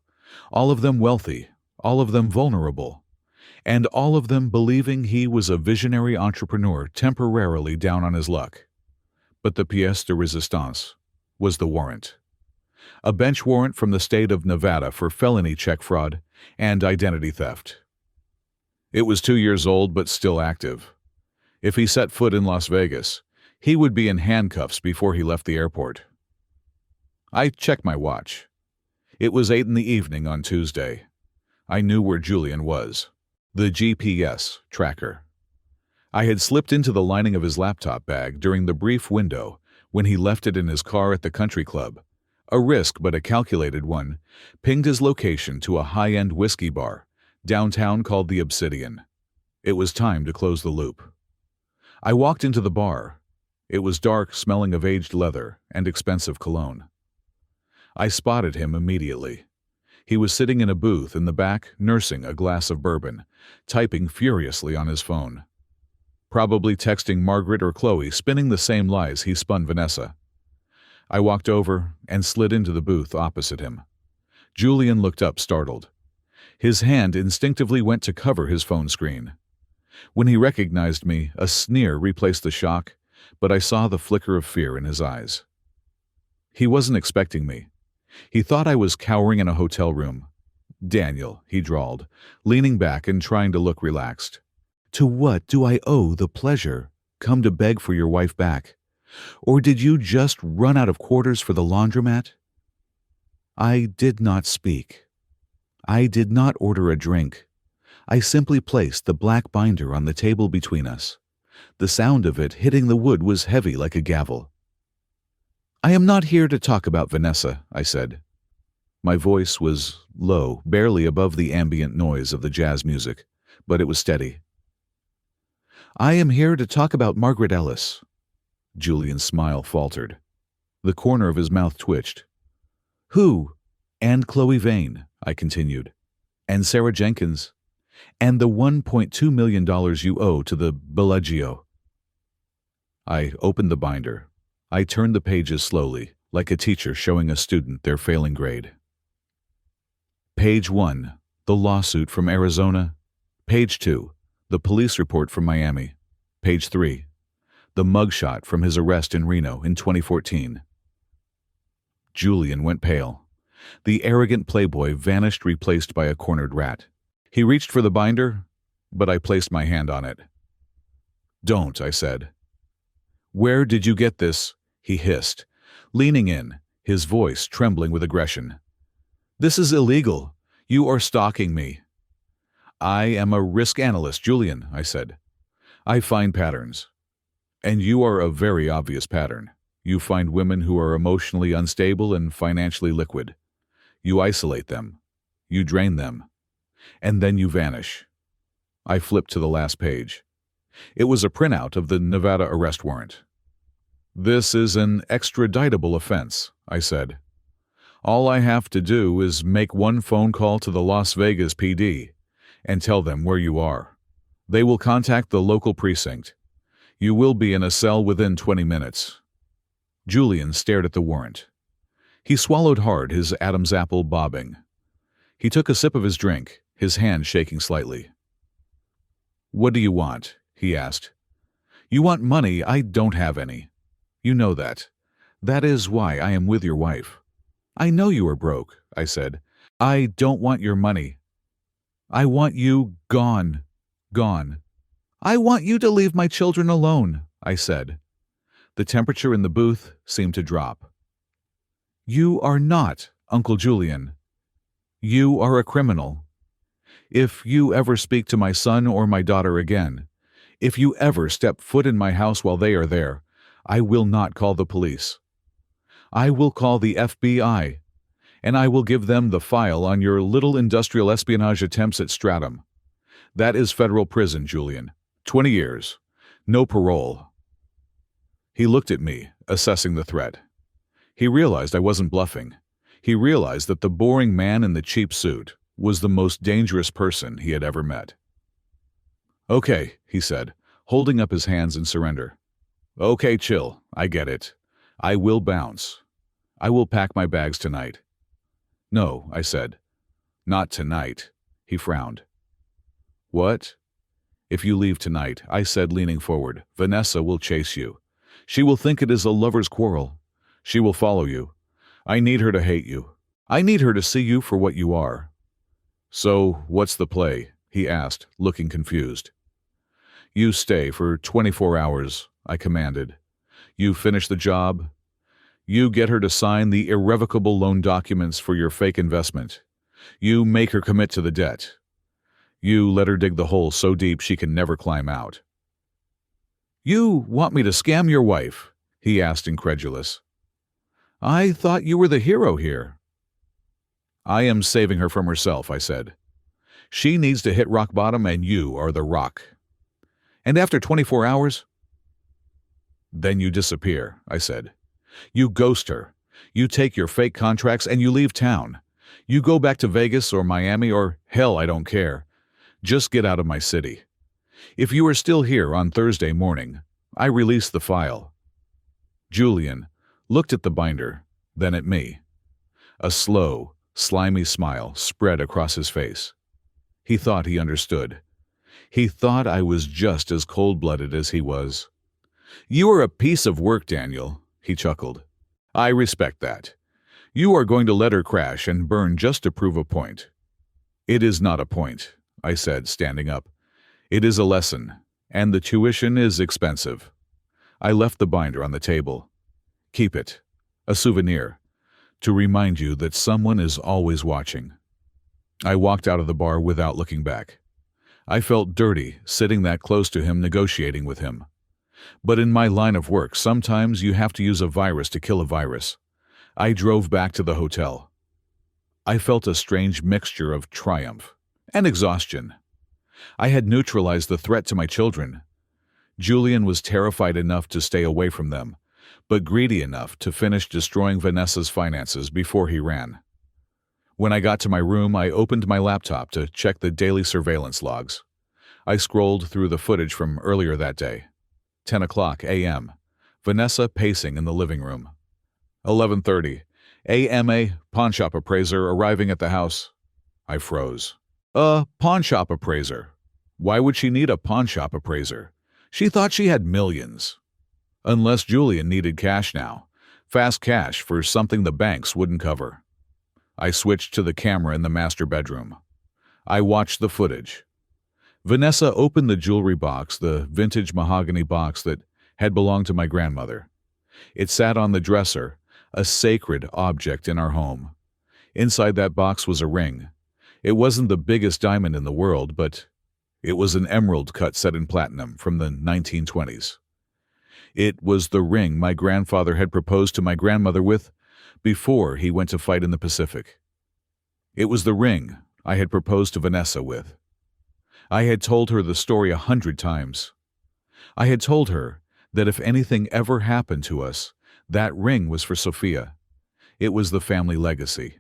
all of them wealthy, all of them vulnerable, and all of them believing he was a visionary entrepreneur temporarily down on his luck. But the pièce de résistance was the warrant. A bench warrant from the state of Nevada for felony check fraud and identity theft. It was 2 years old but still active. If he set foot in Las Vegas, he would be in handcuffs before he left the airport. I checked my watch. It was 8 p.m. on Tuesday. I knew where Julian was. The GPS tracker. I had slipped into the lining of his laptop bag during the brief window when he left it in his car at the country club. A risk but a calculated one, pinged his location to a high-end whiskey bar, downtown called the Obsidian. It was time to close the loop. I walked into the bar. It was dark, smelling of aged leather and expensive cologne. I spotted him immediately. He was sitting in a booth in the back, nursing a glass of bourbon, typing furiously on his phone. Probably texting Margaret or Chloe, spinning the same lies he spun Vanessa. I walked over and slid into the booth opposite him. Julian looked up, startled. His hand instinctively went to cover his phone screen. When he recognized me, a sneer replaced the shock, but I saw the flicker of fear in his eyes. He wasn't expecting me. He thought I was cowering in a hotel room. "Daniel," he drawled, leaning back and trying to look relaxed. "To what do I owe the pleasure?" come to beg for your wife back? Or did you just run out of quarters for the laundromat?" I did not speak. I did not order a drink. I simply placed the black binder on the table between us. The sound of it hitting the wood was heavy like a gavel. "I am not here to talk about Vanessa," I said. My voice was low, barely above the ambient noise of the jazz music, but it was steady. "I am here to talk about Margaret Ellis." Julian's smile faltered. The corner of his mouth twitched. "Who?" "And Chloe Vane," I continued. "And Sarah Jenkins. And the $1.2 million you owe to the Bellagio." I opened the binder. I turned the pages slowly, like a teacher showing a student their failing grade. Page 1, the lawsuit from Arizona. Page 2, the police report from Miami. Page 3, the mugshot from his arrest in Reno in 2014. Julian went pale. The arrogant playboy vanished, replaced by a cornered rat. He reached for the binder, but I placed my hand on it. "Don't," I said. "Where did you get this?" he hissed, leaning in, his voice trembling with aggression. "This is illegal. You are stalking me." "I am a risk analyst, Julian," I said. "I find patterns. And you are a very obvious pattern. You find women who are emotionally unstable and financially liquid. You isolate them. You drain them. And then you vanish." I flipped to the last page. It was a printout of the Nevada arrest warrant. "This is an extraditable offense," I said. "All I have to do is make one phone call to the Las Vegas PD and tell them where you are. They will contact the local precinct. You will be in a cell within 20 minutes. Julian stared at the warrant. He swallowed hard, his Adam's apple bobbing. He took a sip of his drink, his hand shaking slightly. "What do you want?" he asked. "You want money? I don't have any. You know that. That is why I am with your wife." "I know you are broke," I said. "I don't want your money. I want you gone. Gone. I want you to leave my children alone," I said. The temperature in the booth seemed to drop. "You are not Uncle Julian. You are a criminal. If you ever speak to my son or my daughter again, if you ever step foot in my house while they are there, I will not call the police. I will call the FBI, and I will give them the file on your little industrial espionage attempts at Stratum. That is federal prison, Julian. 20 years. No parole." He looked at me, assessing the threat. He realized I wasn't bluffing. He realized that the boring man in the cheap suit was the most dangerous person he had ever met. "Okay," he said, holding up his hands in surrender. "Okay, chill. I get it. I will bounce. I will pack my bags tonight." "No," I said. "Not tonight." He frowned. "What?" "If you leave tonight," I said, leaning forward, "Vanessa will chase you. She will think it is a lover's quarrel. She will follow you. I need her to hate you. I need her to see you for what you are." "So, what's the play?" he asked, looking confused. "You stay for 24 hours, I commanded. You finish the job. You get her to sign the irrevocable loan documents for your fake investment. You make her commit to the debt. You let her dig the hole so deep she can never climb out." "You want me to scam your wife?" he asked, incredulous. "I thought you were the hero here." "I am saving her from herself," I said. "She needs to hit rock bottom, and you are the rock." "And after 24 hours? "Then you disappear," I said. "You ghost her. You take your fake contracts and you leave town. You go back to Vegas or Miami or hell, I don't care. Just get out of my city. If you are still here on Thursday morning, I release the file." Julian looked at the binder, then at me. A slow, slimy smile spread across his face. He thought he understood. He thought I was just as cold-blooded as he was. "You are a piece of work, Daniel," he chuckled. "I respect that. You are going to let her crash and burn just to prove a point." "It is not a point," I said, standing up. "It is a lesson, and the tuition is expensive." I left the binder on the table. Keep it. A souvenir. To remind you that someone is always watching. I walked out of the bar without looking back. I felt dirty sitting that close to him negotiating with him. But in my line of work, sometimes you have to use a virus to kill a virus. I drove back to the hotel. I felt a strange mixture of triumph and exhaustion. I had neutralized the threat to my children. Julian was terrified enough to stay away from them, but greedy enough to finish destroying Vanessa's finances before he ran. When I got to my room, I opened my laptop to check the daily surveillance logs. I scrolled through the footage from earlier that day. 10 o'clock a.m. Vanessa pacing in the living room. 11:30 a.m. A pawnshop appraiser arriving at the house. I froze. A pawnshop appraiser? Why would she need a pawnshop appraiser? She thought she had millions. Unless Julian needed cash now. Fast cash for something the banks wouldn't cover. I switched to the camera in the master bedroom. I watched the footage. Vanessa opened the jewelry box, the vintage mahogany box that had belonged to my grandmother. It sat on the dresser, a sacred object in our home. Inside that box was a ring. It wasn't the biggest diamond in the world, but it was an emerald cut set in platinum from the 1920s. It was the ring my grandfather had proposed to my grandmother with before he went to fight in the Pacific. It was the ring I had proposed to Vanessa with. I had told her the story 100 times. I had told her that if anything ever happened to us, that ring was for Sophia. It was the family legacy.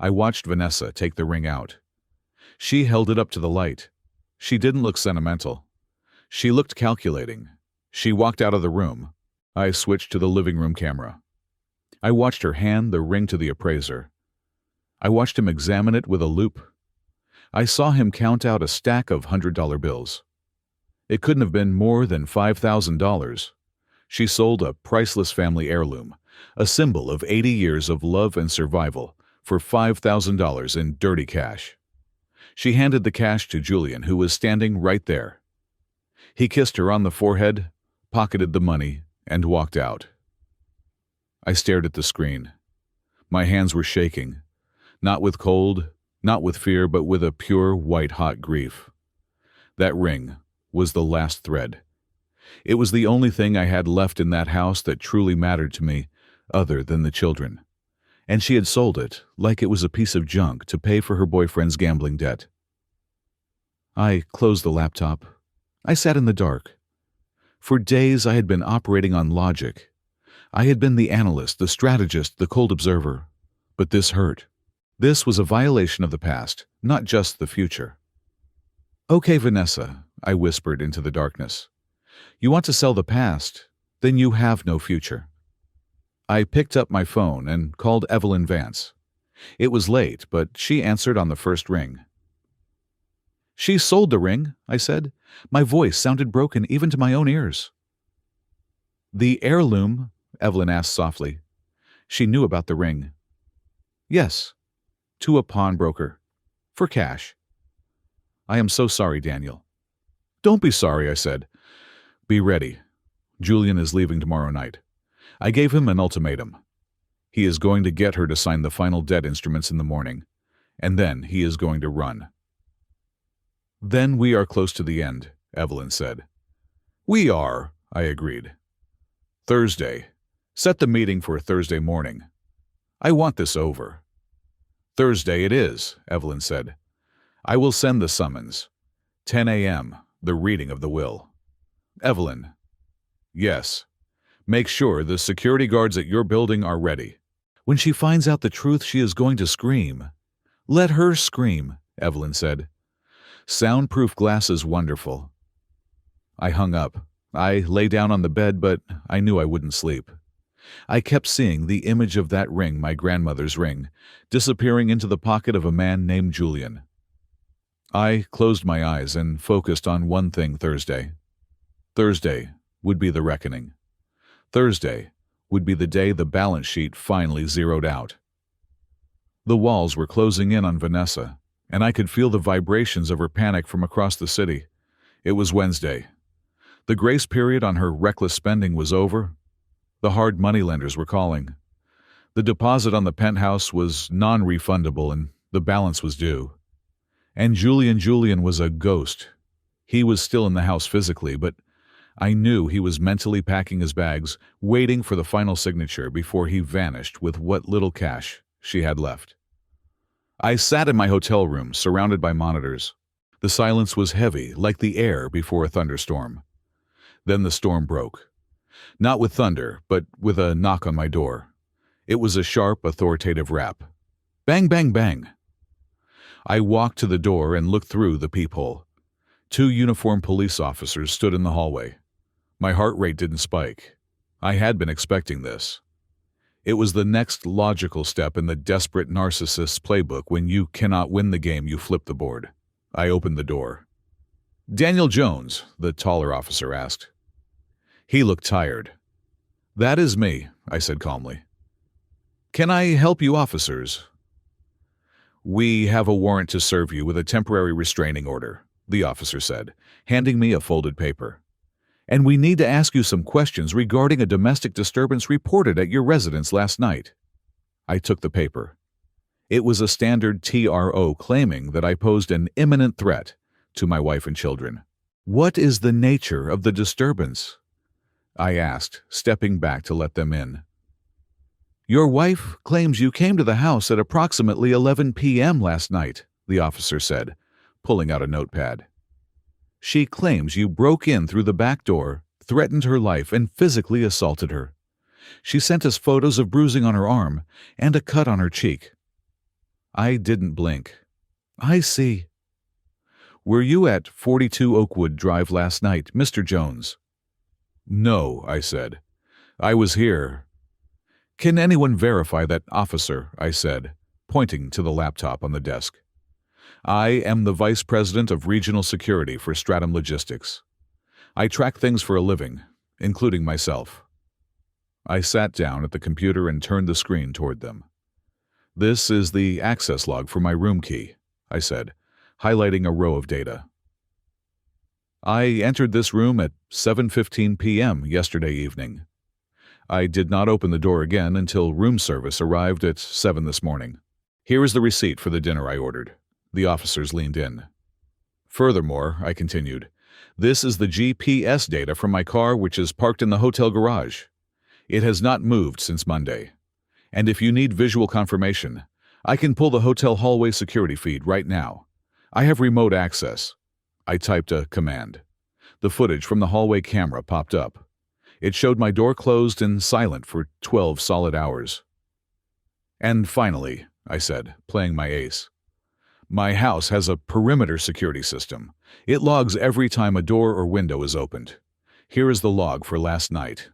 I watched Vanessa take the ring out. She held it up to the light. She didn't look sentimental. She looked calculating. She walked out of the room. I switched to the living room camera. I watched her hand the ring to the appraiser. I watched him examine it with a loupe. I saw him count out a stack of $100 bills. It couldn't have been more than $5,000. She sold a priceless family heirloom, a symbol of 80 years of love and survival, for $5,000 in dirty cash. She handed the cash to Julian, who was standing right there. He kissed her on the forehead, pocketed the money, and walked out. I stared at the screen. My hands were shaking, not with cold, not with fear, but with a pure, white-hot grief. That ring was the last thread. It was the only thing I had left in that house that truly mattered to me, other than the children. And she had sold it like it was a piece of junk to pay for her boyfriend's gambling debt. I closed the laptop. I sat in the dark. For days I had been operating on logic. I had been the analyst, the strategist, the cold observer. But this hurt. This was a violation of the past, not just the future. "Okay, Vanessa," I whispered into the darkness. "You want to sell the past, then you have no future." I picked up my phone and called Evelyn Vance. It was late, but she answered on the first ring. "She sold the ring," I said. My voice sounded broken even to my own ears. "The heirloom?" Evelyn asked softly. She knew about the ring. "Yes, to a pawnbroker. For cash." "I am so sorry, Daniel." "Don't be sorry," I said. "Be ready. Julian is leaving tomorrow night. I gave him an ultimatum. He is going to get her to sign the final debt instruments in the morning, and then he is going to run." "Then we are close to the end," Evelyn said. "We are," I agreed. "Thursday. Set the meeting for Thursday morning. I want this over." "Thursday it is," Evelyn said. "I will send the summons. 10 a.m., the reading of the will." "Evelyn." "Yes. Make sure the security guards at your building are ready. When she finds out the truth, she is going to scream." "Let her scream," Evelyn said. "Soundproof glass is wonderful." I hung up. I lay down on the bed, but I knew I wouldn't sleep. I kept seeing the image of that ring, my grandmother's ring, disappearing into the pocket of a man named Julian. I closed my eyes and focused on one thing Thursday. Thursday would be the reckoning. Thursday would be the day the balance sheet finally zeroed out. The walls were closing in on Vanessa, and I could feel the vibrations of her panic from across the city. It was Wednesday. The grace period on her reckless spending was over. The hard moneylenders were calling. The deposit on the penthouse was non-refundable and the balance was due. And Julian was a ghost. He was still in the house physically, but I knew he was mentally packing his bags, waiting for the final signature before he vanished with what little cash she had left. I sat in my hotel room, surrounded by monitors. The silence was heavy, like the air before a thunderstorm. Then the storm broke. Not with thunder, but with a knock on my door. It was a sharp, authoritative rap. Bang, bang, bang. I walked to the door and looked through the peephole. 2 uniformed police officers stood in the hallway. My heart rate didn't spike. I had been expecting this. It was the next logical step in the desperate narcissist's playbook. When you cannot win the game, you flip the board. I opened the door. "Daniel Jones," the taller officer asked. He looked tired. "That is me," I said calmly. "Can I help you, officers?" "We have a warrant to serve you with a temporary restraining order," the officer said, handing me a folded paper. "And we need to ask you some questions regarding a domestic disturbance reported at your residence last night." I took the paper. It was a standard TRO claiming that I posed an imminent threat to my wife and children. "What is the nature of the disturbance?" I asked, stepping back to let them in. "Your wife claims you came to the house at approximately 11 p.m. last night," the officer said, pulling out a notepad. "She claims you broke in through the back door, threatened her life, and physically assaulted her. She sent us photos of bruising on her arm and a cut on her cheek." I didn't blink. "I see." "Were you at 42 Oakwood Drive last night, Mr. Jones?" "No," I said. "I was here." "Can anyone verify that, officer?" I said, pointing to the laptop on the desk. "I am the Vice President of Regional Security for Stratum Logistics. I track things for a living, including myself." I sat down at the computer and turned the screen toward them. "This is the access log for my room key," I said, highlighting a row of data. "I entered this room at 7:15 p.m. yesterday evening. I did not open the door again until room service arrived at 7 this morning. Here is the receipt for the dinner I ordered." The officers leaned in. "Furthermore," I continued, "this is the GPS data from my car, which is parked in the hotel garage. It has not moved since Monday. And if you need visual confirmation, I can pull the hotel hallway security feed right now. I have remote access." I typed a command. The footage from the hallway camera popped up. It showed my door closed and silent for 12 solid hours. "And finally," I said, playing my ace, "my house has a perimeter security system. It logs every time a door or window is opened. Here is the log for last night."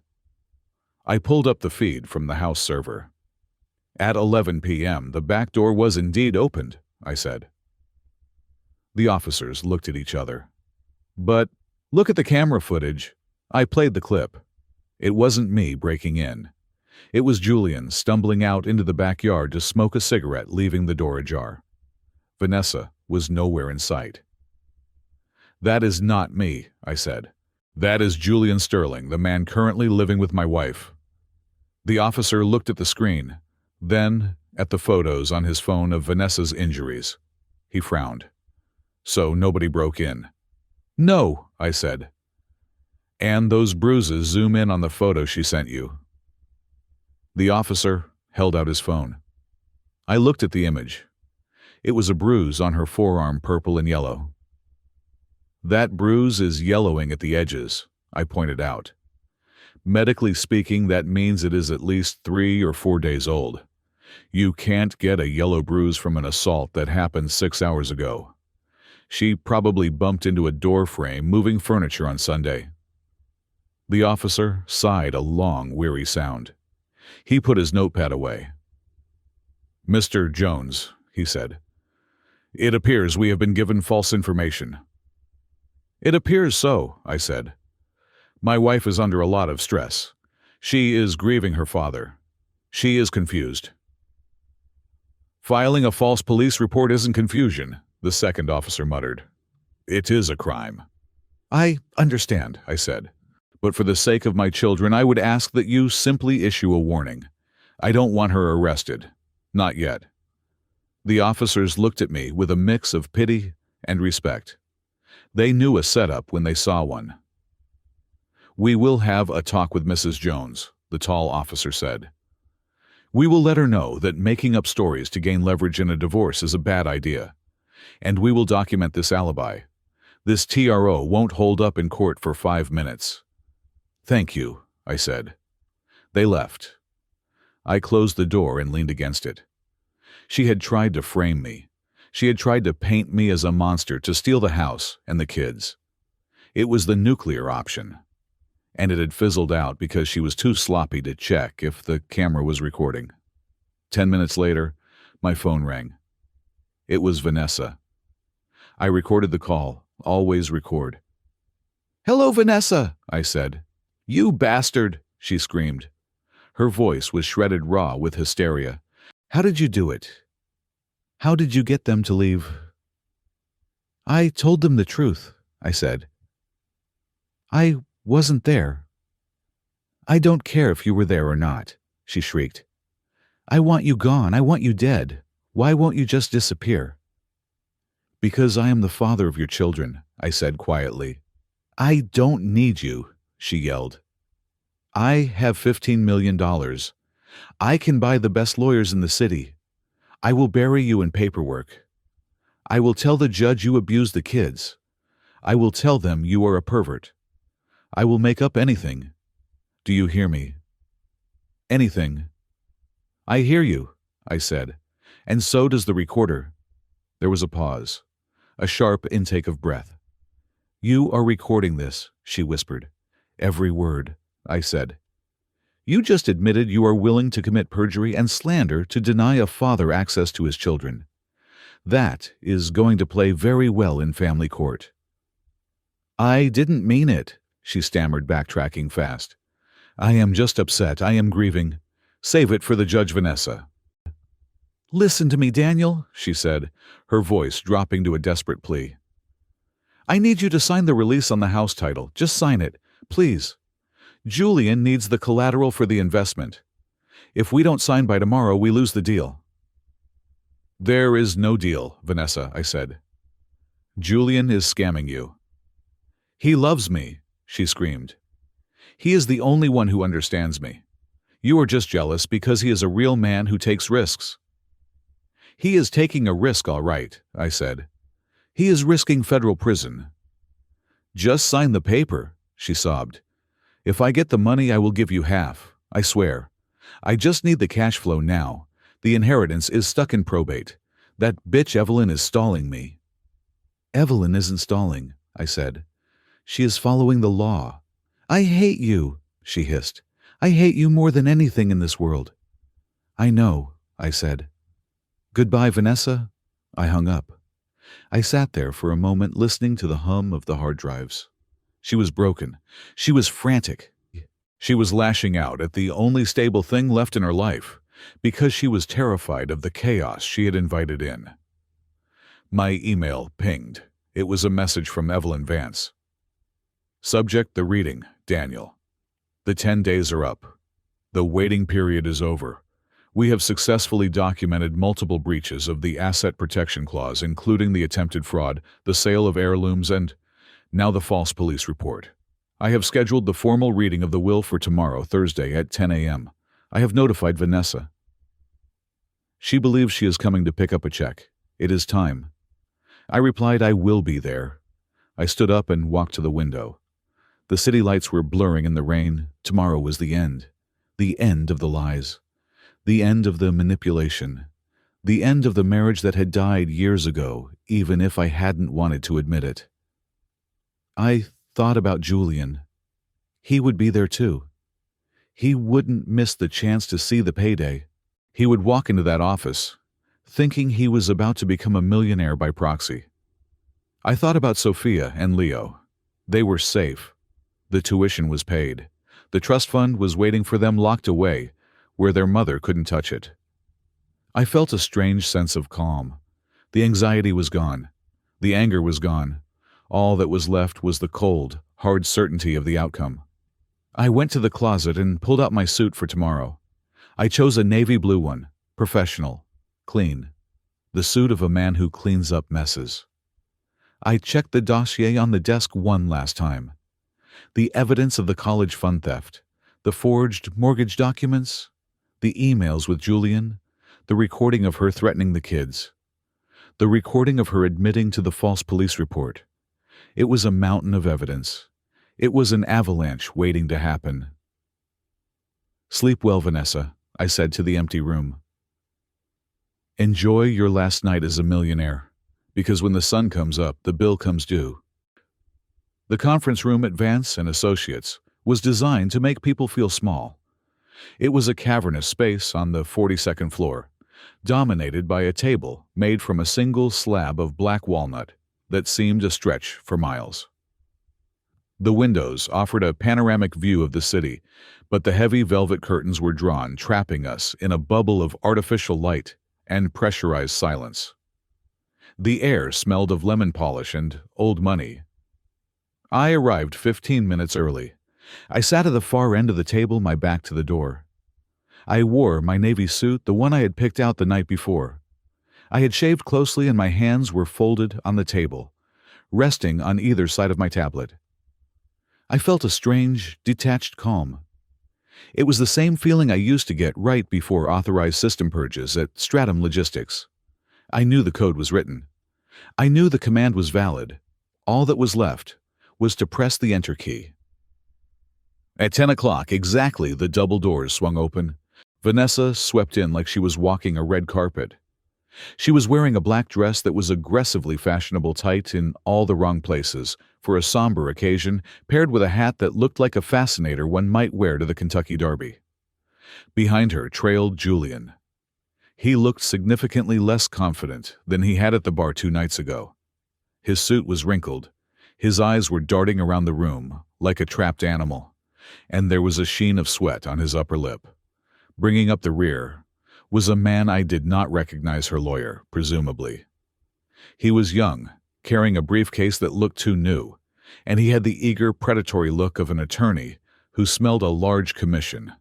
I pulled up the feed from the house server. "At 11 p.m., the back door was indeed opened," I said. The officers looked at each other. "But look at the camera footage." I played the clip. It wasn't me breaking in. It was Julian stumbling out into the backyard to smoke a cigarette, leaving the door ajar. Vanessa was nowhere in sight. "That is not me," I said. "That is Julian Sterling, the man currently living with my wife." The officer looked at the screen, then at the photos on his phone of Vanessa's injuries. He frowned. "So nobody broke in?" "No," I said. "And those bruises zoom in on the photo she sent you." The officer held out his phone. I looked at the image. It was a bruise on her forearm, purple and yellow. "That bruise is yellowing at the edges," I pointed out. "Medically speaking, that means it is at least 3 or 4 days old. You can't get a yellow bruise from an assault that happened 6 hours ago. She probably bumped into a door frame moving furniture on Sunday." The officer sighed a long, weary sound. He put his notepad away. "Mr. Jones," he said, "it appears we have been given false information." "It appears so," I said. "My wife is under a lot of stress. She is grieving her father. She is confused." "Filing a false police report isn't confusion," the second officer muttered. "It is a crime." I understand, I said. But for the sake of my children, I would ask that you simply issue a warning. I don't want her arrested. Not yet. The officers looked at me with a mix of pity and respect. They knew a setup when they saw one. We will have a talk with Mrs. Jones, the tall officer said. We will let her know that making up stories to gain leverage in a divorce is a bad idea. And we will document this alibi. This TRO won't hold up in court for 5 minutes. Thank you, I said. They left. I closed the door and leaned against it. She had tried to frame me. She had tried to paint me as a monster to steal the house and the kids. It was the nuclear option. And it had fizzled out because she was too sloppy to check if the camera was recording. 10 minutes later, my phone rang. It was Vanessa. I recorded the call. Always record. "Hello, Vanessa," I said. "You bastard," she screamed. Her voice was shredded raw with hysteria. "How did you do it? How did you get them to leave?" "I told them the truth," I said. "I wasn't there." "I don't care if you were there or not," she shrieked. "I want you gone. I want you dead. Why won't you just disappear?" "Because I am the father of your children," I said quietly. "I don't need you," she yelled. "I have $15 million. I can buy the best lawyers in the city. I will bury you in paperwork. I will tell the judge you abused the kids. I will tell them you are a pervert. I will make up anything. Do you hear me? Anything." "I hear you," I said, "and so does the recorder." There was a pause, a sharp intake of breath. "You are recording this," she whispered. "Every word," I said. "You just admitted you are willing to commit perjury and slander to deny a father access to his children. That is going to play very well in family court." "I didn't mean it," she stammered, backtracking fast. "I am just upset. I am grieving. Save it for the judge, Vanessa." "Listen to me, Daniel," she said, her voice dropping to a desperate plea. "I need you to sign the release on the house title. Just sign it, please. Julian needs the collateral for the investment. If we don't sign by tomorrow, we lose the deal." "There is no deal, Vanessa," I said. "Julian is scamming you." "He loves me," she screamed. "He is the only one who understands me. You are just jealous because he is a real man who takes risks." "He is taking a risk, all right," I said. "He is risking federal prison." "Just sign the paper," she sobbed. "If I get the money, I will give you half, I swear. I just need the cash flow now. The inheritance is stuck in probate. That bitch Evelyn is stalling me." "Evelyn isn't stalling," I said. "She is following the law." "I hate you," she hissed. "I hate you more than anything in this world." "I know," I said. "Goodbye, Vanessa." I hung up. I sat there for a moment listening to the hum of the hard drives. She was broken. She was frantic. She was lashing out at the only stable thing left in her life because she was terrified of the chaos she had invited in. My email pinged. It was a message from Evelyn Vance. Subject: the reading, Daniel. The 10 days are up. The waiting period is over. We have successfully documented multiple breaches of the Asset Protection Clause, including the attempted fraud, the sale of heirlooms, and now the false police report. I have scheduled the formal reading of the will for tomorrow, Thursday, at 10 a.m. I have notified Vanessa. She believes she is coming to pick up a check. It is time. I replied I will be there. I stood up and walked to the window. The city lights were blurring in the rain. Tomorrow was the end. The end of the lies. The end of the manipulation. The end of the marriage that had died years ago, even if I hadn't wanted to admit it. I thought about Julian. He would be there too. He wouldn't miss the chance to see the payday. He would walk into that office, thinking he was about to become a millionaire by proxy. I thought about Sophia and Leo. They were safe. The tuition was paid. The trust fund was waiting for them locked away, where their mother couldn't touch it. I felt a strange sense of calm. The anxiety was gone. The anger was gone. All that was left was the cold, hard certainty of the outcome. I went to the closet and pulled out my suit for tomorrow. I chose a navy blue one, professional, clean, the suit of a man who cleans up messes. I checked the dossier on the desk one last time. The evidence of the college fund theft, the forged mortgage documents, the emails with Julian, the recording of her threatening the kids, the recording of her admitting to the false police report. It was a mountain of evidence. It was an avalanche waiting to happen. "Sleep well, Vanessa," I said to the empty room. "Enjoy your last night as a millionaire, because when the sun comes up, the bill comes due." The conference room at Vance and Associates was designed to make people feel small. It was a cavernous space on the 42nd floor, dominated by a table made from a single slab of black walnut that seemed to stretch for miles. The windows offered a panoramic view of the city, but the heavy velvet curtains were drawn, trapping us in a bubble of artificial light and pressurized silence. The air smelled of lemon polish and old money. I arrived 15 minutes early. I sat at the far end of the table, my back to the door. I wore my navy suit, the one I had picked out the night before. I had shaved closely and my hands were folded on the table, resting on either side of my tablet. I felt a strange, detached calm. It was the same feeling I used to get right before authorized system purges at Stratum Logistics. I knew the code was written. I knew the command was valid. All that was left was to press the enter key. At 10 o'clock exactly, the double doors swung open. Vanessa swept in like she was walking a red carpet. She was wearing a black dress that was aggressively fashionable, tight in all the wrong places for a somber occasion, paired with a hat that looked like a fascinator one might wear to the Kentucky Derby. Behind her trailed Julian. He looked significantly less confident than he had at the bar 2 nights ago. His suit was wrinkled. His eyes were darting around the room like a trapped animal, and there was a sheen of sweat on his upper lip. Bringing up the rear was a man I did not recognize, her lawyer, presumably. He was young, carrying a briefcase that looked too new, and he had the eager, predatory look of an attorney who smelled a large commission.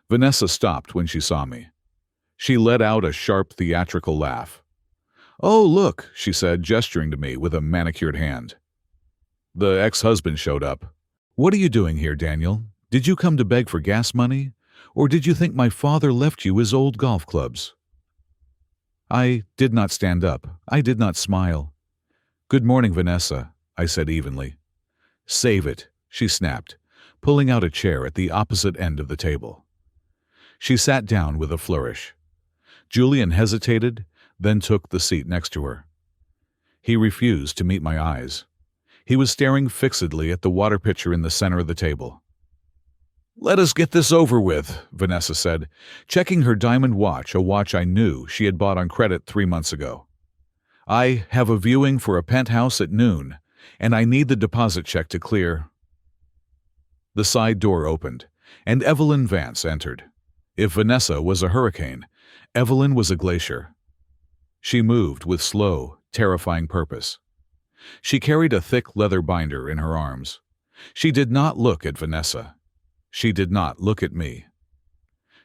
Vanessa stopped when she saw me. She let out a sharp, theatrical laugh. "Oh, look," she said, gesturing to me with a manicured hand. The ex-husband showed up. "What are you doing here, Daniel? Did you come to beg for gas money? Or did you think my father left you his old golf clubs?" I did not stand up. I did not smile. "Good morning, Vanessa," I said evenly. "Save it," she snapped, pulling out a chair at the opposite end of the table. She sat down with a flourish. Julian hesitated, then took the seat next to her. He refused to meet my eyes. He was staring fixedly at the water pitcher in the center of the table. "Let us get this over with," Vanessa said, checking her diamond watch, a watch I knew she had bought on credit 3 months ago. "I have a viewing for a penthouse at noon, and I need the deposit check to clear." The side door opened, and Evelyn Vance entered. If Vanessa was a hurricane, Evelyn was a glacier. She moved with slow, terrifying purpose. She carried a thick leather binder in her arms. She did not look at Vanessa. She did not look at me.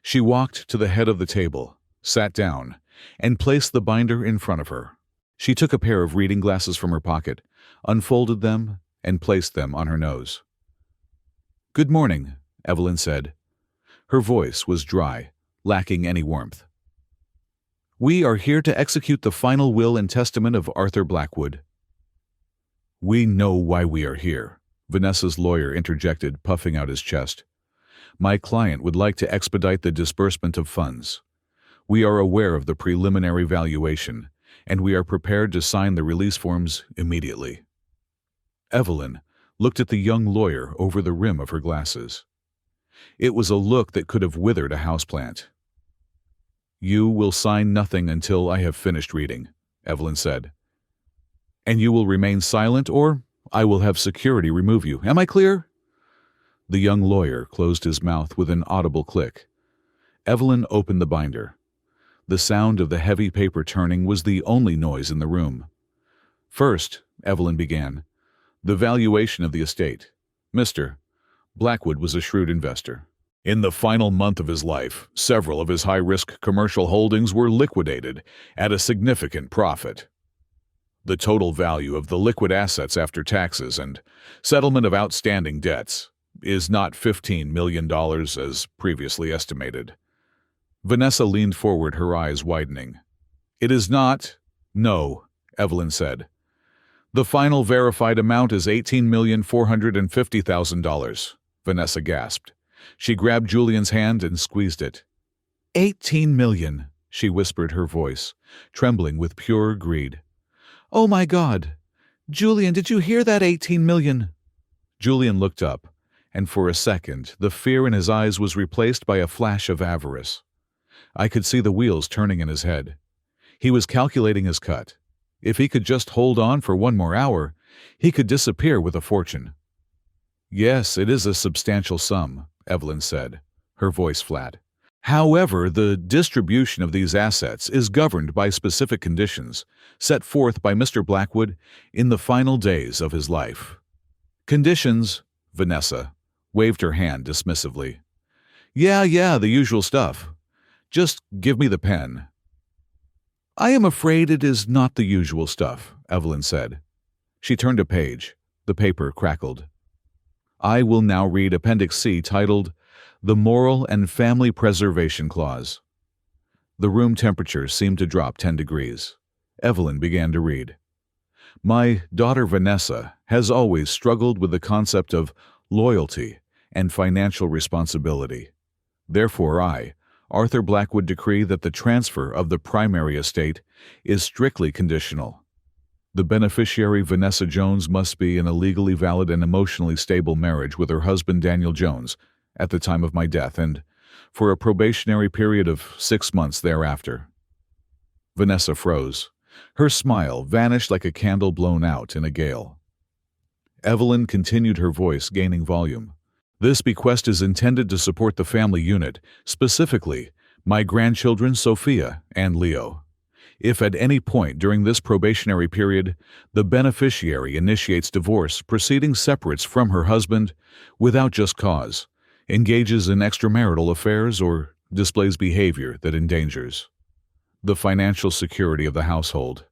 She walked to the head of the table, sat down, and placed the binder in front of her. She took a pair of reading glasses from her pocket, unfolded them, and placed them on her nose. "Good morning," Evelyn said. Her voice was dry, lacking any warmth. "We are here to execute the final will and testament of Arthur Blackwood." "We know why we are here," Vanessa's lawyer interjected, puffing out his chest. "My client would like to expedite the disbursement of funds. We are aware of the preliminary valuation, and we are prepared to sign the release forms immediately." Evelyn looked at the young lawyer over the rim of her glasses. It was a look that could have withered a houseplant. "You will sign nothing until I have finished reading," Evelyn said. "And you will remain silent, or I will have security remove you. Am I clear?" The young lawyer closed his mouth with an audible click. Evelyn opened the binder. The sound of the heavy paper turning was the only noise in the room. "First," Evelyn began, The valuation of the estate. Mr. Blackwood was a shrewd investor. In the final month of his life, several of his high-risk commercial holdings were liquidated at a significant profit. The total value of the liquid assets after taxes and settlement of outstanding debts is not $15 million as previously estimated. Vanessa leaned forward, her eyes widening. It is not? No, Evelyn said. The final verified amount is $18,450,000, Vanessa gasped. She grabbed Julian's hand and squeezed it. 18 million, she whispered, her voice trembling with pure greed. Oh my God! Julian, did you hear that? 18 million? Julian looked up, and for a second the fear in his eyes was replaced by a flash of avarice. I could see the wheels turning in his head. He was calculating his cut. If he could just hold on for one more hour, he could disappear with a fortune. Yes, it is a substantial sum, Evelyn said, her voice flat. However, the distribution of these assets is governed by specific conditions set forth by Mr. Blackwood in the final days of his life. Conditions, Vanessa waved her hand dismissively. Yeah, the usual stuff. Just give me the pen. I am afraid it is not the usual stuff, Evelyn said. She turned a page. The paper crackled. I will now read Appendix C, titled The Moral and Family Preservation Clause. The room temperature seemed to drop 10 degrees. Evelyn began to read. My daughter Vanessa has always struggled with the concept of loyalty and financial responsibility. Therefore I, Arthur Blackwood, decree that the transfer of the primary estate is strictly conditional. The beneficiary, Vanessa Jones, must be in a legally valid and emotionally stable marriage with her husband, Daniel Jones, at the time of my death and for a probationary period of 6 months thereafter. Vanessa froze. Her smile vanished like a candle blown out in a gale. Evelyn continued, her voice gaining volume. This bequest is intended to support the family unit, specifically my grandchildren Sophia and Leo. If at any point during this probationary period the beneficiary initiates divorce proceedings separate from her husband without just cause, engages in extramarital affairs, or displays behavior that endangers the financial security of the household,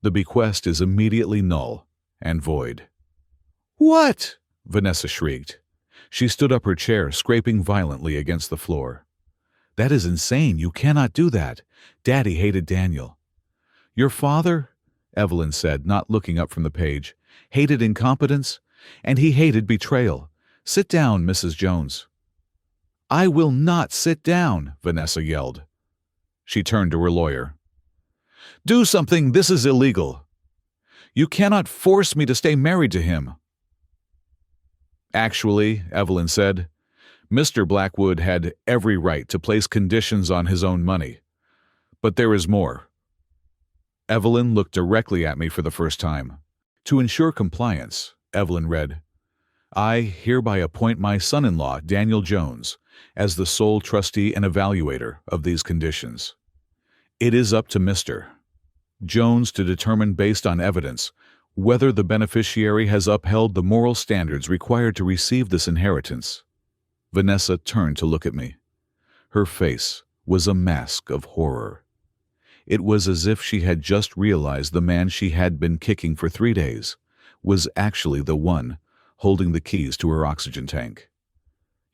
the bequest is immediately null and void. What? Vanessa shrieked. She stood up, her chair scraping violently against the floor. That is insane. You cannot do that. Daddy hated Daniel. Your father, Evelyn said, not looking up from the page, hated incompetence, and he hated betrayal. Sit down, Mrs. Jones. I will not sit down, Vanessa yelled. She turned to her lawyer. Do something. This is illegal. You cannot force me to stay married to him. Actually, Evelyn said, Mr. Blackwood had every right to place conditions on his own money. But there is more. Evelyn looked directly at me for the first time. To ensure compliance, Evelyn read, I hereby appoint my son-in-law, Daniel Jones, as the sole trustee and evaluator of these conditions. It is up to Mr. Jones to determine, based on evidence, whether the beneficiary has upheld the moral standards required to receive this inheritance. Vanessa turned to look at me. Her face was a mask of horror. It was as if she had just realized the man she had been kicking for 3 days was actually the one holding the keys to her oxygen tank.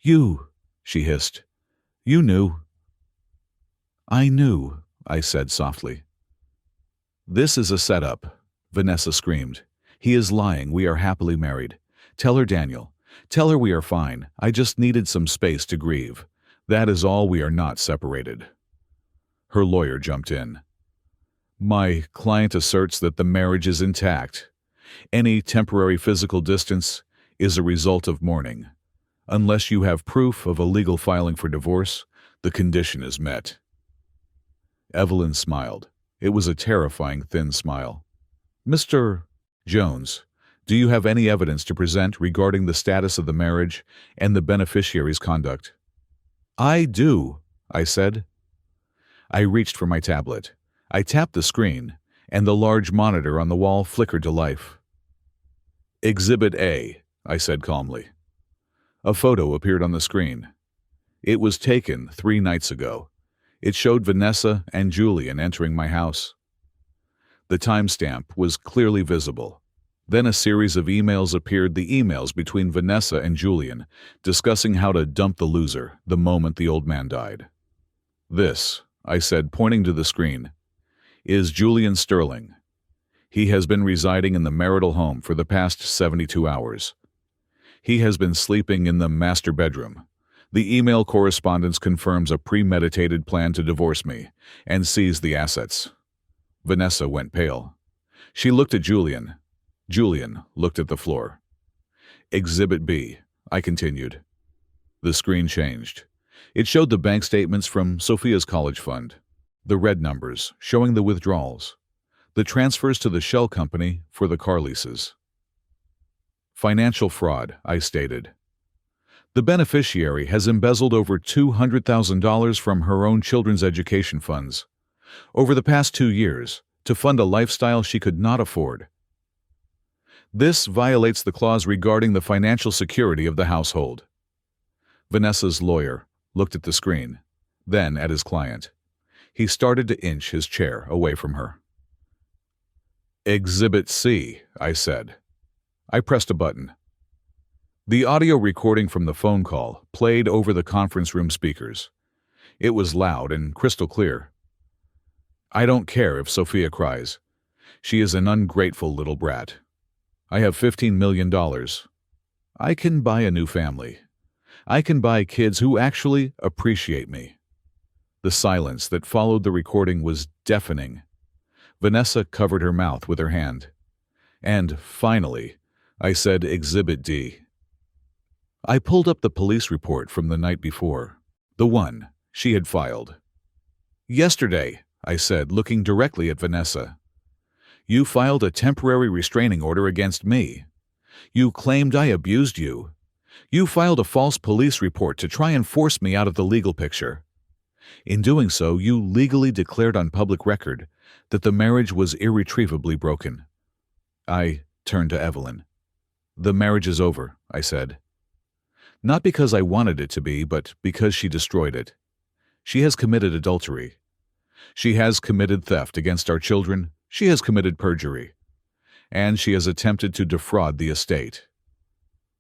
You, she hissed. You knew. I knew, I said softly. This is a setup, Vanessa screamed. He is lying. We are happily married. Tell her, Daniel. Tell her we are fine. I just needed some space to grieve. That is all. We are not separated. Her lawyer jumped in. My client asserts that the marriage is intact. Any temporary physical distance is a result of mourning. Unless you have proof of a legal filing for divorce, the condition is met. Evelyn smiled. It was a terrifying, thin smile. Mr. Jones, do you have any evidence to present regarding the status of the marriage and the beneficiary's conduct? I do, I said. I reached for my tablet. I tapped the screen, and the large monitor on the wall flickered to life. Exhibit A, I said calmly. A photo appeared on the screen. It was taken 3 nights ago. It showed Vanessa and Julian entering my house. The timestamp was clearly visible. Then a series of emails appeared, the emails between Vanessa and Julian, discussing how to dump the loser the moment the old man died. This, I said, pointing to the screen, is Julian Sterling. He has been residing in the marital home for the past 72 hours. He has been sleeping in the master bedroom. The email correspondence confirms a premeditated plan to divorce me and seize the assets. Vanessa went pale. She looked at Julian. Julian looked at the floor. Exhibit B, I continued. The screen changed. It showed the bank statements from Sophia's college fund, the red numbers showing the withdrawals, the transfers to the shell company for the car leases. Financial fraud, I stated. The beneficiary has embezzled over $200,000 from her own children's education funds over the past 2 years to fund a lifestyle she could not afford. This violates the clause regarding the financial security of the household. Vanessa's lawyer looked at the screen, then at his client. He started to inch his chair away from her. Exhibit C, I said. I pressed a button. The audio recording from the phone call played over the conference room speakers. It was loud and crystal clear. I don't care if Sophia cries. She is an ungrateful little brat. I have $15 million. I can buy a new family. I can buy kids who actually appreciate me. The silence that followed the recording was deafening. Vanessa covered her mouth with her hand. And finally, I said Exhibit D. I pulled up the police report from the night before, the one she had filed. Yesterday, I said, looking directly at Vanessa, you filed a temporary restraining order against me. You claimed I abused you. You filed a false police report to try and force me out of the legal picture. In doing so, you legally declared on public record that the marriage was irretrievably broken. I turned to Evelyn. The marriage is over, I said. Not because I wanted it to be, but because she destroyed it. She has committed adultery. She has committed theft against our children. She has committed perjury. And she has attempted to defraud the estate.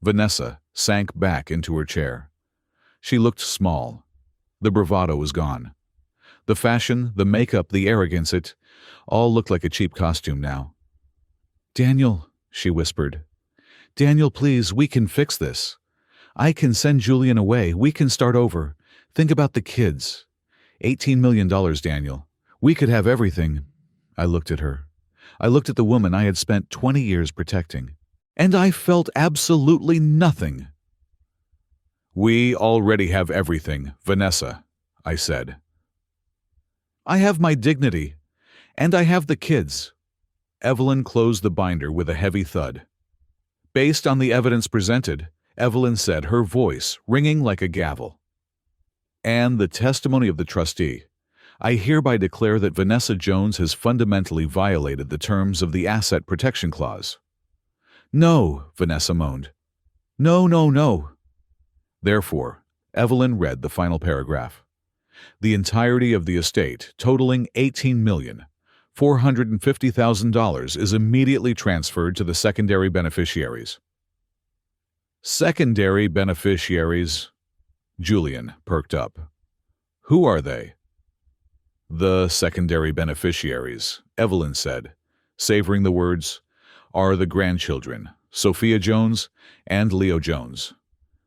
Vanessa sank back into her chair. She looked small. The bravado was gone. The fashion, the makeup, the arrogance, it all looked like a cheap costume now. Daniel, she whispered. Daniel, please, we can fix this. I can send Julian away. We can start over. Think about the kids. $18 million, Daniel. We could have everything. I looked at her. I looked at the woman I had spent 20 years protecting. And I felt absolutely nothing. We already have everything, Vanessa, I said. I have my dignity. And I have the kids. Evelyn closed the binder with a heavy thud. Based on the evidence presented, Evelyn said, her voice ringing like a gavel. And the testimony of the trustee, I hereby declare that Vanessa Jones has fundamentally violated the terms of the Asset Protection Clause. No, Vanessa moaned. No, no, no. Therefore, Evelyn read the final paragraph. The entirety of the estate, totaling $18,450,000, is immediately transferred to the secondary beneficiaries. Secondary beneficiaries? Julian perked up. Who are they? The secondary beneficiaries, Evelyn said, savoring the words, are the grandchildren, Sophia Jones and Leo Jones.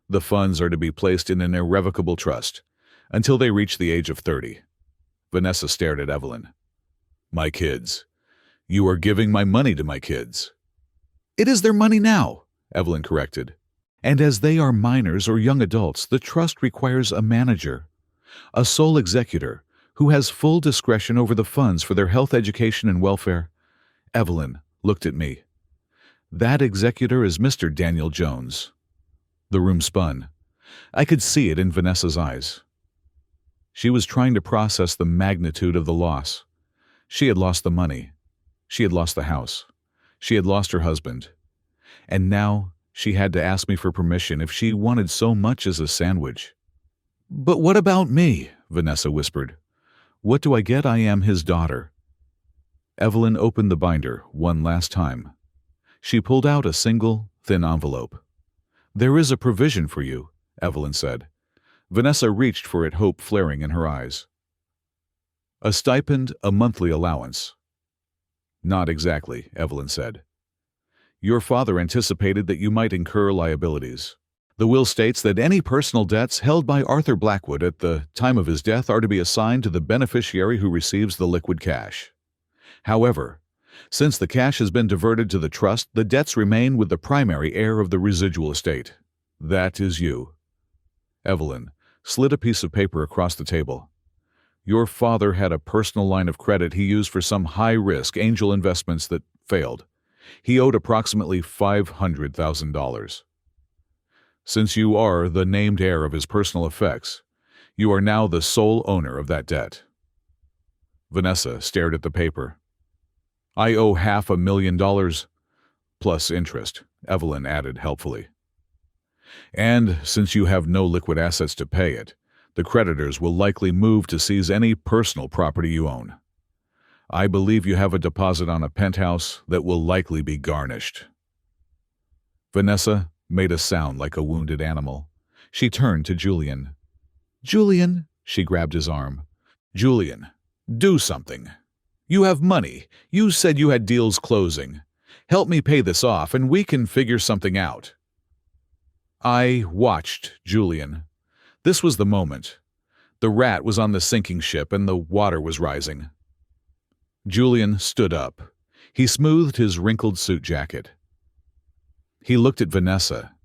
The funds are to be placed in an irrevocable trust until they reach the age of 30. Vanessa stared at Evelyn. My kids. You are giving my money to my kids. It is their money now, Evelyn corrected. And as they are minors or young adults, the trust requires a manager, a sole executor, who has full discretion over the funds for their health, education, and welfare. Evelyn looked at me. That executor is Mr. Daniel Jones. The room spun. I could see it in Vanessa's eyes. She was trying to process the magnitude of the loss. She had lost the money. She had lost the house. She had lost her husband. And now she had to ask me for permission if she wanted so much as a sandwich. "But what about me?" Vanessa whispered. "What do I get? I am his daughter." Evelyn opened the binder one last time. She pulled out a single, thin envelope. "There is a provision for you," Evelyn said. Vanessa reached for it, hope flaring in her eyes. "A stipend, a monthly allowance." "Not exactly," Evelyn said. "Your father anticipated that you might incur liabilities. The will states that any personal debts held by Arthur Blackwood at the time of his death are to be assigned to the beneficiary who receives the liquid cash. However, since the cash has been diverted to the trust, the debts remain with the primary heir of the residual estate. That is you." Evelyn slid a piece of paper across the table. "Your father had a personal line of credit he used for some high-risk angel investments that failed. He owed approximately $500,000. Since you are the named heir of his personal effects, you are now the sole owner of that debt." Vanessa stared at the paper. "I owe $500,000 plus interest," Evelyn added helpfully. "And since you have no liquid assets to pay it, the creditors will likely move to seize any personal property you own. I believe you have a deposit on a penthouse that will likely be garnished." Vanessa made a sound like a wounded animal. She turned to Julian. "Julian," she grabbed his arm. "Julian, do something. You have money. You said you had deals closing. Help me pay this off and we can figure something out." I watched Julian. This was the moment. The rat was on the sinking ship and the water was rising. Julian stood up. He smoothed his wrinkled suit jacket. He looked at Vanessa,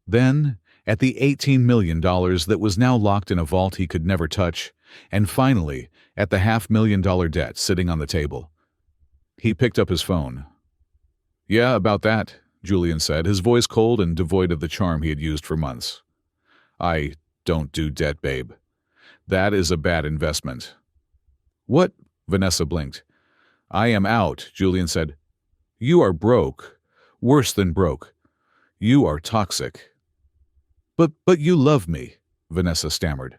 then at the $18 million that was now locked in a vault he could never touch, and finally at the $500,000 debt sitting on the table. He picked up his phone. "Yeah, about that," Julian said, his voice cold and devoid of the charm he had used for months. "I don't do debt, babe. That is a bad investment." "What?" Vanessa blinked. "I am out," Julian said. "You are broke. Worse than broke. You are toxic." But you love me," Vanessa stammered.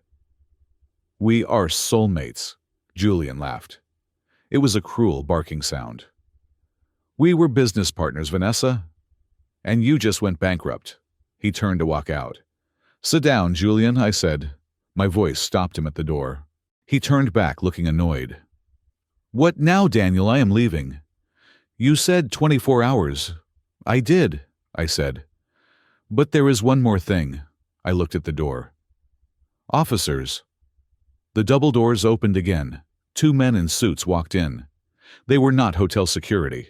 "We are soulmates," Julian laughed. It was a cruel barking sound. "We were business partners, Vanessa. And you just went bankrupt." He turned to walk out. "Sit down, Julian," I said. My voice stopped him at the door. He turned back, looking annoyed. "What now, Daniel? I am leaving." "You said 24 hours." "I did," I said. "But there is one more thing." I looked at the door. "Officers." The double doors opened again. 2 men in suits walked in. They were not hotel security.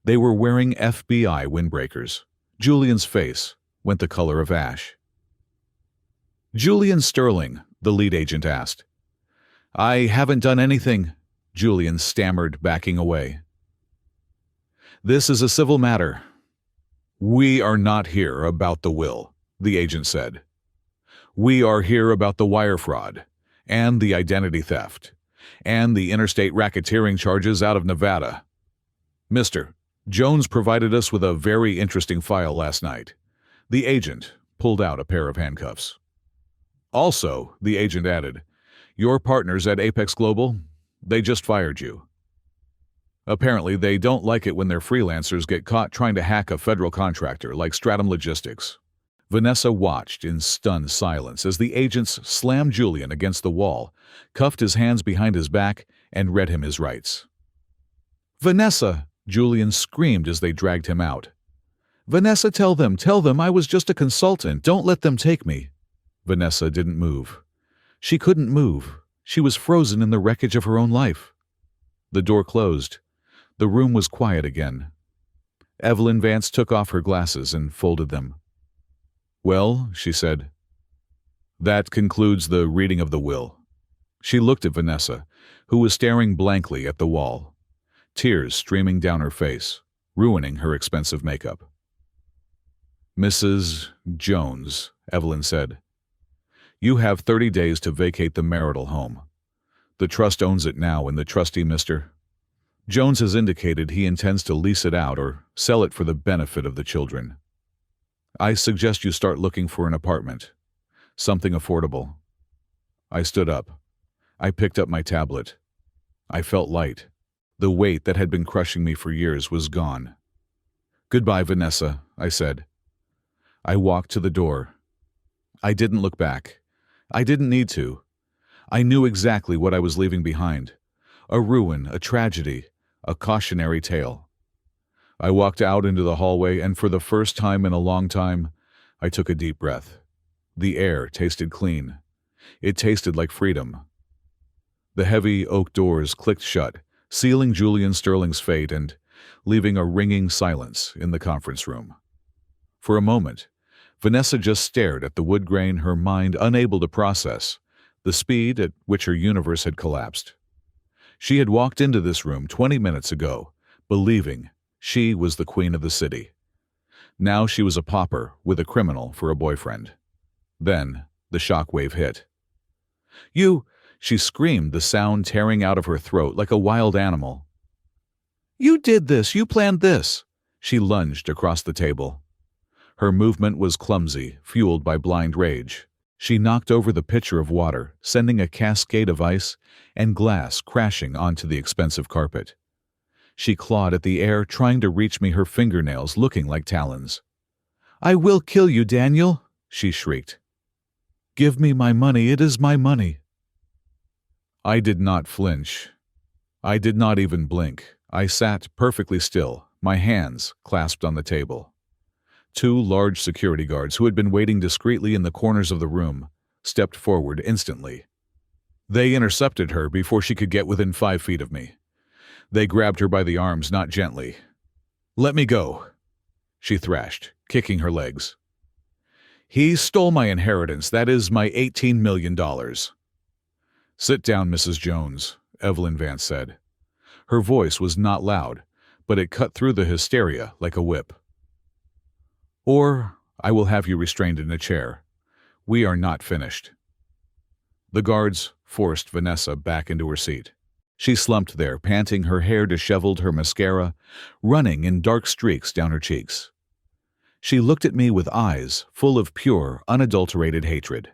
They were wearing FBI windbreakers. Julian's face went the color of ash. "Julian Sterling," the lead agent asked. "I haven't done anything," Julian stammered, backing away. "This is a civil matter." "We are not here about the will," the agent said. "We are here about the wire fraud, and the identity theft, and the interstate racketeering charges out of Nevada. Mr. Jones provided us with a very interesting file last night." The agent pulled out a pair of handcuffs. "Also," the agent added, "your partners at Apex Global, they just fired you. Apparently, they don't like it when their freelancers get caught trying to hack a federal contractor like Stratum Logistics." Vanessa watched in stunned silence as the agents slammed Julian against the wall, cuffed his hands behind his back, and read him his rights. "Vanessa!" Julian screamed as they dragged him out. "Vanessa, tell them I was just a consultant. Don't let them take me." Vanessa didn't move. She couldn't move. She was frozen in the wreckage of her own life. The door closed. The room was quiet again. Evelyn Vance took off her glasses and folded them. "Well," she said, "that concludes the reading of the will." She looked at Vanessa, who was staring blankly at the wall, tears streaming down her face, ruining her expensive makeup. "Mrs. Jones," Evelyn said, "you have 30 days to vacate the marital home. The trust owns it now, and the trustee, Mr. Jones, has indicated he intends to lease it out or sell it for the benefit of the children. I suggest you start looking for an apartment. Something affordable. I stood up. I picked up my tablet. I felt light. The weight that had been crushing me for years was gone. "Goodbye, Vanessa," I said. I walked to the door. I didn't look back. I didn't need to. I knew exactly what I was leaving behind. A ruin, a tragedy, a cautionary tale. I walked out into the hallway, and for the first time in a long time, I took a deep breath. The air tasted clean. It tasted like freedom. The heavy oak doors clicked shut, sealing Julian Sterling's fate and leaving a ringing silence in the conference room. For a moment, Vanessa just stared at the wood grain, her mind unable to process the speed at which her universe had collapsed. She had walked into this room 20 minutes ago, believing she was the queen of the city. Now she was a pauper with a criminal for a boyfriend. Then the shockwave hit. "You!" she screamed, the sound tearing out of her throat like a wild animal. "You did this! You planned this!" She lunged across the table. Her movement was clumsy, fueled by blind rage. She knocked over the pitcher of water, sending a cascade of ice and glass crashing onto the expensive carpet. She clawed at the air, trying to reach me, her fingernails looking like talons. "I will kill you, Daniel!" she shrieked. "Give me my money, it is my money." I did not flinch. I did not even blink. I sat perfectly still, my hands clasped on the table. Two large security guards, who had been waiting discreetly in the corners of the room, stepped forward instantly. They intercepted her before she could get within 5 feet of me. They grabbed her by the arms, not gently. "Let me go," she thrashed, kicking her legs. "He stole my inheritance, that is my $18 million. "Sit down, Mrs. Jones," Evelyn Vance said. Her voice was not loud, but it cut through the hysteria like a whip. "Or I will have you restrained in a chair. We are not finished." The guards forced Vanessa back into her seat. She slumped there, panting, her hair disheveled, her mascara running in dark streaks down her cheeks. She looked at me with eyes full of pure, unadulterated hatred.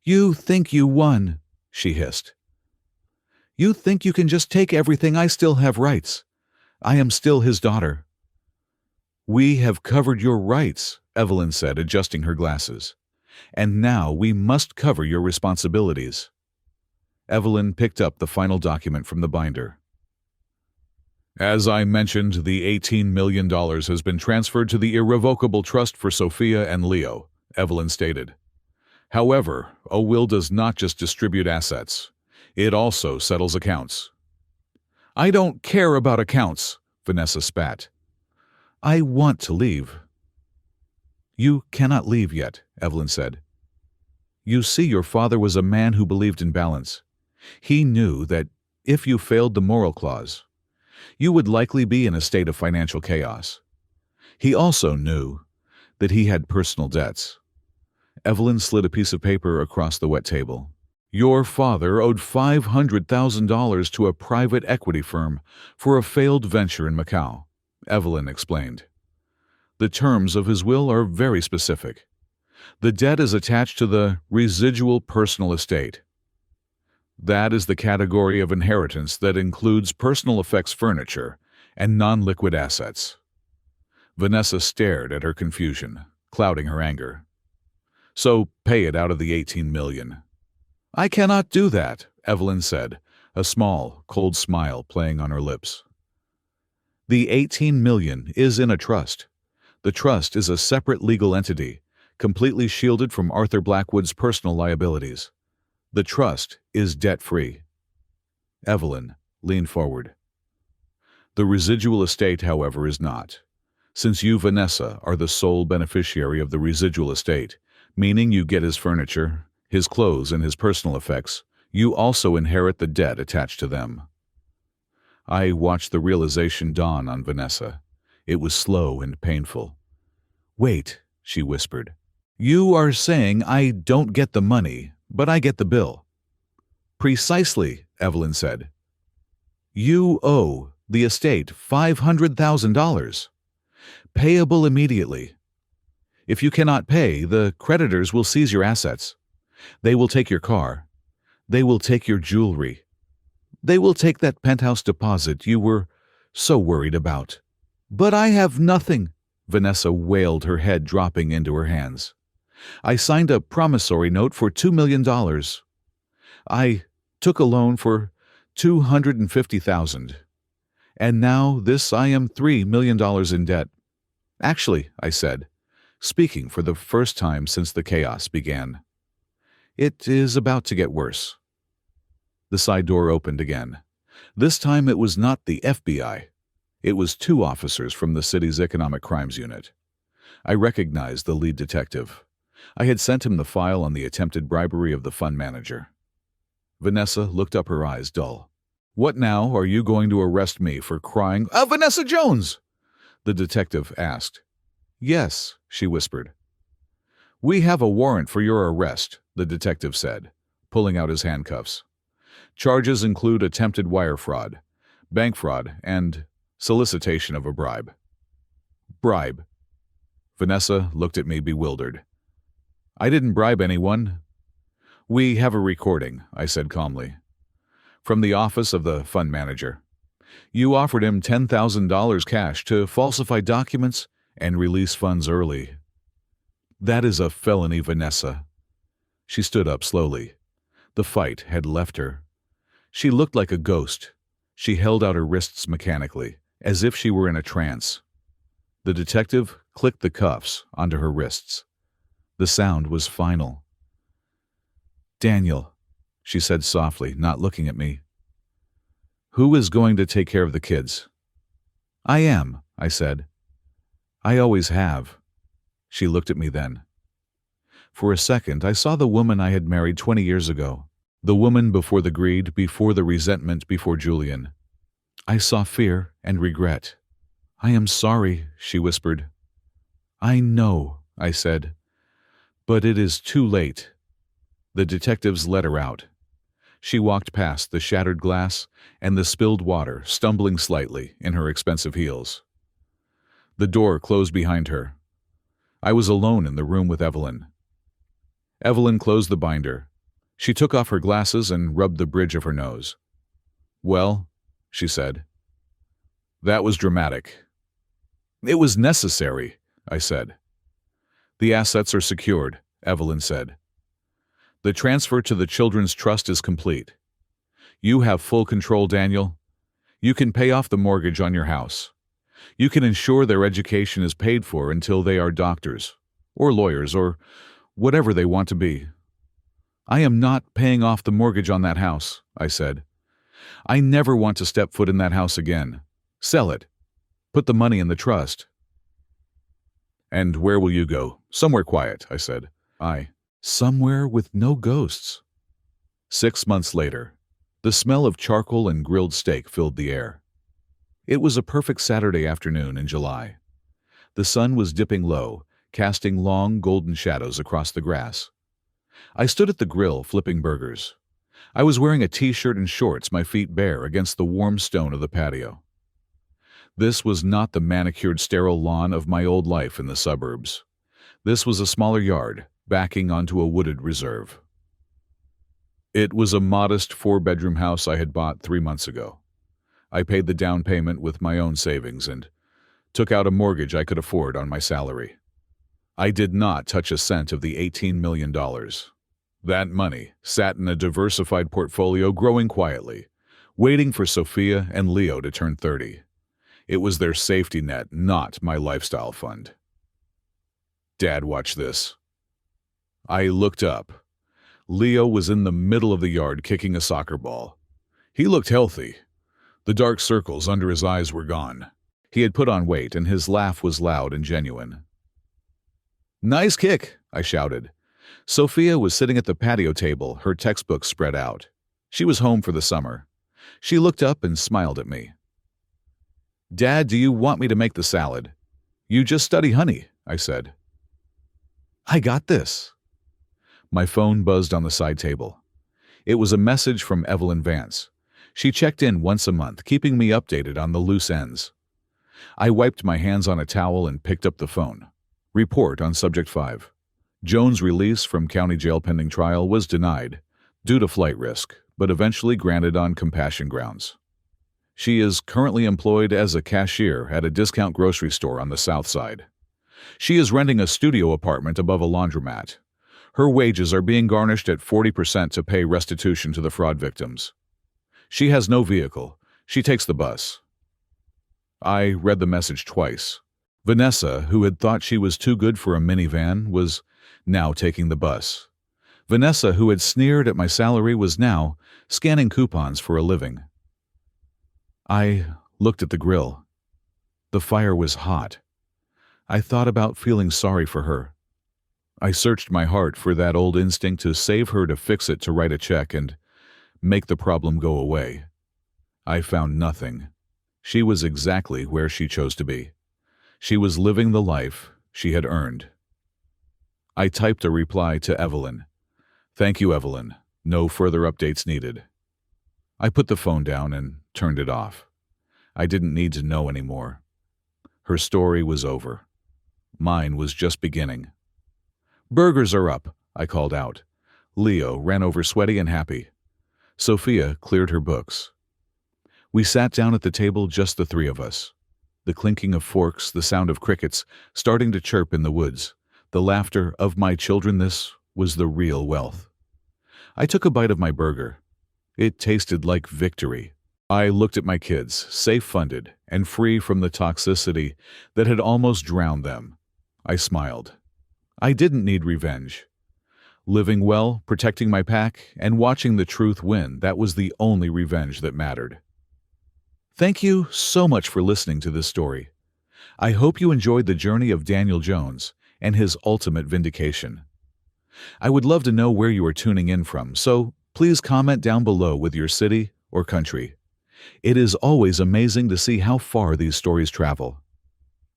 "You think you won," she hissed. "You think you can just take everything. I still have rights. I am still his daughter." "We have covered your rights," Evelyn said, adjusting her glasses. "And now we must cover your responsibilities." Evelyn picked up the final document from the binder. "As I mentioned, the $18 million has been transferred to the irrevocable trust for Sophia and Leo," Evelyn stated. "However, a will does not just distribute assets. It also settles accounts." "I don't care about accounts," Vanessa spat. "I want to leave." "You cannot leave yet," Evelyn said. "You see, your father was a man who believed in balance. He knew that if you failed the moral clause, you would likely be in a state of financial chaos. He also knew that he had personal debts." Evelyn slid a piece of paper across the wet table. "Your father owed $500,000 to a private equity firm for a failed venture in Macau," Evelyn explained. "The terms of his will are very specific. The debt is attached to the residual personal estate. That is the category of inheritance that includes personal effects furniture and non-liquid assets." Vanessa stared at her confusion, clouding her anger. "So pay it out of the $18 million. "I cannot do that," Evelyn said, a small, cold smile playing on her lips. "The $18 million is in a trust. The trust is a separate legal entity, completely shielded from Arthur Blackwood's personal liabilities. The trust is debt-free." Evelyn leaned forward. "The residual estate, however, is not. Since you, Vanessa, are the sole beneficiary of the residual estate, meaning you get his furniture, his clothes, and his personal effects, you also inherit the debt attached to them." I watched the realization dawn on Vanessa. It was slow and painful. "Wait," she whispered. "You are saying I don't get the money, but I get the bill." "Precisely," Evelyn said. "You owe the estate $500,000. Payable immediately." If you cannot pay, the creditors will seize your assets. They will take your car. They will take your jewelry. They will take that penthouse deposit you were so worried about." "But I have nothing," Vanessa wailed, her head dropping into her hands. "I signed a promissory note for $2 million. I took a loan for $250,000. And now this I am $3 million in debt." "Actually," I said, speaking for the first time since the chaos began, "it is about to get worse." The side door opened again. This time it was not the FBI. It was 2 officers from the city's economic crimes unit. I recognized the lead detective. I had sent him the file on the attempted bribery of the fund manager. Vanessa looked up, her eyes dull. "What now? Are you going to arrest me for crying, 'Vanessa Jones?'" the detective asked. "Yes," she whispered. "We have a warrant for your arrest," the detective said, pulling out his handcuffs. "Charges include attempted wire fraud, bank fraud, and solicitation of a bribe." "Bribe?" Vanessa looked at me bewildered. "I didn't bribe anyone." "We have a recording," I said calmly, "from the office of the fund manager. You offered him $10,000 cash to falsify documents and release funds early." "That is a felony, Vanessa." She stood up slowly. The fight had left her. She looked like a ghost. She held out her wrists mechanically, as if she were in a trance. The detective clicked the cuffs onto her wrists. The sound was final. "Daniel," she said softly, not looking at me. "Who is going to take care of the kids?" "I am," I said. "I always have." She looked at me then. For a second, I saw the woman I had married 20 years ago. The woman before the greed, before the resentment, before Julian. I saw fear and regret. "I am sorry," she whispered. "I know," I said. "But it is too late." The detectives let her out. She walked past the shattered glass and the spilled water, stumbling slightly in her expensive heels. The door closed behind her. I was alone in the room with Evelyn. Evelyn closed the binder. She took off her glasses and rubbed the bridge of her nose. "Well," she said. "That was dramatic." "It was necessary," I said. "The assets are secured," Evelyn said. "The transfer to the Children's Trust is complete. You have full control, Daniel. You can pay off the mortgage on your house. You can ensure their education is paid for until they are doctors, or lawyers, or whatever they want to be." "I am not paying off the mortgage on that house," I said. "I never want to step foot in that house again. Sell it. Put the money in the trust." "And where will you go?" "Somewhere quiet," I said. Somewhere with no ghosts." 6 months later, the smell of charcoal and grilled steak filled the air. It was a perfect Saturday afternoon in July. The sun was dipping low, casting long golden shadows across the grass. I stood at the grill flipping burgers. I was wearing a t-shirt and shorts, my feet bare against the warm stone of the patio. This was not the manicured, sterile lawn of my old life in the suburbs. This was a smaller yard, backing onto a wooded reserve. It was a modest 4-bedroom house I had bought 3 months ago. I paid the down payment with my own savings and took out a mortgage I could afford on my salary. I did not touch a cent of the $18 million. That money sat in a diversified portfolio growing quietly, waiting for Sophia and Leo to turn 30. It was their safety net, not my lifestyle fund. "Dad, watch this." I looked up. Leo was in the middle of the yard kicking a soccer ball. He looked healthy. The dark circles under his eyes were gone. He had put on weight, and his laugh was loud and genuine. "Nice kick," I shouted. Sophia was sitting at the patio table, her textbooks spread out. She was home for the summer. She looked up and smiled at me. "Dad, do you want me to make the salad?" "You just study honey," I said. "I got this." My phone buzzed on the side table. It was a message from Evelyn Vance. She checked in once a month, keeping me updated on the loose ends. I wiped my hands on a towel and picked up the phone. Report on Subject 5. Jones' release from county jail pending trial was denied due to flight risk, but eventually granted on compassion grounds. She is currently employed as a cashier at a discount grocery store on the South Side. She is renting a studio apartment above a laundromat. Her wages are being garnished at 40% to pay restitution to the fraud victims. She has no vehicle. She takes the bus. I read the message twice. Vanessa, who had thought she was too good for a minivan, was now taking the bus. Vanessa, who had sneered at my salary, was now scanning coupons for a living. I looked at the grill. The fire was hot. I thought about feeling sorry for her. I searched my heart for that old instinct to save her, to fix it, to write a check and make the problem go away. I found nothing. She was exactly where she chose to be. She was living the life she had earned. I typed a reply to Evelyn. Thank you, Evelyn. No further updates needed. I put the phone down and turned it off. I didn't need to know anymore. Her story was over. Mine was just beginning. Burgers are up, I called out. Leo ran over sweaty and happy. Sophia cleared her books. We sat down at the table, just the three of us. The clinking of forks, the sound of crickets starting to chirp in the woods, the laughter of my children. This was the real wealth. I took a bite of my burger. It tasted like victory. I looked at my kids, safe-funded and free from the toxicity that had almost drowned them. I smiled. I didn't need revenge. Living well, protecting my pack, and watching the truth win, that was the only revenge that mattered. Thank you so much for listening to this story. I hope you enjoyed the journey of Daniel Jones and his ultimate vindication. I would love to know where you are tuning in from, so please comment down below with your city or country. It is always amazing to see how far these stories travel.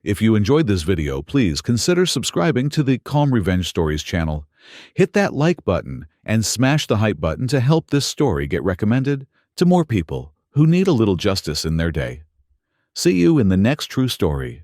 If you enjoyed this video, please consider subscribing to the Calm Revenge Stories channel. Hit that like button and smash the hype button to help this story get recommended to more people who need a little justice in their day. See you in the next true story.